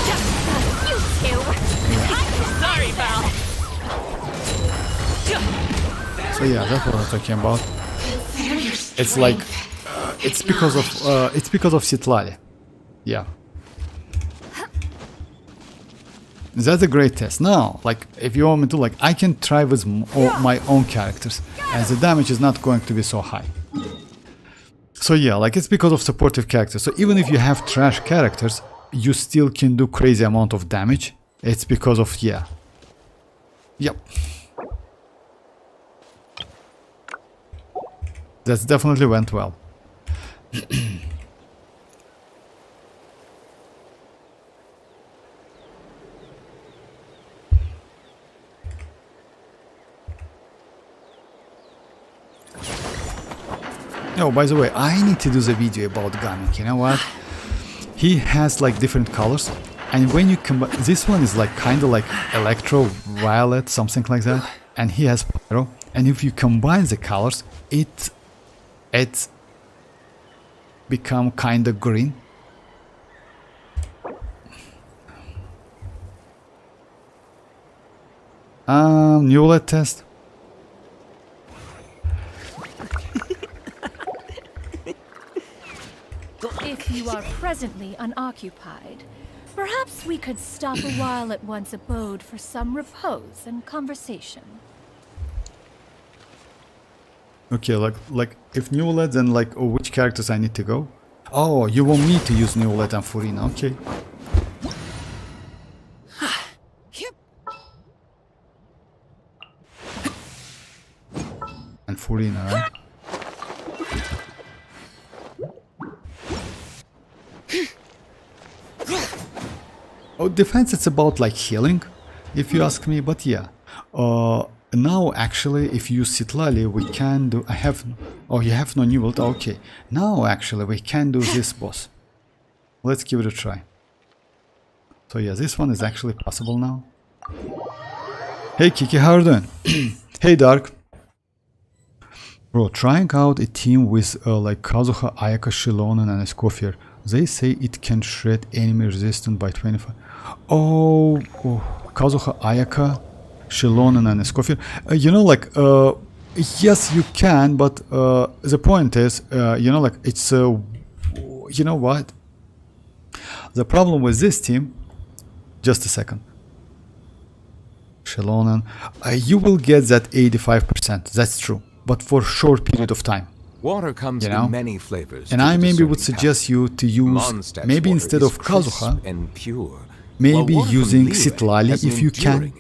You two. Sorry, pal. So yeah, that's what I'm talking about. It's like, it's because of Citlali. Yeah. That's a great test. Now, like, if you want me to, like, I can try with my own characters, and the damage is not going to be so high. So yeah, like it's because of supportive characters. So even if you have trash characters, you still can do crazy amount of damage. It's because of, yeah. Yep. That's definitely went well. Oh, by the way, I need to do the video about Gaming. You know what? He has like different colors, and when you combine, this one is like kind of like electro violet, something like that, and he has pyro. And if you combine the colors, it's become kind of green. Neuvillette test. If you are presently unoccupied, perhaps we could stop a while at one's abode for some repose and conversation. Okay, like if Neuvillette, then like, oh, which characters I need to go? Oh, you want me to use Neuvillette and Furina? Okay. And Furina, right? Oh, defense, it's about like healing, if you ask me, but yeah. Now actually, if you use Citlali, we can do, oh, you have no Neuvillette, okay. Now actually, we can do this boss. Let's give it a try. So yeah, this one is actually possible now. Hey Kiki, how are you doing? Hey Dark. Bro, trying out a team with like Kazuha, Ayaka, Xilonen and Escoffier. They say it can shred enemy resistant by 25. Oh, Kazuha, Ayaka, Xilonen and Escoffier. You know, like, yes, you can, but the point is, you know, like, it's, you know what? The problem with this team, just a second. Xilonen, you will get that 85%, that's true, but for a short period of time. Water comes in many flavors. And I maybe would suggest you to use, maybe instead of Kazuha, and pure, maybe using Citlali if you can,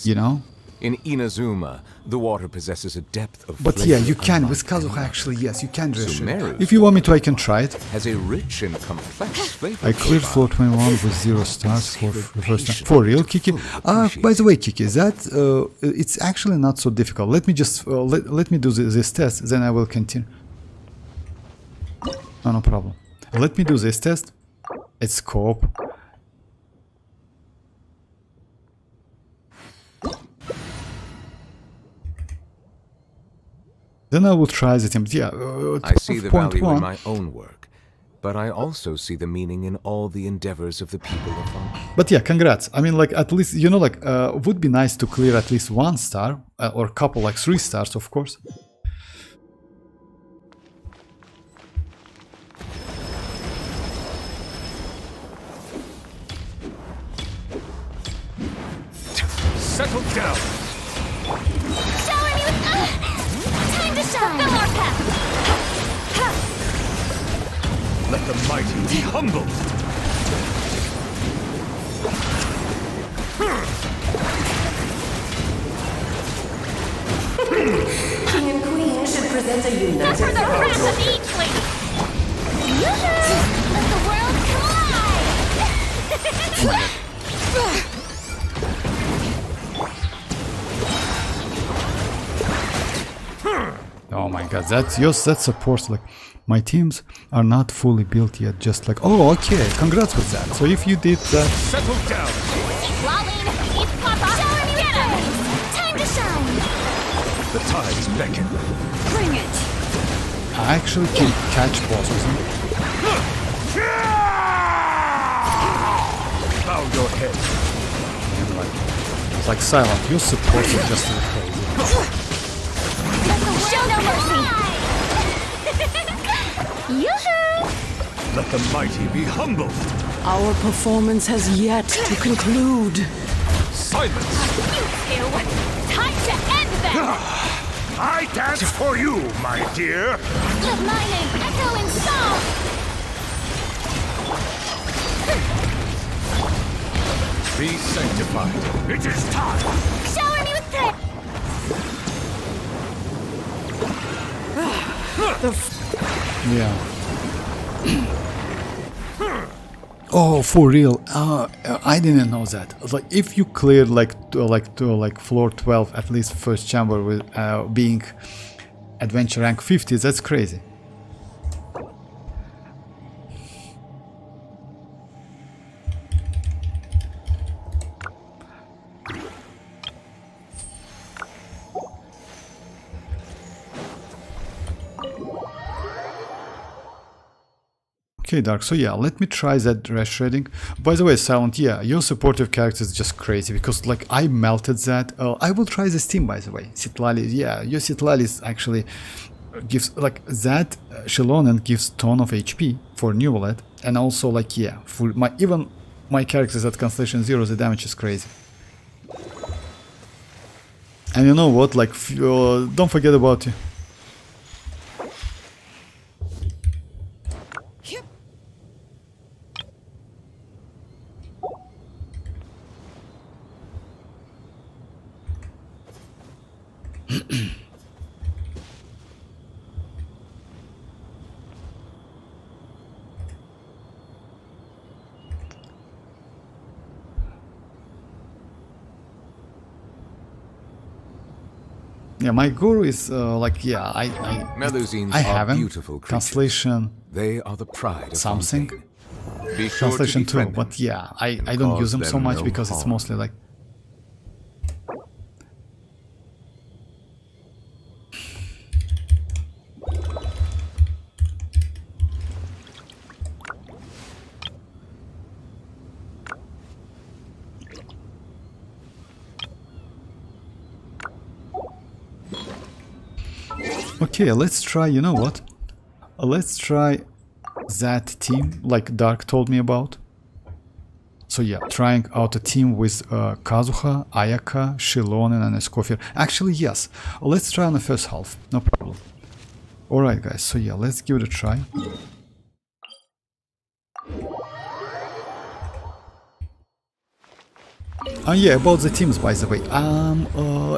you know? In Inazuma, the water possesses a depth of but flavor yeah, you can, with unlike Kazuha actually, yes, you can dress it. Sumeru's If you want me to, I can try it. has a rich and complex flavor. I cleared floor 21 with 0 stars for the first time. For real, Kiki? By the way, Kiki, that, it's actually not so difficult. Let me just, let me do this test, then I will continue. Oh, no problem. Let me do this test. It's co-op. Then I will try the team. Yeah, I see the value in 12.1. my own work, but I also see the meaning in all the endeavors of the people of Hong. But yeah, congrats. I mean, like, at least, you know, like, would be nice to clear at least 1 star, or a couple, like 3 stars, of course. Settle down. Shower me with time to shine. Fill our path. Let the mighty be humbled. King and Queen should present a united For the wrath of each lady. Let the world collide. Oh my god, that's yours, that supports, like, my teams are not fully built yet, just like, oh, okay, congrats with that. So if you did that... Settle down. Time to shine. The tides beckon. Bring it! I actually can catch bosses. Bow your head. And like, it's like silent, your support is just crazy. Show no mercy. Yoo-hoo! Let the mighty be humbled. Our performance has yet to conclude. Silence. You two! Time to end them! I dance for you, my dear. Let my name echo in song! Be sanctified. It is time. Shower me with prayer! Yeah. Oh, for real? I didn't know that. Like, if you cleared like floor 12, at least first chamber with being adventure rank 50, that's crazy. Okay, Dark, so yeah, let me try that rest shredding. By the way, Silent, yeah, your supportive character is just crazy, because like I melted that. I will try this team, by the way. Citlali, yeah, your Citlali is actually gives, like, that Xilonen gives ton of HP for Neuvillette, and also, like, yeah, for my, even my characters at Constellation 0, the damage is crazy. And you know what, like, don't forget about you. Yeah, my guru is like, yeah, Melusines I are haven't. beautiful creatures. Constellation They are the pride of something. Fontaine. Be sure Constellation to 2, befriend but them. yeah, I don't Cause use them so them much no because it's harm. mostly like. Okay, let's try, you know what? Let's try that team like Dark told me about. So yeah, trying out a team with Kazuha, Ayaka, Xilonen and Escoffier. Actually, yes. Let's try on the first half, no problem. Alright guys, so yeah, let's give it a try. Yeah, about the teams, by the way.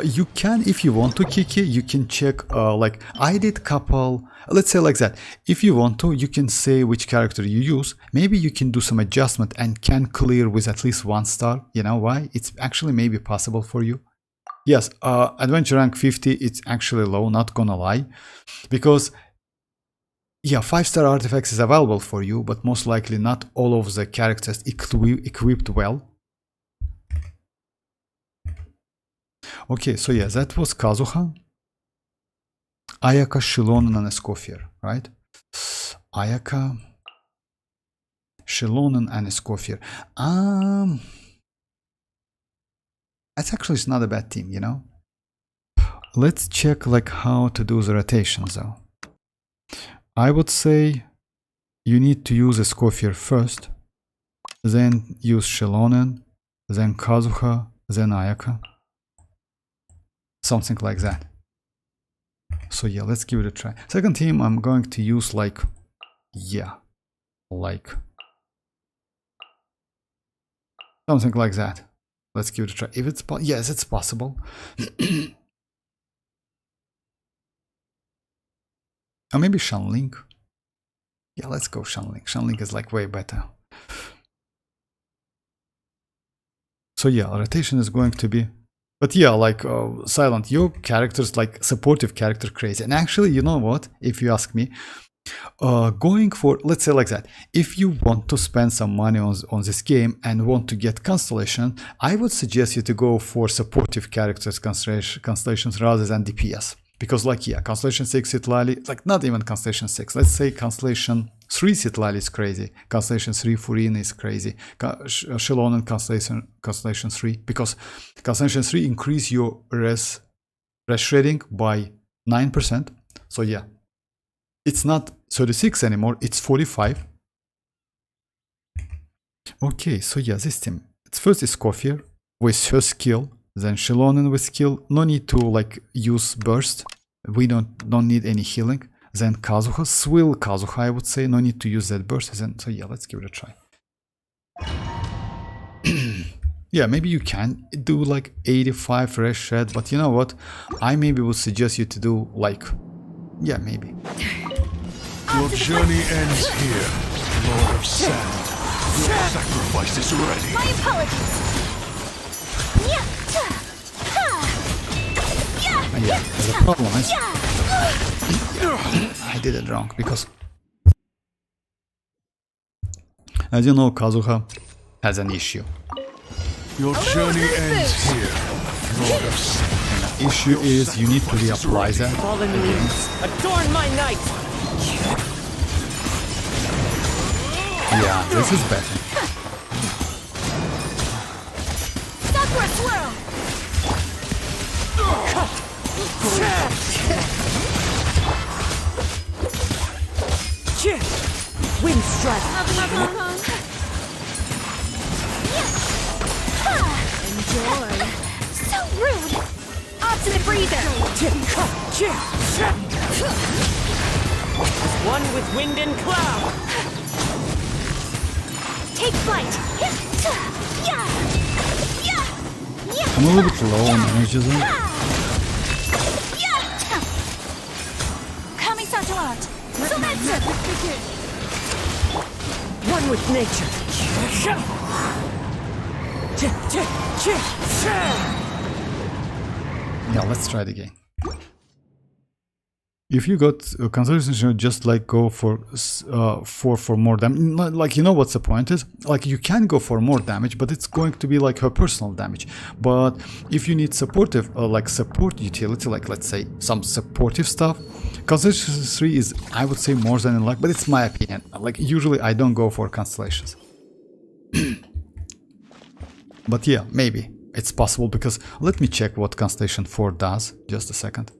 You can, if you want to, Kiki, you can check, like, I did couple, let's say like that. If you want to, you can say which character you use. Maybe you can do some adjustment and can clear with at least 1 star. You know why? It's actually maybe possible for you. Yes, adventure rank 50, it's actually low, not gonna lie. Because, yeah, 5-star artifacts is available for you, but most likely not all of the characters equipped well. Okay, so yeah, that was Kazuha, Ayaka, Xilonen, and Escoffier, right? Ayaka, Xilonen, and Escoffier. That's actually not a bad team, you know? Let's check like how to do the rotations though. I would say you need to use Escoffier first, then use Xilonen, then Kazuha, then Ayaka. Something like that. So yeah, let's give it a try. Second team, I'm going to use like, yeah, like something like that. Let's give it a try. If it's yes, it's possible. Or maybe Shanling. Yeah, let's go Shanling. Shanling is like way better. So yeah, rotation is going to be. But yeah, like Silent, your character's like supportive character crazy. And actually, you know what? If you ask me, going for, let's say like that, if you want to spend some money on this game and want to get Constellation, I would suggest you to go for supportive characters Constellations rather than DPS. Because like, yeah, Constellation 6 Citlali, like not even Constellation 6, let's say Constellation 3 Citlali is crazy, Constellation 3 Furina is crazy, Xilonen Constellation 3, because Constellation 3 increase your res shredding by 9%, so yeah, it's not 36 anymore, it's 45. Okay, so yeah, this team, it's first Escoffier with her skill, then Xilonen with skill, no need to like use burst, We don't need any healing. Then Kazuha, Swill Kazuha, I would say. No need to use that burst. Then, so yeah, let's give it a try. Yeah, maybe you can do like 85 fresh shred, but you know what? I maybe would suggest you to do like, yeah, maybe. Your journey ends here, Lord of Sand. Your sacrifice is ready. My apologies. Yeah, the problem is I did it wrong because, as you know, Kazuha has an issue. Your journey ends here, Lord of Sand. And the issue is you need to reapply that. Fallen leaves, adorn my night. Yeah, this is better. Southward swirl. Wind strike. Enjoy. So rude. Off to the breather. One with wind and cloud. Take flight. I'm a little bit low on energy zone. Coming to art. One with nature. Yeah, let's try it again. If you got concentration, just like go for more damage. Like, you know what's the point is? Like, you can go for more damage, but it's going to be like her personal damage. But if you need supportive, like support utility, like let's say some supportive stuff, concentration 3 is, I would say, more than in luck, but it's my opinion. Like, usually I don't go for constellations. But yeah, maybe it's possible, because let me check what constellation 4 does. Just a second.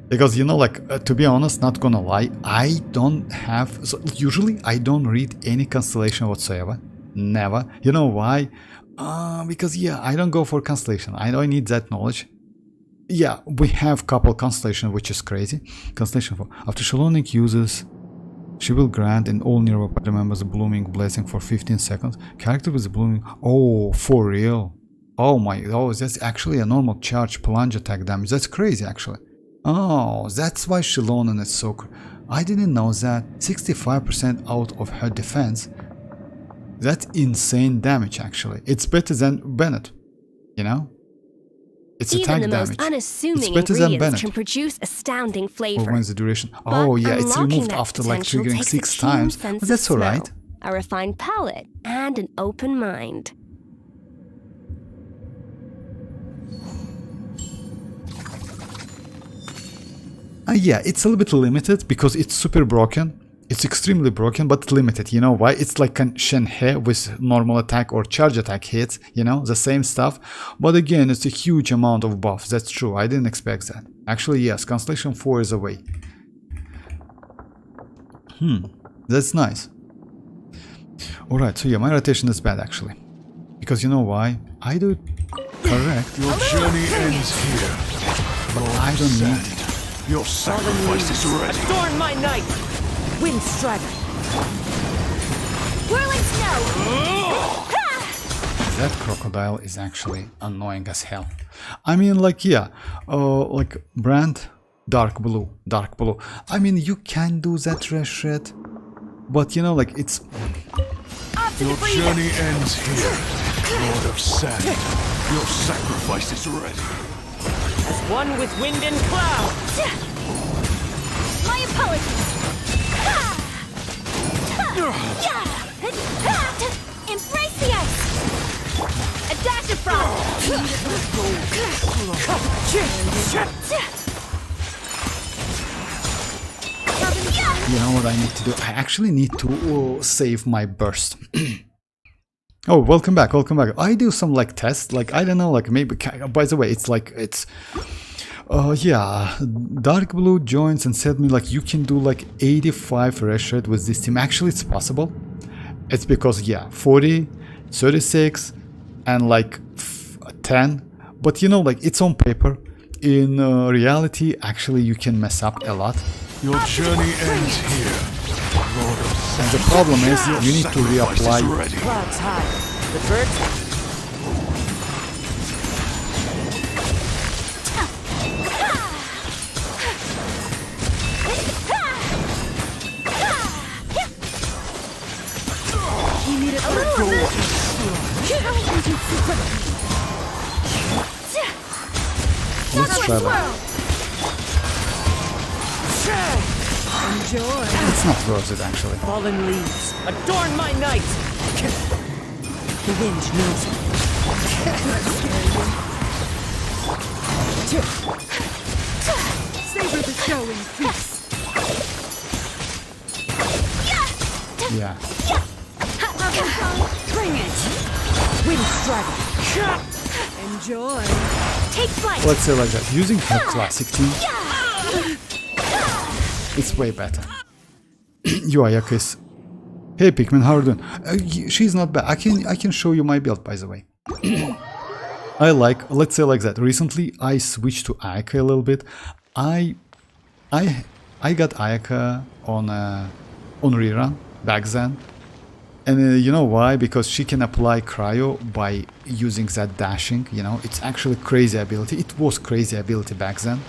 Because, you know, like, to be honest, not gonna lie, I don't have... So usually, I don't read any constellation whatsoever. Never. You know why? Because, yeah, I don't go for constellation. I don't need that knowledge. Yeah, we have couple constellation, which is crazy. Constellation 4. After Xilonen uses... She will grant in all nearby party members a blooming blessing for 15 seconds. Character with blooming... Oh, for real? Oh my... Oh, that's actually a normal charge plunge attack damage. That's crazy, actually. Oh, that's why Xilonen is so... I didn't know that. 65% out of her defense. That's insane damage, actually. It's better than Bennett, you know? It's attack Even the damage. most unassuming It's better than ingredients Bennett. can produce astounding flavor. Or when's the duration? Oh yeah, it's unlocking removed that after like potential triggering takes 6 a keen times. sense But of that's alright. smell, a refined palate, and an open mind. Yeah, it's a little bit limited because it's super broken. It's extremely broken, but limited. You know why? It's like an Shenhe with normal attack or charge attack hits, you know, the same stuff. But again, it's a huge amount of buffs. That's true. I didn't expect that. Actually, yes, Constellation 4 is away. That's nice. Alright, so yeah, my rotation is bad actually. Because you know why? I do it correct. Your journey ends here, Lord I of don't Sand. need it. Your sacrifice is ready. Adorn my night. Wind strike. Whirling snow! That crocodile is actually annoying as hell. I mean, like, yeah, like brand dark blue. I mean, you can do that red shit, but you know, like, it's... Your journey ends here, Lord of Sand. Your sacrifice is ready. As one with wind and cloud. My apologies! Embrace the ice! A dash of frost! You know what I need to do? I actually need to save my burst. Oh, welcome back. I do some like tests, like I don't know, like maybe. By the way, it's like it's. Yeah, Dark Blue joins and said me like you can do like 85 red shred with this team. Actually, it's possible. It's because yeah, 40, 36, and like 10. But you know, like it's on paper. in reality, actually, you can mess up a lot. Your journey ends here, Lord of Sand. And the problem is you need to reapply. Ready. Clouds high. The birds. Let's try that. Enjoy. It's not worth it, actually. Fallen leaves. Adorn my night. The wind knows me. Savor the show in peace. Yeah. Bring it. Wind strike. Enjoy. Take flight. Let's say like that. Using her classic team, it's way better. Ayaka is. Hey Pikmin, how are you doing? She's not bad. I can show you my build, by the way. I like, let's say like that. Recently I switched to Ayaka a little bit. I got Ayaka on rerun back then. And you know why? Because she can apply cryo by using that dashing, you know. It's actually crazy ability. It was crazy ability back then.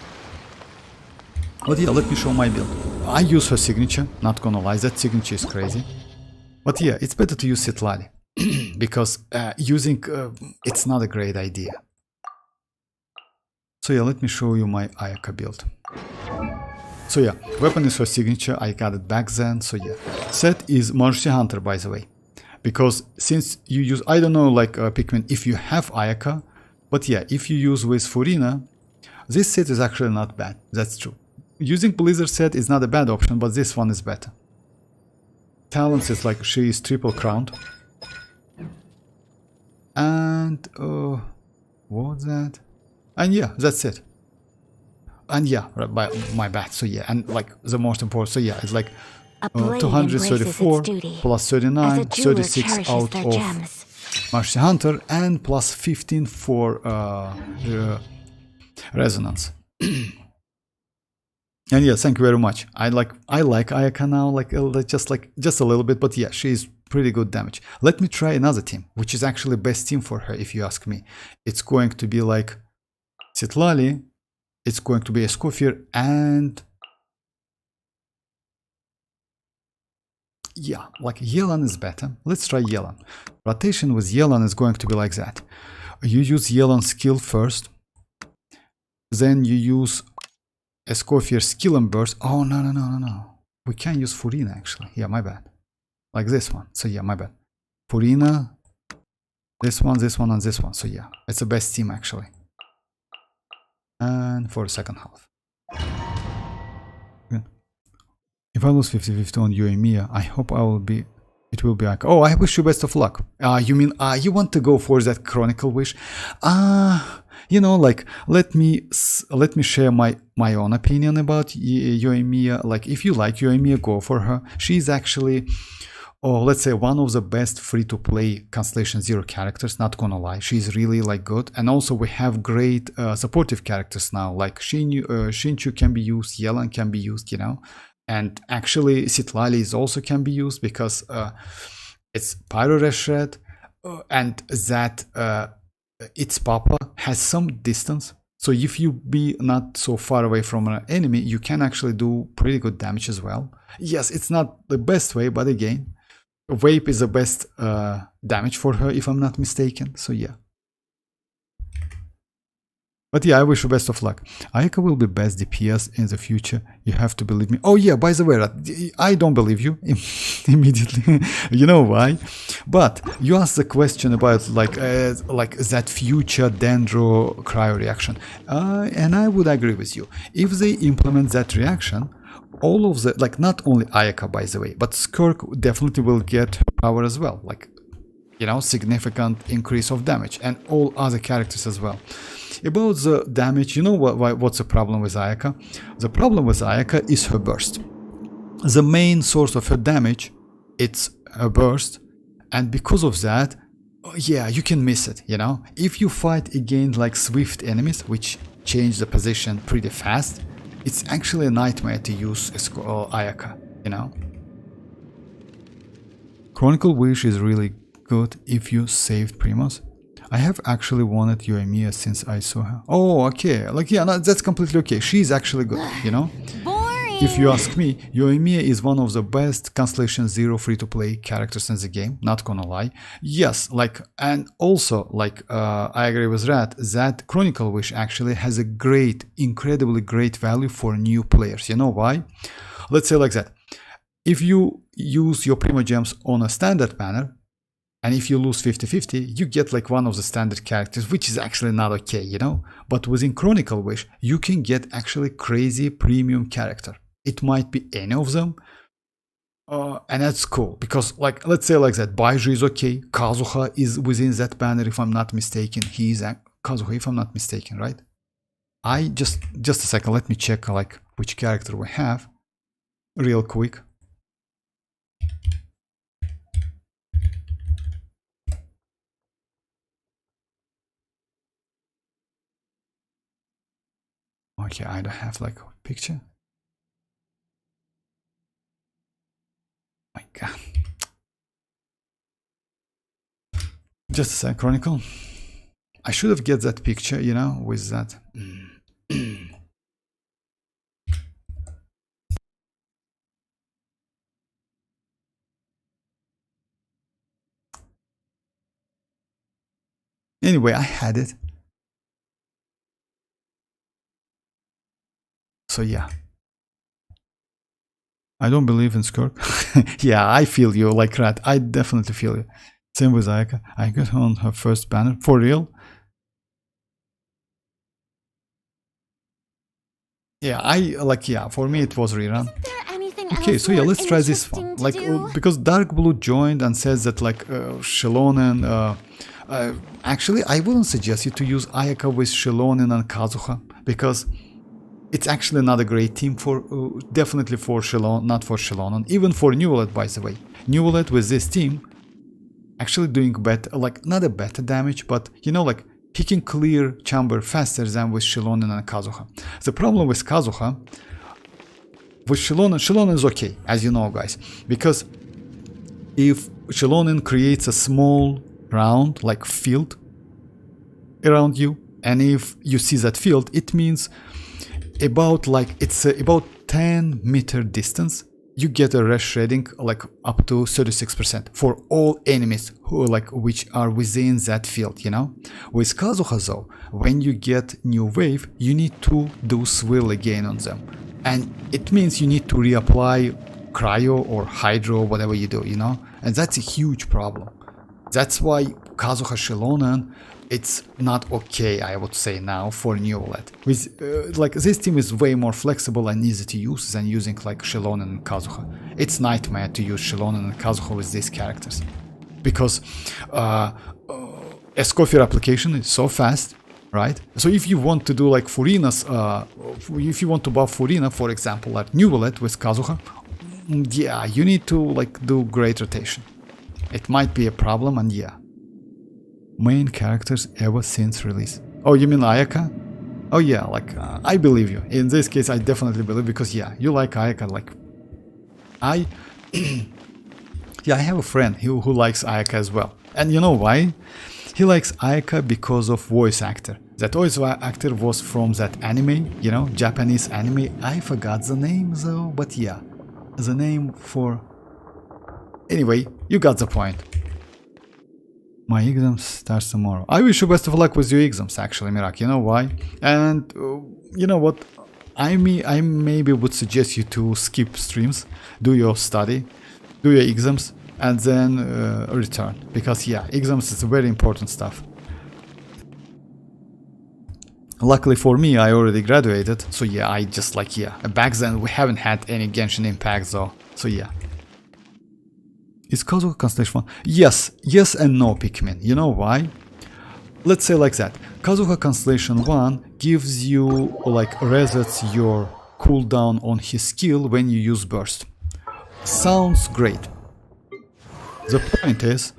But yeah, let me show my build. I use her signature, not gonna lie, that signature is crazy. But yeah, it's better to use Citlali. Because using, it's not a great idea. So yeah, let me show you my Ayaka build. So yeah, weapon is her signature, I got it back then, so yeah. Set is Mercy Hunter, by the way. Because since you use, I don't know like Pikmin, if you have Ayaka, but yeah, if you use with Furina, this set is actually not bad, that's true. Using Blizzard set is not a bad option, but this one is better. Talents is like, she is triple crowned. And, what's that? And yeah, that's it. And yeah, my bad, so yeah, and like the most important, so yeah, it's like 234 plus 39, 36 out of Mercy Hunter, and plus 15 for Resonance. And yeah, thank you very much. I like Ayaka now, just a little bit, but yeah, she's pretty good damage. Let me try another team, which is actually best team for her, if you ask me. It's going to be like Citlali. It's going to be Escoffier and yeah, like Xilonen is better. Let's try Xilonen. Rotation with Xilonen is going to be like that. You use Xilonen skill first, then you use Escoffier skill and burst. Oh no. We can use Furina actually. Yeah, my bad. Like this one. So yeah, my bad. Furina, this one, and this one. So yeah, it's the best team actually. And for the second half. Good. If I lose 50-50 on you and Mia, I hope it will be like, oh, I wish you best of luck. You mean, you want to go for that Chronicle wish? You know, like, let me share my own opinion about Yoimiya. Like, if you like Yoimiya, go for her. She's actually, let's say, one of the best free-to-play Constellation Zero characters, not gonna lie. She's really, like, good. And also, we have great supportive characters now, like Shinchu can be used, Yelan can be used, you know. And actually, Citlali also can be used because it's Pyro Reshred, and that its Papa has some distance. So if you be not so far away from an enemy, you can actually do pretty good damage as well. Yes, it's not the best way, but again, Vape is the best damage for her, if I'm not mistaken. So yeah. But yeah, I wish you best of luck. Ayaka will be best DPS in the future. You have to believe me. Oh yeah, by the way, I don't believe you immediately. You know why? But you asked the question about like that future Dendro cryo reaction, and I would agree with you. If they implement that reaction, all of the, like, not only Ayaka, by the way, but Skirk definitely will get her power as well. Like, you know, significant increase of damage, and all other characters as well. About the damage, you know what's the problem with Ayaka? The problem with Ayaka is her burst. The main source of her damage, it's her burst, and because of that, yeah, you can miss it, you know? If you fight against like swift enemies, which change the position pretty fast, it's actually a nightmare to use Ayaka, you know. Chronicle Wish is really good if you saved Primos. I have actually wanted Yoimiya since I saw her. Oh, okay. Like, yeah, no, that's completely okay. She's actually good, you know? Boring. If you ask me, Yoimiya is one of the best Constellation Zero free-to-play characters in the game, not gonna lie. Yes, like, and also, like, I agree with Rat, that Chronicle Wish actually has a great, incredibly great value for new players. You know why? Let's say like that. If you use your primogems on a standard manner, and if you lose 50-50, you get like one of the standard characters, which is actually not okay, you know? But within Chronicle Wish, you can get actually crazy premium character. It might be any of them, and that's cool, because like, let's say like that, Baiju is okay, Kazuha is within that banner if I'm not mistaken, he's Kazuha if I'm not mistaken, right? Just a second, let me check like which character we have, real quick. Okay, I don't have like a picture. My God. Just a sec, Chronicle. I should have get that picture, you know, with that. Anyway, I had it. So yeah. I don't believe in Skirk. Yeah, I feel you, like Rat. I definitely feel you. Same with Ayaka. I got on her first banner. For real? Yeah, for me it was rerun. Okay, so yeah, let's try this one. Like, because Dark Blue joined and says that like Xilonen, actually I wouldn't suggest you to use Ayaka with Xilonen and Kazuha, because it's actually not a great team for, definitely for Xilonen, not for Xilonen, even for Neuvillette, by the way. Neuvillette with this team actually doing better, like not a better damage, but you know, like he can clear chamber faster than with Xilonen and Kazuha. The problem with Kazuha, with Xilonen is okay, as you know guys, because if Xilonen creates a small round, like field around you, and if you see that field, it means about like, it's about 10-meter distance, you get a rush rating like up to 36% for all enemies who like which are within that field, you know. With Kazuha though, when you get new wave, you need to do swill again on them, and it means you need to reapply cryo or hydro, whatever you do, you know, and that's a huge problem. That's why Kazuha Xilonen, it's not okay, I would say now, for Neuvillette. With like this team is way more flexible and easy to use than using like Xilonen and Kazuha. It's nightmare to use Xilonen and Kazuha with these characters, because Escoffier application is so fast, right? So if you want to do like Furina's, if you want to buff Furina, for example, like Neuvillette with Kazuha, yeah, you need to like do great rotation. It might be a problem, and yeah. Main characters ever since release. Oh, you mean Ayaka? Oh yeah, like I believe you. In this case, I definitely believe, because yeah, you like Ayaka. Like I, yeah, I have a friend who likes Ayaka as well, and you know why? He likes Ayaka because of voice actor. That voice actor was from that anime, you know, Japanese anime. I forgot the name though, but yeah, the name for. Anyway, you got the point. My exams starts tomorrow. I wish you best of luck with your exams, actually, Mirak. You know why? And you know what? I maybe would suggest you to skip streams, do your study, do your exams, and then return. Because yeah, exams is very important stuff. Luckily for me, I already graduated, so yeah, I just like, yeah. Back then, we haven't had any Genshin Impact though, so yeah. Is Kazuha Constellation 1? Yes, yes and no, Pikmin. You know why? Let's say like that. Kazuha Constellation 1 gives you, like, resets your cooldown on his skill when you use burst. Sounds great. The point is,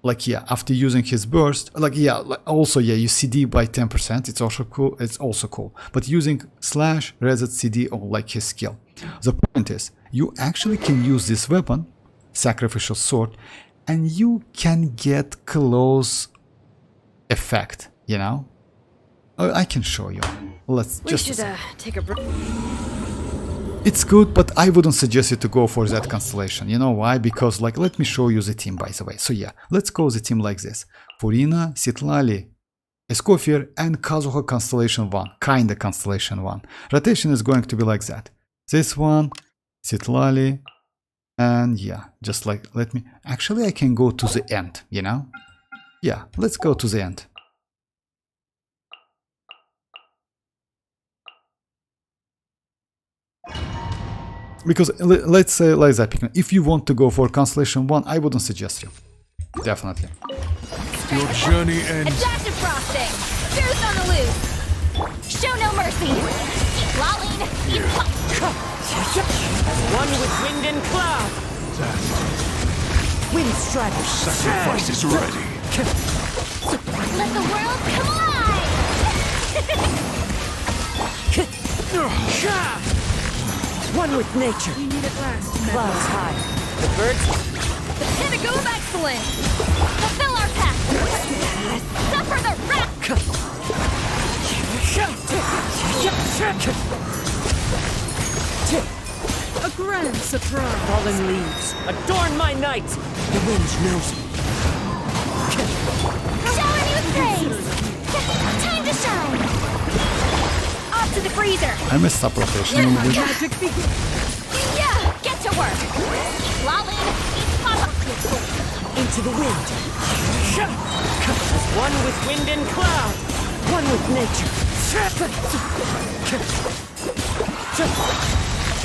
like yeah, after using his burst, like yeah, also yeah, you CD by 10%. It's also cool. It's also cool. But using slash reset CD on like his skill. The point is, you actually can use this weapon, sacrificial sword, and you can get close effect. You know, I can show you. Let's just. We should take a break. It's good, but I wouldn't suggest you to go for that constellation. You know why? Because, like, let me show you the team, by the way. So yeah, let's call the team like this. Furina, Citlali, Escoffier, and Kazuha Constellation 1. Kinda Constellation 1. Rotation is going to be like that. This one, Citlali, and yeah, just like, let me... Actually, I can go to the end, you know? Yeah, let's go to the end. Because let's say like that, if you want to go for Constellation 1, I wouldn't suggest you. Definitely. Your journey ends. A dash of frosting. Truth on the loose. Show no mercy. Eat lolling. Eat pop. One with wind and cloud. Wind strike. Sacrifice is ready. Let the world come alive. One with nature. We need it last. Clouds high. The birds. The pinnacle of excellence. Fulfill our path. Suffer the wrath. A grand surprise. Fallen leaves. Adorn my night. The wind knows me. Shower me with praise. Time to shine. Off to the freezer. I messed up rotation. Magic begins. Yeah, get to work. Lolling. Eat pop. Into the wind. One with wind and cloud. One with nature.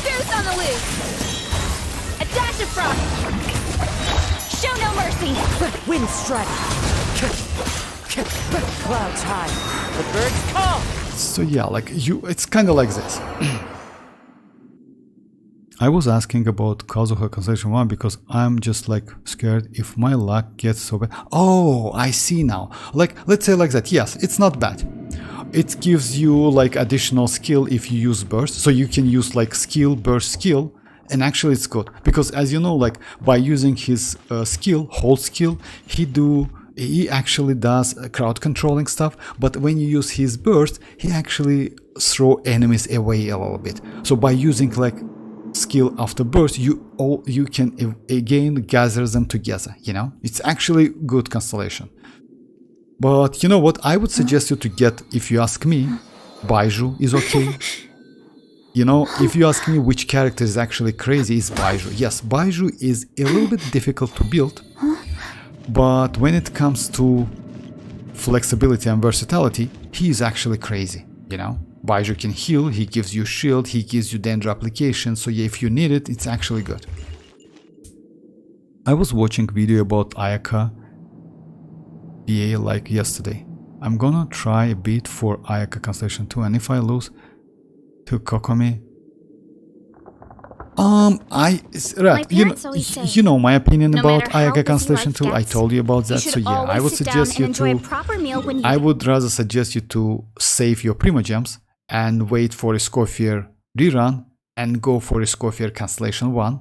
Truth on the loose. A dash of frost. Show no mercy. Wind strike. Clouds high. The birds call. So yeah, like it's kind of like this. I was asking about Kazuha Constellation 1 because I'm just like scared if my luck gets so bad. Oh, I see now. Like, let's say like that. Yes, it's not bad. It gives you like additional skill if you use burst. So you can use like skill, burst skill. And actually it's good. Because as you know, like by using his skill, hold skill, he actually does crowd controlling stuff, but when you use his burst, he actually throw enemies away a little bit. So by using like skill after burst, you can again gather them together, you know? It's actually good constellation. But you know what? I would suggest you to get, if you ask me, Baiju is okay. You know, if you ask me which character is actually crazy, is Baiju. Yes, Baiju is a little bit difficult to build. But when it comes to flexibility and versatility, he is actually crazy, you know? Baiju can heal, he gives you shield, he gives you danger application, so yeah, if you need it, it's actually good. I was watching video about Ayaka BA like yesterday. I'm gonna try a bit for Ayaka Constellation 2, and if I lose to Kokomi... you know my opinion about Ayaka Constellation 2. I told you about that, so yeah, I would suggest you to... I would rather suggest you to save your primogems and wait for Escoffier rerun and go for Escoffier Constellation 1.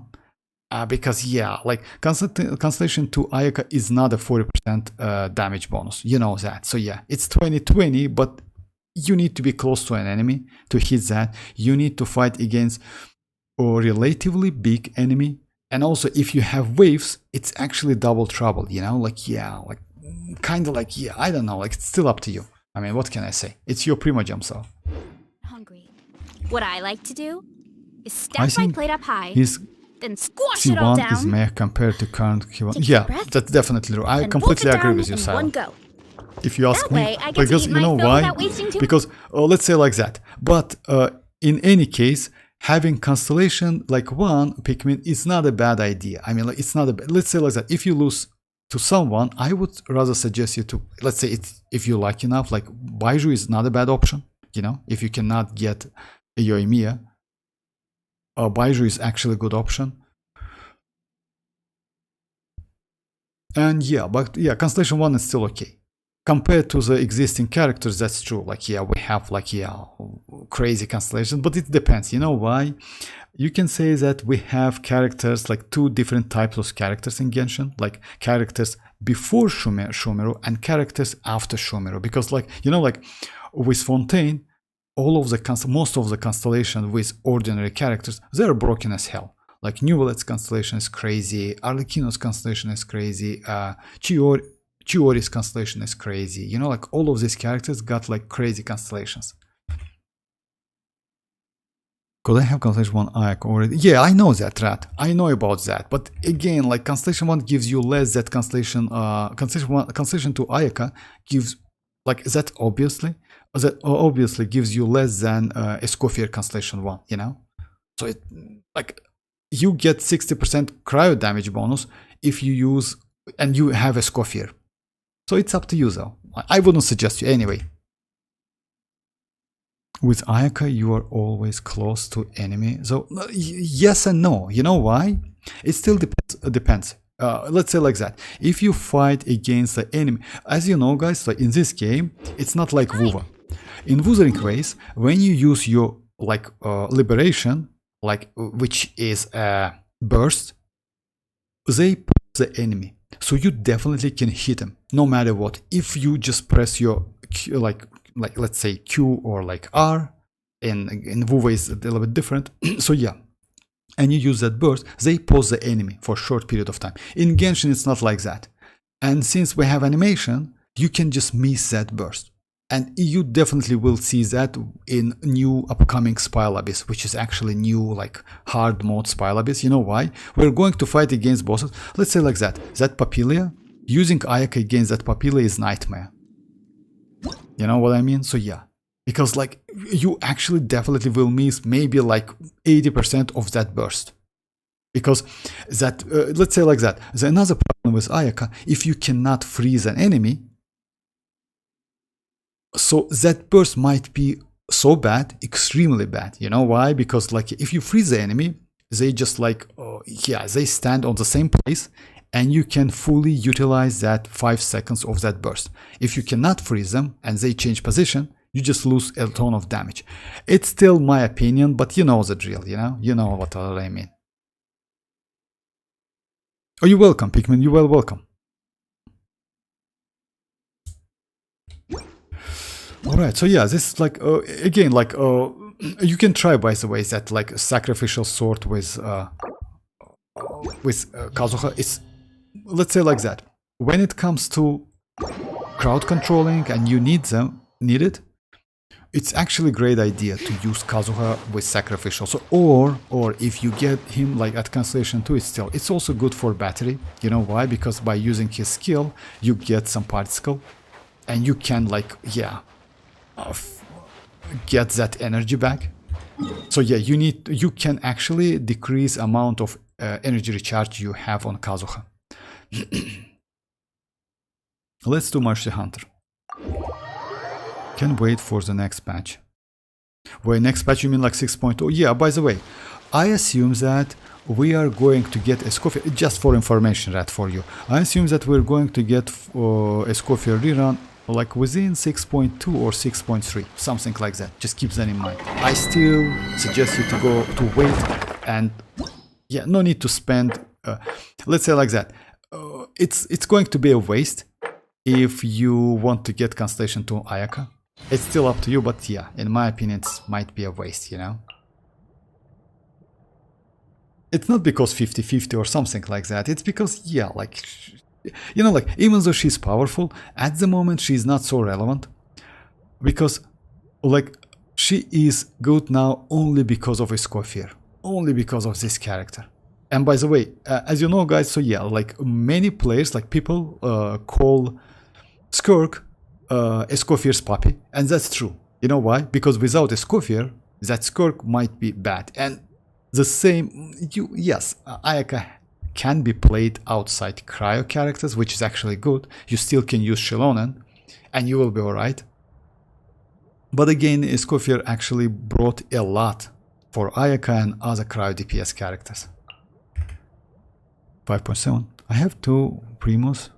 Because yeah, like Constellation 2 Ayaka is not a 40% damage bonus, you know that. So yeah, it's 20-20, but you need to be close to an enemy to hit that. You need to fight against a relatively big enemy, and also if you have waves, it's actually double trouble, you know? Like yeah, like kind of like yeah, I don't know, like it's still up to you. I mean, what can I say? It's your primogem, so. Hungry. What I like to do is stack my plate up high, then squash it all C1 down. is meh compared to current Q1. Yeah, that's definitely true. I completely agree with you, Sil. If you ask me, because you know why? Because let's say like that. But in any case, having Constellation like 1 Pikmin is not a bad idea. I mean, like, it's not a bad, let's say like that. If you lose to someone, I would rather suggest you to, let's say if you like enough, like Baiju is not a bad option, you know, if you cannot get a Yoimiya, Baiju is actually a good option. And yeah, but yeah, Constellation 1 is still okay. Compared to the existing characters, that's true. Like, yeah, we have like, yeah, crazy constellations, but it depends. You know why? You can say that we have characters, like 2 different types of characters in Genshin, like characters before Shomeru and characters after Shomeru. Because like, you know, like with Fontaine, all of the most of the constellations with ordinary characters, they're broken as hell. Like Neuvillette's constellation is crazy, Arlecchino's constellation is crazy, Chiori's constellation is crazy. You know, like all of these characters got like crazy constellations. Could I have Constellation 1 Ayak already? Yeah, I know that, Rat. I know about that. But again, like Constellation 1 gives you less that Constellation Constellation 2 Ayaka gives like that obviously gives you less than Escoffier Constellation 1, you know? So it like you get 60% cryo damage bonus if you use and you have Escoffier. So it's up to you though. I wouldn't suggest you anyway. With Ayaka, you are always close to enemy. So yes and no. You know why? It still depends. Let's say like that. If you fight against the enemy, as you know, guys, like in this game, it's not like WuWa. In Wuthering Ways, when you use your like liberation, like which is a burst, they push the enemy. So you definitely can hit him no matter what. If you just press your like let's say Q or like R, in WuWa is a little bit different. So yeah, and you use that burst, they pause the enemy for a short period of time. In Genshin it's not like that, and since we have animation, you can just miss that burst, and you definitely will see that in new upcoming Spile Abyss, which is actually new like hard mode Spile Abyss. You know why? We're going to fight against bosses. Let's say like that Papilia, using Ayaka against that Papilia is nightmare. You know what I mean? So yeah, because like you actually definitely will miss maybe like 80% of that burst, because that let's say like that. There's another problem with Ayaka: if you cannot freeze an enemy, so that burst might be so bad, extremely bad. You know why? Because like if you freeze the enemy, they just like yeah, they stand on the same place. And you can fully utilize that 5 seconds of that burst. If you cannot freeze them and they change position, you just lose a ton of damage. It's still my opinion, but you know the drill, you know? You know what I mean. Oh, you're welcome, Pikmin. You're welcome. Alright, so yeah, this is like, again, like, you can try, by the way, that like sacrificial sword with Kazuha. It's, let's say like that. When it comes to crowd controlling and you need it, it's actually a great idea to use Kazuha with sacrificial. So, or if you get him like at Constellation 2, it's also good for battery. You know why? Because by using his skill, you get some particle, and you can like get that energy back. So yeah, you can actually decrease amount of energy recharge you have on Kazuha. Let's do Mercy Hunter. Can wait for the next patch. Wait, next patch you mean like 6.0? Yeah, by the way, I assume that we are going to get Escoffier, just for information, Rat, for you. I assume that we're going to get Escoffier rerun like within 6.2 or 6.3, something like that. Just keep that in mind. I still suggest you to wait, and yeah, no need to spend, let's say like that. It's going to be a waste if you want to get Constellation 2 Ayaka. It's still up to you, but yeah, in my opinion, it might be a waste, you know? It's not because 50-50 or something like that. It's because, yeah, like, you know, like, even though she's powerful, at the moment she's not so relevant. Because, like, she is good now only because of Escoffier. Only because of this character. And by the way, as you know, guys, so yeah, like, many players, like, people call Skirk Escoffier's puppy. And that's true. You know why? Because without Escoffier, that Skirk might be bad. And the same, yes, Ayaka can be played outside cryo characters, which is actually good. You still can use Xilonen, and you will be alright. But again, Escoffier actually brought a lot for Ayaka and other cryo DPS characters. 5.7. I have 2 Primos,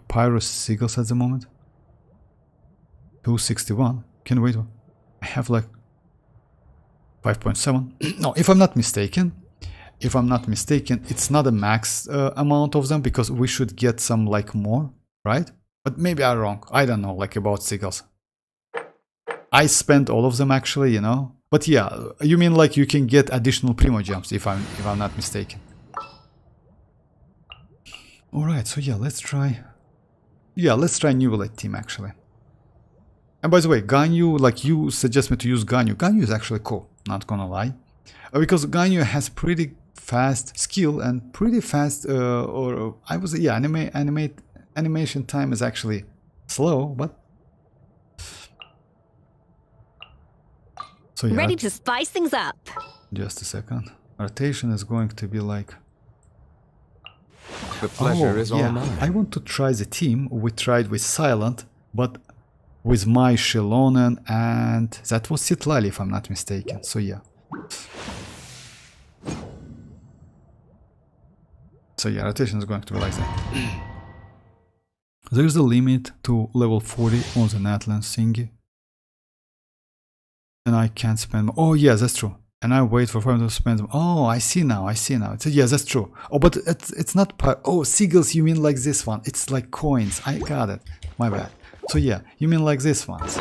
Pyro Seagulls at the moment. 261. Can wait. I have like 5.7. No, if I'm not mistaken, it's not a max amount of them, because we should get some like more, right? But maybe I'm wrong. I don't know like about seagulls. I spent all of them actually, you know. But yeah, you mean like you can get additional primogems if I'm not mistaken. All right, so yeah, let's try Neuvillette team actually. And by the way, Ganyu, like you suggest me to use Ganyu. Ganyu is actually cool, not gonna lie. Because Ganyu has pretty fast skill and pretty fast, animation time is actually slow, but... So yeah, Ready to spice things up. just a second. Rotation is going to be like... The pleasure is all mine. I want to try the team we tried with Silent, but with my Xilonen, and that was Citlali if I'm not mistaken. So yeah. So yeah, rotation is going to be like that. There's a limit to level 40 on the natlan thingy. And I can't spend more. Oh yeah, that's true. And I wait for 5 to spend them. Oh, I see now. So yeah, that's true. Oh, but it's not part. Oh, seagulls, you mean like this one? It's like coins. I got it. My bad. So yeah, you mean like this ones?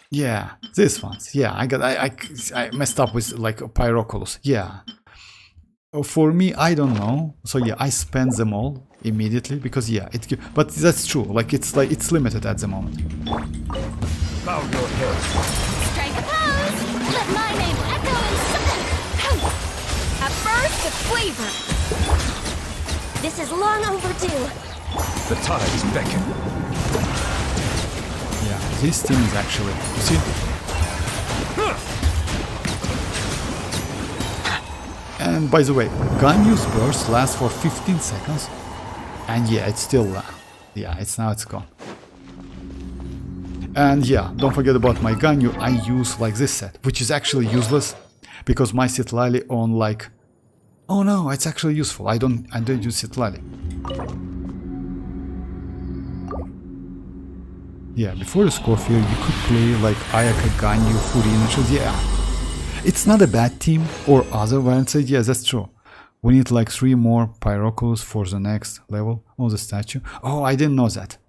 Yeah, this ones. Yeah, I messed up with like Pyroculus. Yeah. For me, I don't know. So yeah, I spend them all immediately because yeah, but that's true. Like it's limited at the moment. Bow your head. Strike a pose! Let my name echo in song! A burst of flavor! This is long overdue. The tides beckon. Yeah, this team is actually, you see? And by the way, Ganyu's burst lasts for 15 seconds. And yeah, it's still, it's gone. And yeah, don't forget about my Ganyu. I use like this set, which is actually useless because my Citlali on like, oh no, it's actually useful. I don't use Citlali. Yeah, before Escoffier, you could play like Ayaka, Ganyu, Furina. Yeah, it's not a bad team or other variants. Yeah, that's true. We need like 3 more Pyroculus for the next level on the statue. Oh, I didn't know that.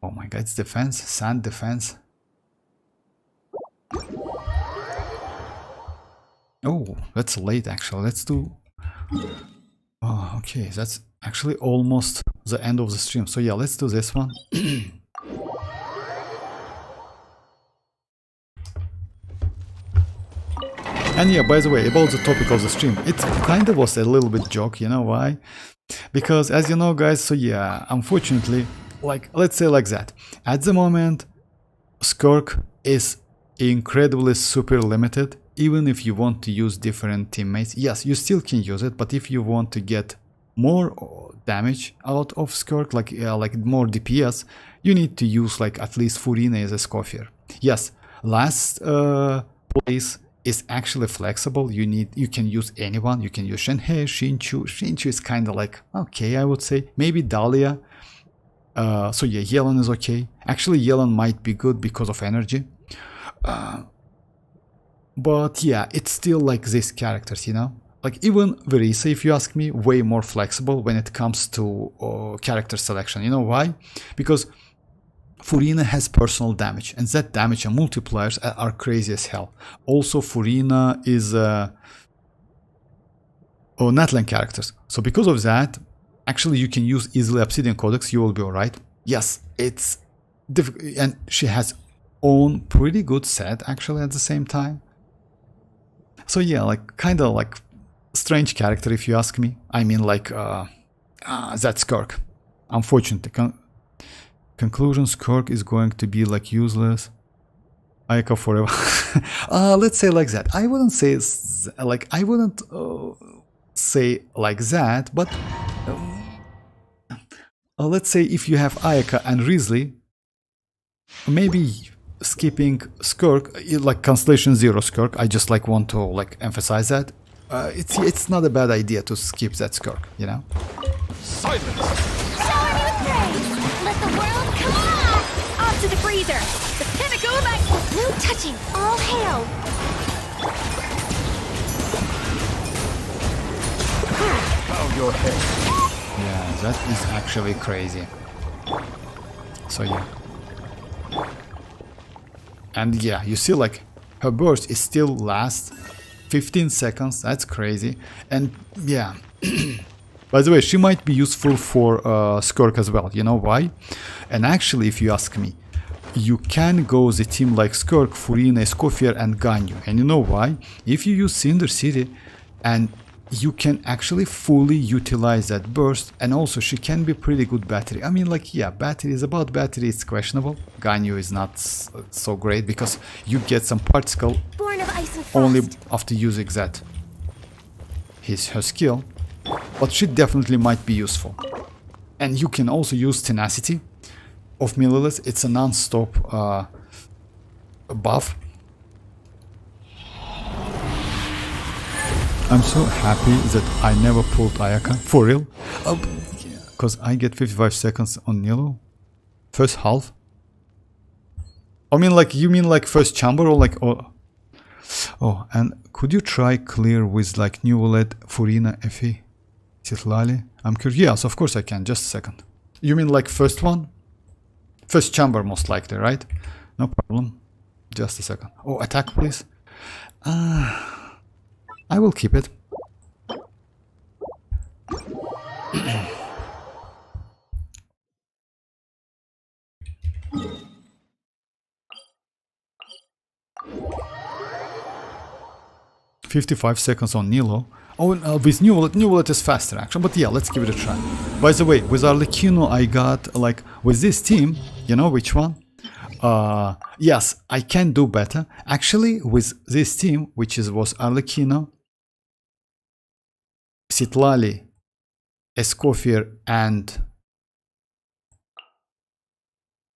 Oh my god, it's defense, sand defense. Oh, that's late actually. Let's do... Oh, okay, that's actually almost the end of the stream. So yeah, let's do this one. And yeah, by the way, about the topic of the stream, it kind of was a little bit joke, you know why? Because as you know guys, so yeah, unfortunately, like, let's say like that. At the moment, Skirk is incredibly super limited. Even if you want to use different teammates, yes, you still can use it. But if you want to get more damage out of Skirk, like more DPS, you need to use like at least Furina as a Escoffier. Yes, last place is actually flexible. You can use anyone. You can use Shenhe, Shinchu. Shinchu is kind of like okay, I would say. Maybe Dahlia. So yeah, Xilonen is okay. Actually, Xilonen might be good because of energy. But yeah, it's still like these characters, you know? Like even Verisa, if you ask me, way more flexible when it comes to character selection. You know why? Because Furina has personal damage, and that damage and multipliers are crazy as hell. Also, Furina is natlan characters. So because of that, actually you can use easily Obsidian Codex, you will be alright. Yes, it's difficult, and she has own pretty good set actually at the same time. So yeah, like kind of like strange character if you ask me. I mean like that's Skirk. Unfortunately, conclusion, Skirk is going to be like useless. Ayaka forever. Let's say like that. I wouldn't say like say like that, but let's say if you have Ayaka and Risley, maybe skipping Skirk, like Constellation Zero Skirk, I just like want to like emphasize that. it's not a bad idea to skip that Skirk, you know? Silence! Shower me with praise! Let the world come on! Off to the freezer! The pinnacle of my... No touching! All hail! Bow your head. Yeah, that is actually crazy. So yeah. And yeah, you see like her burst is still lasts 15 seconds. That's crazy. And yeah. By the way, she might be useful for Skirk as well. You know why? And actually, if you ask me, you can go the team like Skirk, Furina, Escoffier and Ganyu. And you know why? If you use Cinder City, and you can actually fully utilize that burst, and also she can be pretty good battery. I mean, like, yeah, battery is about battery, it's questionable. Ganyu is not so great because you get some particle Born of ice and frost. only after using that. Her skill, but she definitely might be useful. And you can also use Tenacity of Millilith. It's a non-stop buff. I'm so happy that I never pulled Ayaka, for real, because I get 55 seconds on Nilo, first half. I mean, like, you mean like first chamber or like, oh, and could you try clear with like Neuvillette, Furina, Effie, Citlali? I'm curious. Yes, of course I can. Just a second. You mean like first one? First chamber most likely, right? No problem. Just a second. Oh, attack please. I will keep it. $55 seconds on Nilo. Oh, with Neuvillette is faster actually, but yeah, let's give it a try. By the way, with Arlecchino I got, like, with this team, you know which one? Yes, I can do better. Actually, with this team, which was Arlecchino, Citlali, Escoffier and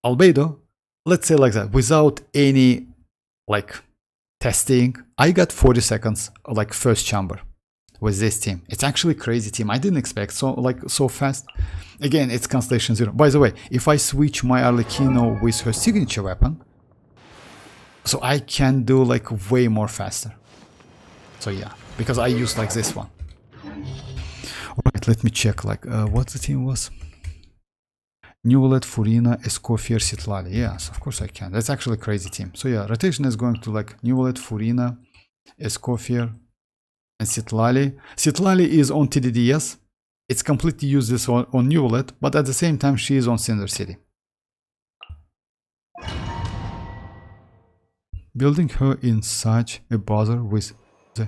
Albedo, let's say like that, without any like testing, I got 40 seconds like first chamber with this team. It's actually a crazy team. I didn't expect so fast. Again, it's Constellation 0. By the way, if I switch my Arlecchino with her signature weapon, so I can do like way more faster. So yeah, because I use like this one. Alright, let me check like what the team was. Neuvillette, Furina, Escoffier, Citlali. Yes, of course I can. That's actually a crazy team. So yeah, rotation is going to like Neuvillette, Furina, Escoffier, and Citlali. Citlali is on TDDS. It's completely useless on Neuvillette, but at the same time she is on Cinder City. Building her in such a bother with the...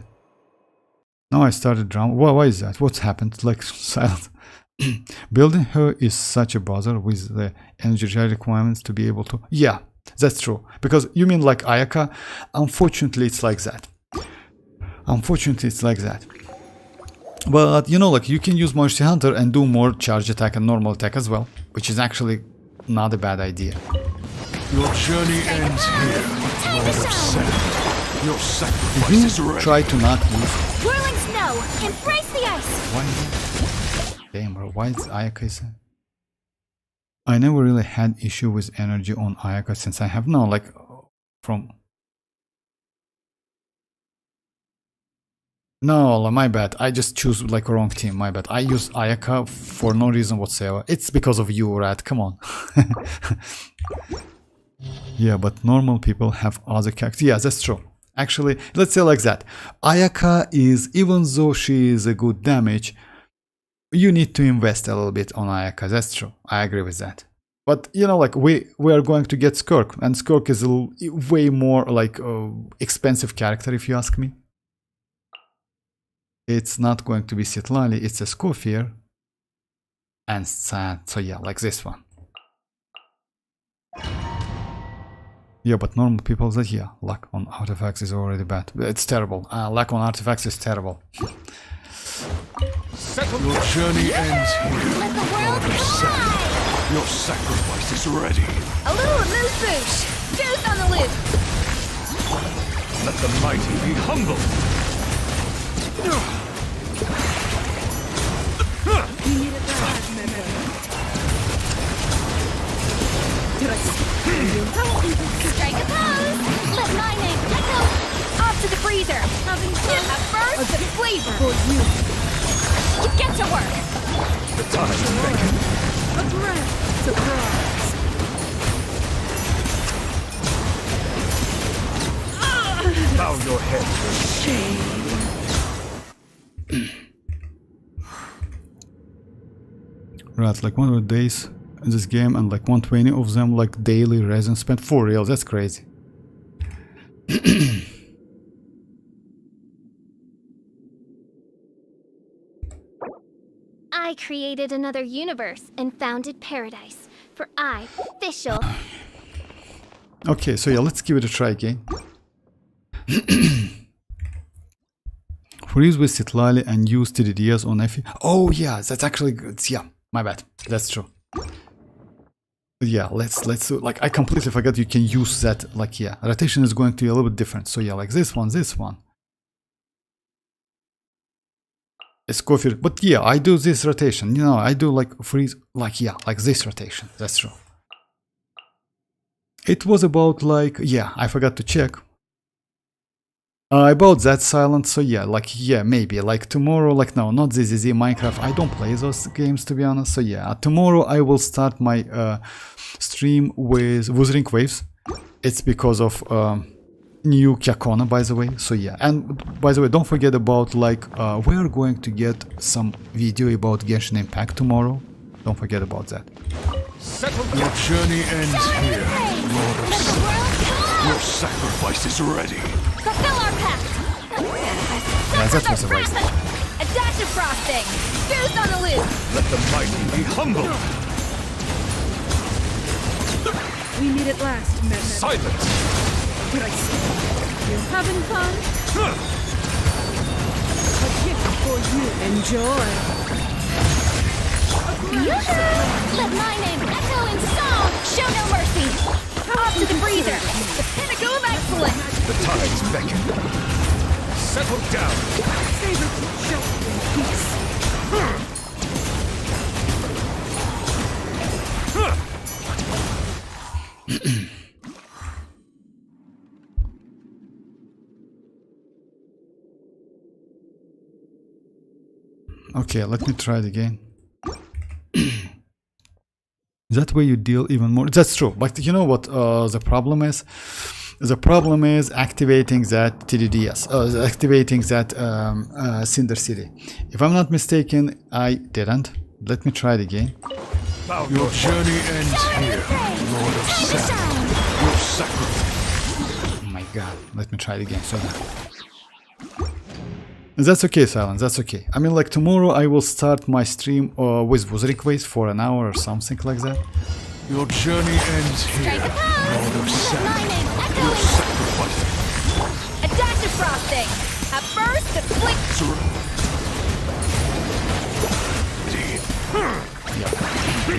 Now I started drama. Why is that? What's happened? Like silent. Building her is such a bother with the energy requirements to be able to... Yeah, that's true. Because you mean like Ayaka? Unfortunately, it's like that. Unfortunately, it's like that. But, you know, like, you can use Mercy Hunter and do more charge attack and normal attack as well, which is actually not a bad idea. Your journey ends here, Lord of Sand. Your sacrifice is ready. Try to not use... Whirling snow! Embrace the ice! Why? Damn, bro, why is Ayaka... I never really had issue with energy on Ayaka since I have no, like, from... No, my bad. I just choose like a wrong team. My bad. I use Ayaka for no reason whatsoever. It's because of you, Rat. Come on. Yeah, but normal people have other characters. Yeah, that's true. Actually, let's say like that. Ayaka is, even though she is a good damage, you need to invest a little bit on Ayaka. That's true. I agree with that. But, you know, like, we are going to get Skirk. And Skirk is a way more, like, expensive character, if you ask me. It's not going to be Citlali, it's Escoffier and Sand. So yeah, like this one. Yeah, but normal people that, yeah, luck on artifacts is already bad. It's terrible. Luck on artifacts is terrible. Your journey ends here, Lord of Sand. Your sacrifice is ready. A little remove boosh! Juice on the loop! Let the mighty be humble. the flavor for you. Get to work. The time's beckon. A grand surprise. Bow your head. Right, like 100 days in this game and like 120 of them like daily resin spent. For real, that's crazy. I created another universe and founded paradise. For I, official. Okay, so yeah, let's give it a try again. Freeze with Citlali and use TDDs on Effie. Oh yeah, that's actually good. Yeah, my bad. That's true. Yeah, let's do, like I completely forgot you can use that. Like yeah, rotation is going to be a little bit different. So yeah, like this one. Escoffier. But yeah, I do this rotation. You know, I do like freeze. Like yeah, like this rotation. That's true. It was about like yeah, I forgot to check. About that silent, so yeah, like yeah, maybe like tomorrow, like no, not ZZZ Minecraft. I don't play those games to be honest. So yeah, tomorrow I will start my stream with Wuthering Waves. It's because of new Kakona, by the way. So yeah, and by the way, don't forget about like we are going to get some video about Genshin Impact tomorrow. Don't forget about that. Your journey ends here, Lord of Sand. Your sacrifice is ready. Fulfill our pact! Yeah, that was a waste. A dash of frosting! Goose on the loose! Let the mighty be humble. We meet at last, men. Silence. Did I see? You having fun? A gift for you. Enjoy. Let my name echo in song! Show no mercy! Off to the breather! The pinnacle of excellence! The tides beckon. Settle down. Savor just in peace. Okay, let me try it again. That way you deal even more. That's true. But you know what the problem is? The problem is activating that TDDs, activating that Cinder City. If I'm not mistaken, I didn't. Let me try it again. Your journey ends here, Lord of Sand. Your sacrifice. Oh my god. Let me try it again. So that's okay, Silence. That's okay. I mean, like tomorrow I will start my stream with Wuthering Waves for an hour or something like that. Your journey ends here, Lord of Sand. Your sacrifice. A dash of frosting! At first, the flick.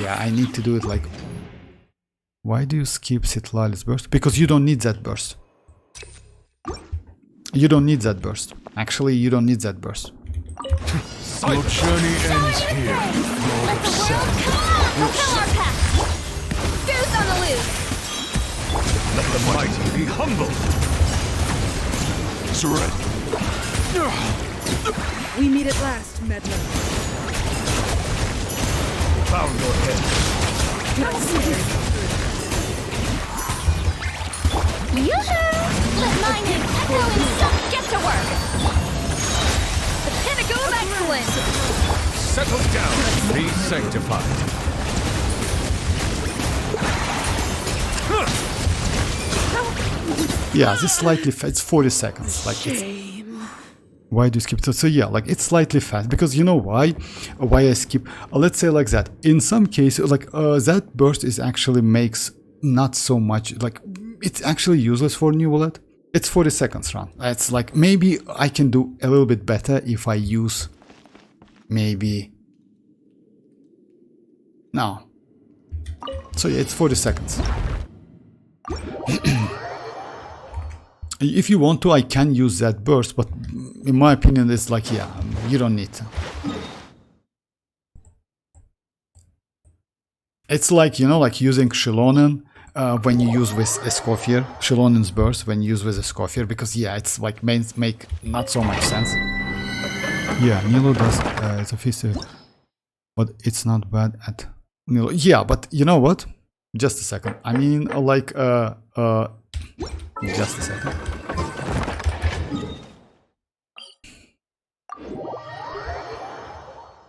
Yeah, I need to do it like... Why do you skip Citlali's burst? Because you don't need that burst. You don't need that burst. Actually, you don't need that burst. Your journey ends here, Lord of Sand. Your sacrifice. Goose on the loose! Let the mighty be humble. Surrender. We meet at last, meddler. Bow your head. Did I see you? Let my name echo in song! Get to work! The pinnacle of excellence! Settle down. Be sanctified. Yeah, this slightly fast. It's 40 seconds. Like it's, why do you skip? So yeah, like it's slightly fast because you know why? Why I skip? Let's say like that. In some cases, like that burst is actually makes not so much. Like it's actually useless for Neuvillette. It's 40 seconds run. It's like maybe I can do a little bit better if I use maybe no. So yeah, it's 40 seconds. If you want to, I can use that burst, but in my opinion, it's like, yeah, you don't need to. It's like, you know, like using Xilonen when you use with Escoffier. Xilonen's burst when you use with Escoffier, because, yeah, it's like make not so much sense. Yeah, Nilo does. It's a feast, but it's not bad at Nilo. Yeah, but you know what? Just a second. I mean, like, just a second.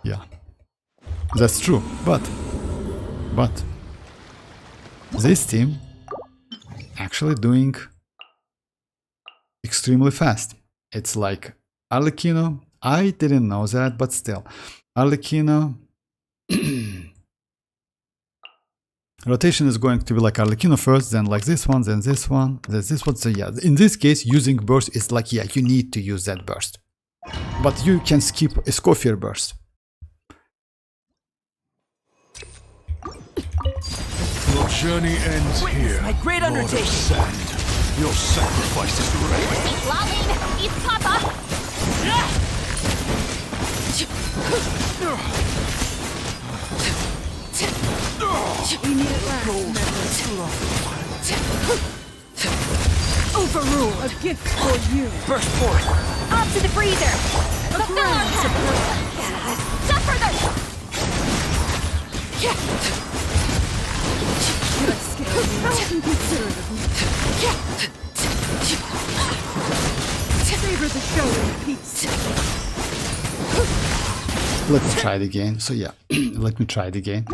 Yeah, that's true. But this team actually doing extremely fast. It's like Arlecchino. I didn't know that, but still, Arlecchino. Rotation is going to be like Arlecchino first, then like this one, then this one, then this one. So yeah, in this case, using burst is like, yeah, you need to use that burst. But you can skip Escoffier burst. Your journey ends here. my great Lord of undertaking. Sand. Your sacrifice is ready. Citlali, eat Papa! We need it last. Overruled. A gift for you. Burst forth. Up to the freezer! Suffer them! Savor the show in peace. Let me try it again. So yeah, let me try it again.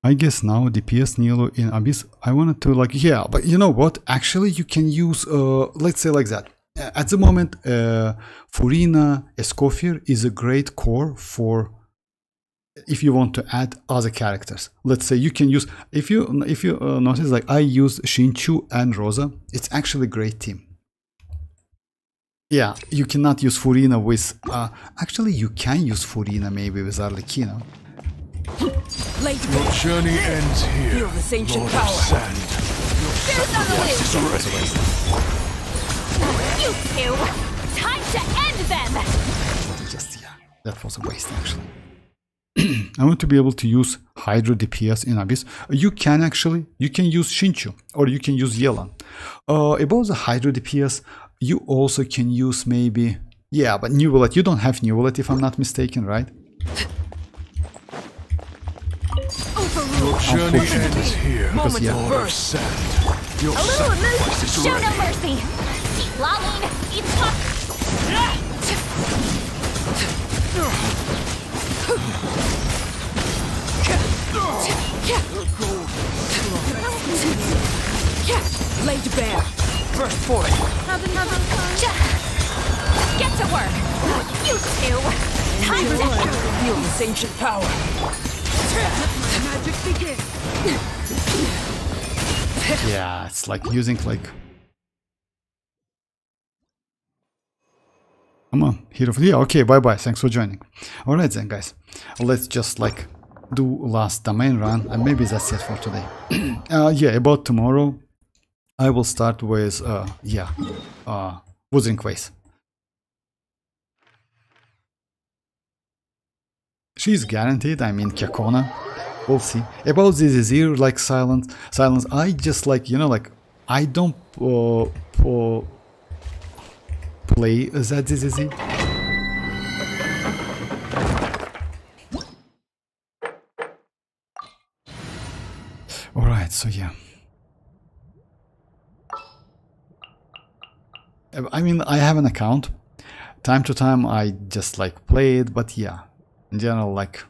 I guess now DPS Nilo in Abyss. I wanted to like, yeah, but you know what? Actually, you can use, let's say like that. At the moment, Furina Escoffier is a great core for if you want to add other characters. Let's say you can use, if you notice, like I use Shinchu and Rosa. It's actually a great team. Yeah, you cannot use Furina with, actually you can use Furina maybe with Arlecchino. Your journey ends here. Feel this ancient Lord power. of Sand. Your sacrifice is ready. You two! Time to end them! Just, yeah, that was a waste actually. I want to be able to use Hydro DPS in Abyss. You can use Shinchu or you can use Yelan. About the Hydro DPS, you also can use maybe, yeah, but Neuvillette. You don't have Neuvillette if I'm not mistaken, right? Your journey ends here. Moment yeah. of Lord of burst. Sand. Your A little sacrifice loose! is Show ready. no mercy! Xilonen, eat Papa! Laid bare. Burst forth. Get to work! You two! Time to act! Feel this ancient power. Magic begin. Yeah, it's like using like. Come on, hero. Yeah, okay, bye bye. Thanks for joining. Alright then, guys. Let's just like do last domain run and maybe that's it for today. Yeah, about tomorrow, I will start with Wuthering Waves. She's guaranteed. I mean, Kakona. We'll see. About ZZZ, like silence. I just like, you know, like I don't play that ZZZ. All right, so yeah. I mean, I have an account. Time to time, I just like play it, but yeah, in general, like.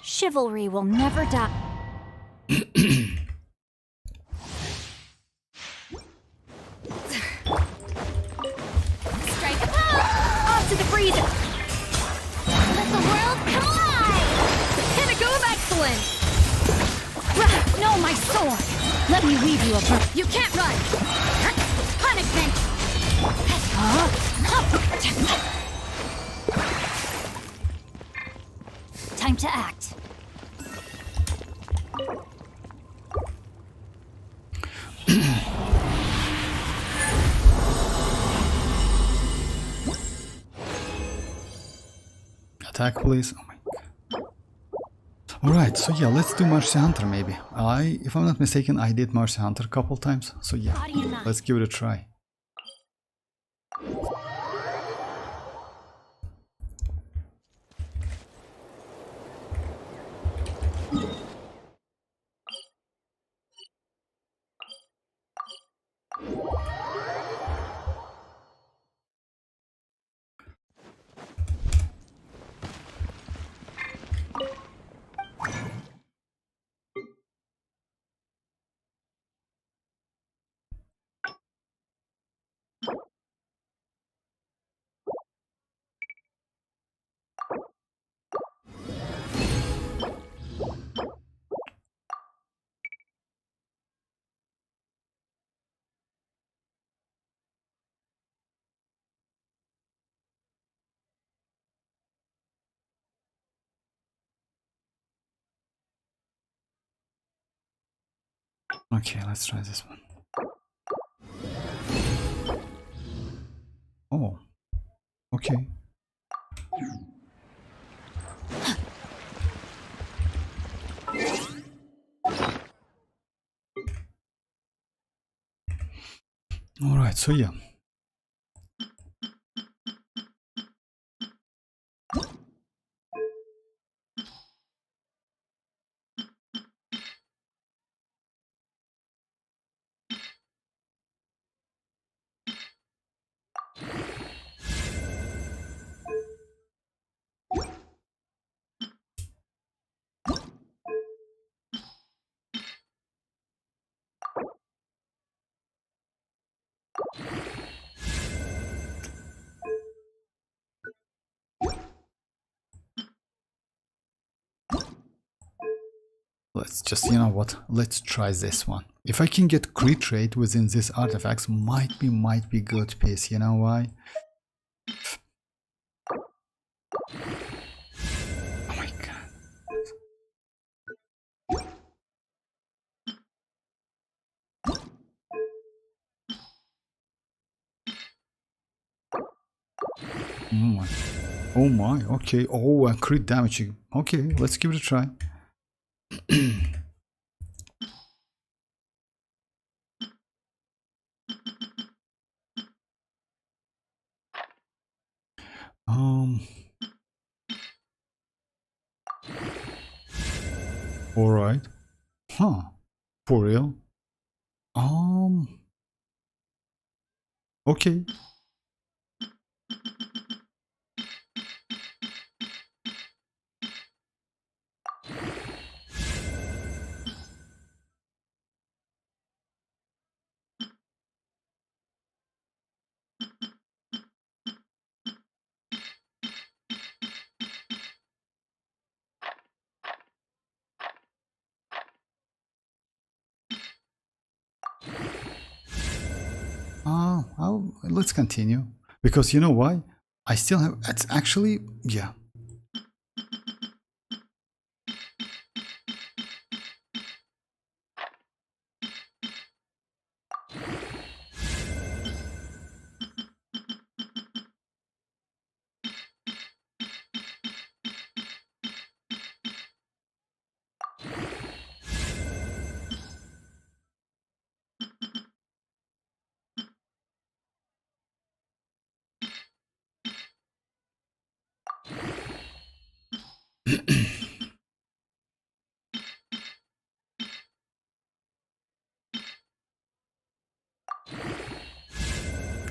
Chivalry will never die. Strike a pose! Off to the freezer! Let the world collide! Pinnacle of excellence! No, my sword! Let me weave you a bird. You can't run! Punishment! Time to act. Attack, please. Oh my God. Alright, so yeah, let's do Mercy Hunter maybe. If I'm not mistaken, I did Mercy Hunter a couple times. So yeah, let's give it a try. Okay, let's try this one. Oh, okay. Alright, so yeah. Let's just, you know what, let's try this one. If I can get crit rate within these artifacts, might be good piece, you know why? Oh my god. Oh my, okay. Oh, and crit damage. Okay, let's give it a try. All right. Huh. For real? Okay. Let's continue, because you know why? I still have, it's actually, yeah.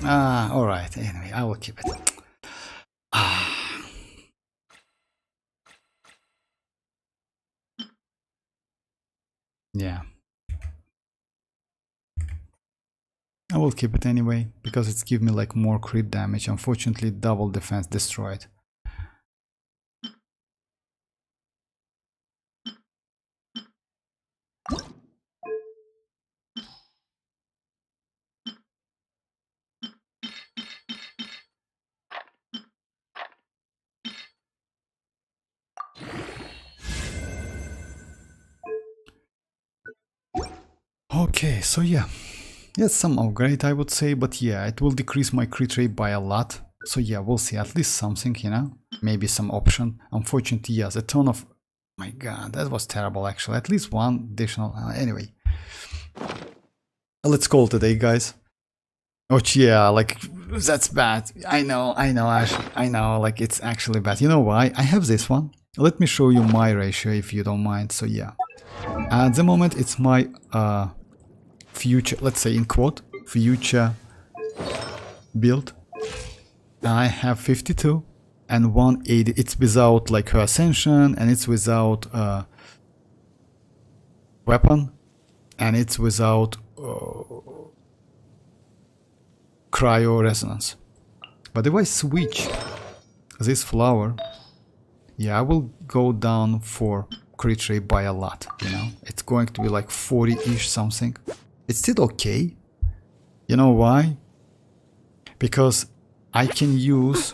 All right. Anyway, I will keep it. Yeah. I will keep it anyway, because it's give me like more crit damage. Unfortunately, double defense destroyed. Okay, so yeah. Yes, some upgrade I would say, but yeah, it will decrease my crit rate by a lot. So yeah, we'll see, at least something, you know, maybe some option. Unfortunately, yes, a ton of My god, that was terrible actually. At least one additional. Anyway. Let's call it a day, guys. Oh yeah, like that's bad. I know, Ash. I know, like it's actually bad. You know why? I have this one. Let me show you my ratio if you don't mind. So yeah. At the moment it's my future, let's say in quote, future build. I have 52 and 180. It's without like her ascension, and it's without weapon, and it's without cryo resonance. But if I switch this flower, yeah, I will go down for crit rate by a lot, you know. It's going to be like 40-ish something. It's still okay. You know why? Because I can use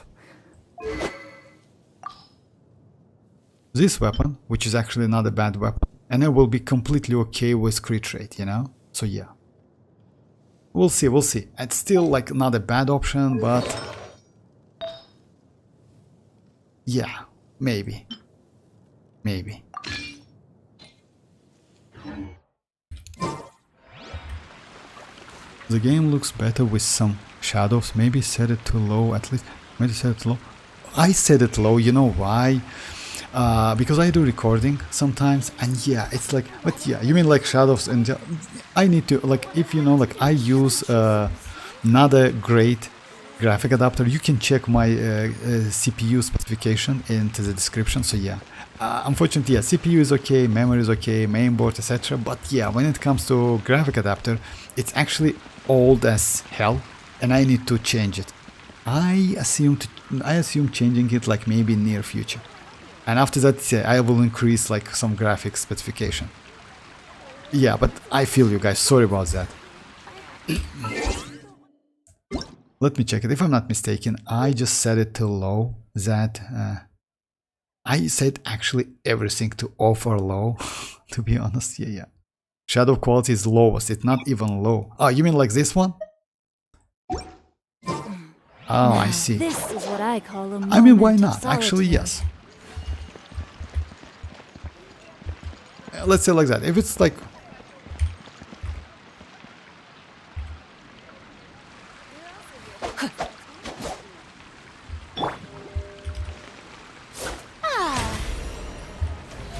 this weapon, which is actually not a bad weapon, and I will be completely okay with crit rate, you know. So yeah, we'll see, we'll see. It's still like not a bad option, but yeah, maybe. The game looks better with some shadows. Maybe set it too low, at least. Maybe set it low. I set it low, you know why? Because I do recording sometimes, and yeah, it's like, but yeah, you mean like shadows, and I need to, like, if you know, like I use another great graphic adapter. You can check my CPU specification into the description. So yeah, unfortunately, yeah, CPU is okay, memory is okay, mainboard, etc. But yeah, when it comes to graphic adapter, it's actually old as hell, and I need to change it. I assume changing it like maybe near future, and after that, yeah, I will increase like some graphics specification. Yeah, but I feel you guys. Sorry about that. Let me check it. If I'm not mistaken, I just set it to low. That I set actually everything to offer low. To be honest, yeah. Shadow quality is lowest. It's not even low. Oh, you mean like this one? Oh, I see. This is what I call a I mean, why moment of not? Actually, solitude. yes. Let's say like that. If it's like...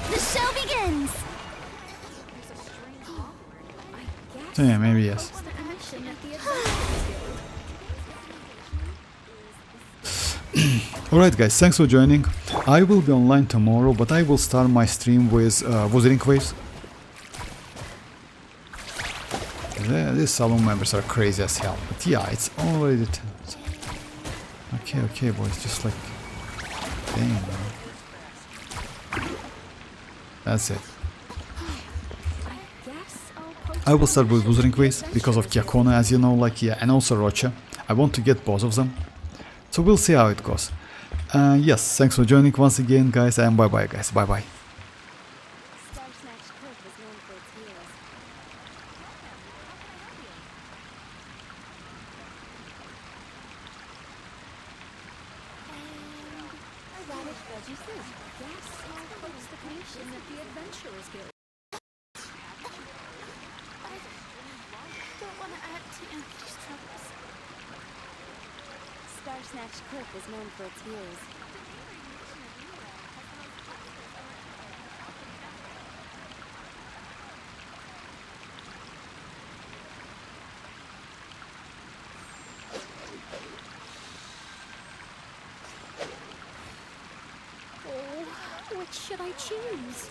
The show begins. So yeah, maybe yes. Alright guys, thanks for joining. I will be online tomorrow, but I will start my stream with Wuthering Waves. These salon members are crazy as hell. But yeah, it's already... Okay, boys, just like... Dang, man. That's it. I will start with Wuthering Waves because of Kiakona, as you know, like, yeah, and also Rocha. I want to get both of them. So we'll see how it goes. Yes, thanks for joining once again, guys, and bye-bye, guys. Bye-bye. Snatch Cliff is known for its heels. Oh, which should I choose?